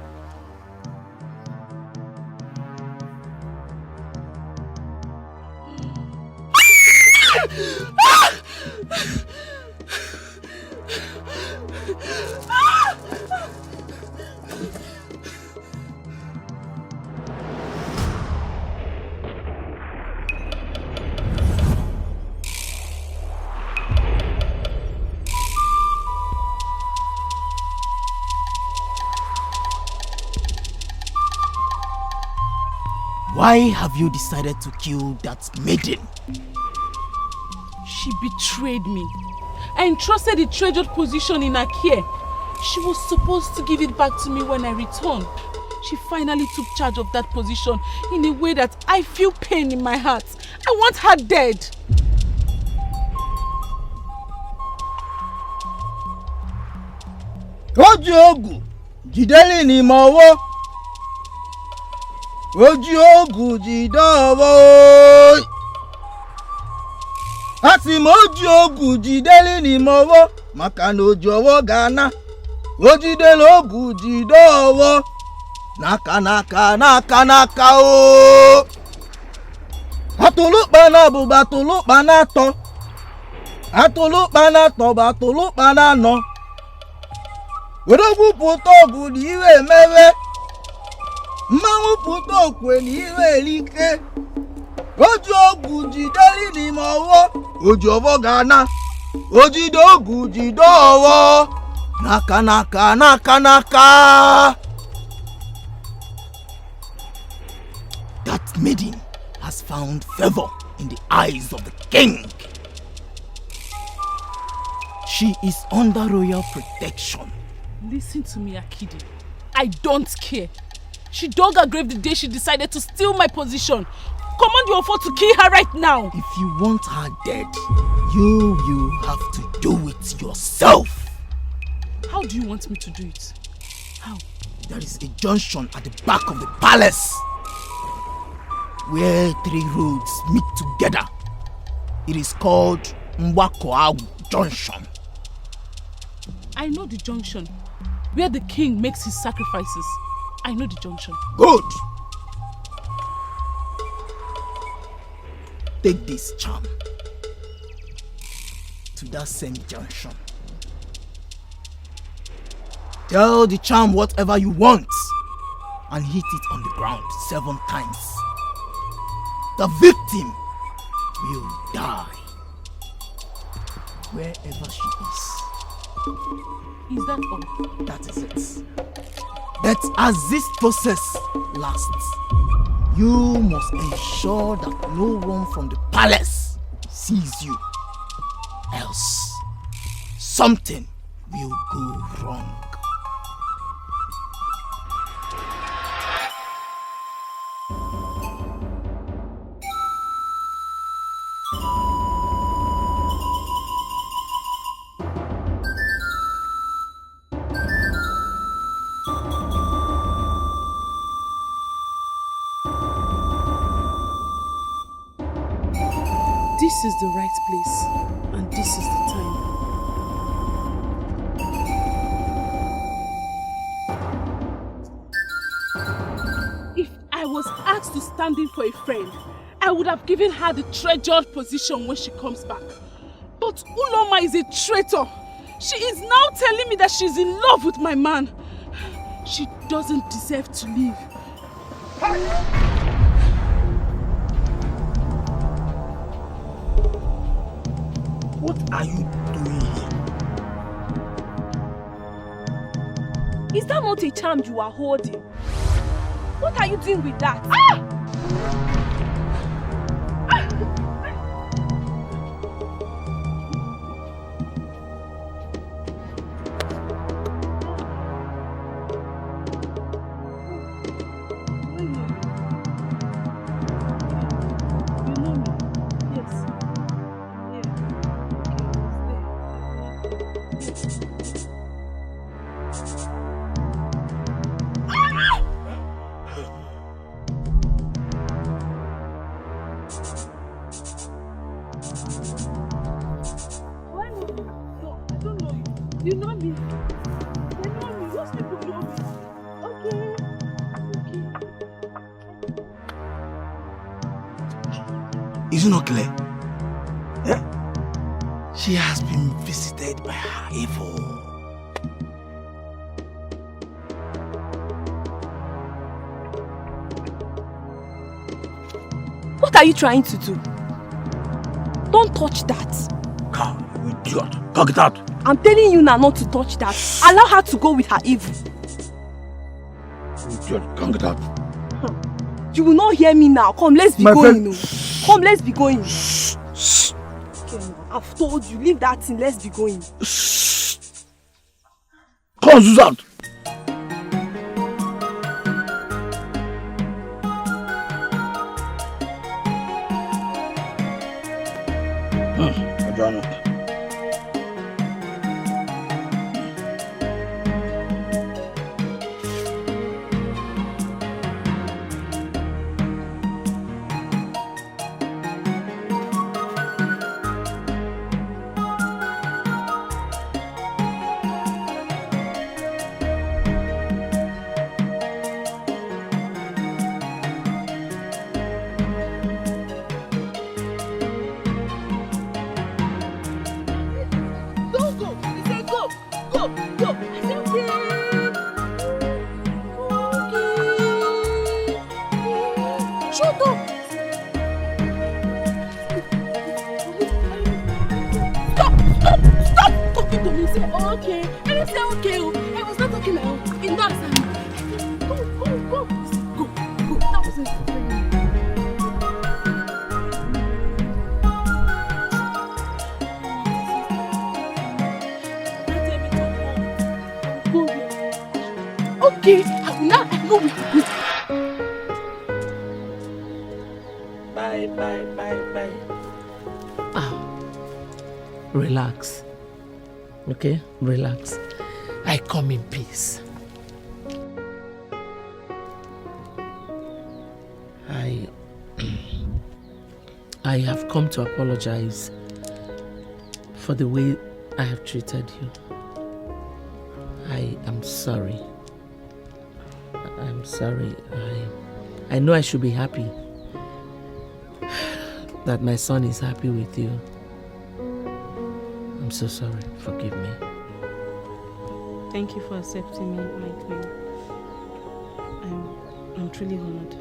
S9: Why have you decided to kill that maiden?
S10: She betrayed me. I entrusted the treasured position in her care. She was supposed to give it back to me when I returned. She finally took charge of that position in a way that I feel pain in my heart. I want her dead.
S9: Ojogu, jideli ni mowo. Ojogu jidowo. Ati mojogu jideli ni mowo. Makano jowo gana. Ojidele ogu jidowo. Naka o. Atulupa na bu batulupa na to. Atulupa na to batulupa na no. Odogwu puto ogu ni iwe mewe. Mmanwu puto okwe ni iwe elike. Oji ogu jideli ni mowo. Oji owo gana. Ojide ogu jidowo. Naka. That maiden has found favor in the eyes of the king. She is under royal protection.
S10: Listen to me, Akidi. I don't care. She dug her grave the day she decided to steal my position. Command your foe to kill her right now.
S9: If you want her dead, you have to do it yourself.
S10: How do you want me to do it? How?
S9: There is a junction at the back of the palace where 3 roads meet together. It is called Mwakoawu Junction.
S10: I know the junction where the king makes his sacrifices. I know the junction.
S9: Good. Take this charm to that same junction. Tell the charm whatever you want and hit it on the ground 7 times. The victim will die wherever she is.
S10: Is that all?
S9: That is it. But as this process lasts, you must ensure that no one from the palace sees you. Else, something will go wrong.
S10: This is the right place, and this is the time. If I was asked to stand in for a friend, I would have given her the treasured position when she comes back. But Uloma is a traitor. She is now telling me that she's in love with my man. She doesn't deserve to live.
S9: What are you doing here?
S15: Is that not a charm you are holding? What are you doing with that?
S20: Why not? No, I don't know you. You know me. They know me. Those people know me. Okay.
S9: Is it not clear? Yeah? She has been visited by her evil.
S15: What are you trying to do? Don't touch that.
S9: Come, you idiot. Go get out.
S15: I'm telling you now not to touch that. Allow her to go with her evil.
S9: You idiot. Go get out.
S15: You will not hear me now. Come, let's be going. Come, let's be going. Okay, I've told you, leave that thing. Let's be going.
S9: Come, Susan.
S20: Okay, I will not. I know we are good.
S8: Bye. Relax. Okay? Relax. I come in peace. I have come to apologize for the way I have treated you. I am sorry. I'm sorry. I know I should be happy that my son is happy with you. I'm so sorry. Forgive me.
S11: Thank you for accepting me, my queen. I'm truly honored.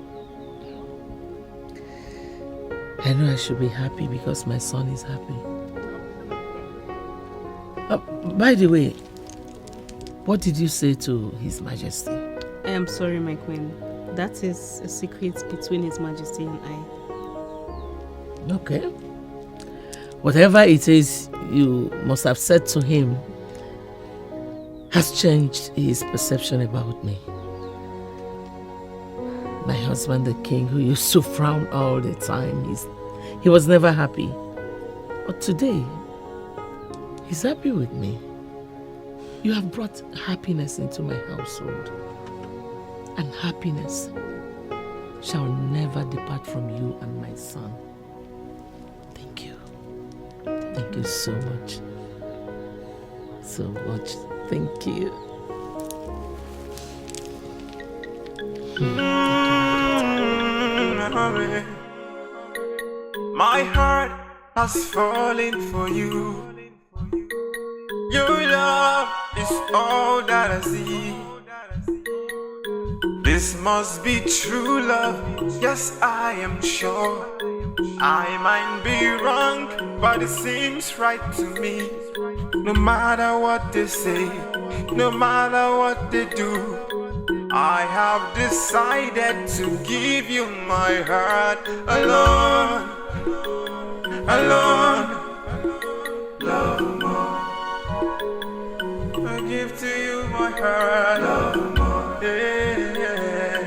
S8: I know I should be happy because my son is happy. By the way, what did you say to His Majesty?
S11: I am sorry, my queen. That is a secret between His Majesty and I.
S8: Okay. Whatever it is you must have said to him has changed his perception about me. My husband, the king, who used to frown all the time, he was never happy. But today, he's happy with me. You have brought happiness into my household. And happiness shall never depart from you and my son. Thank you. Thank you so much. So much. Thank you.
S1: My heart has fallen for you. Your love is all that I see. This must be true love, yes I am sure. I might be wrong, but it seems right to me. No matter what they say, no matter what they do, I have decided to give you my heart alone, alone. Love more. I give to you my heart alone.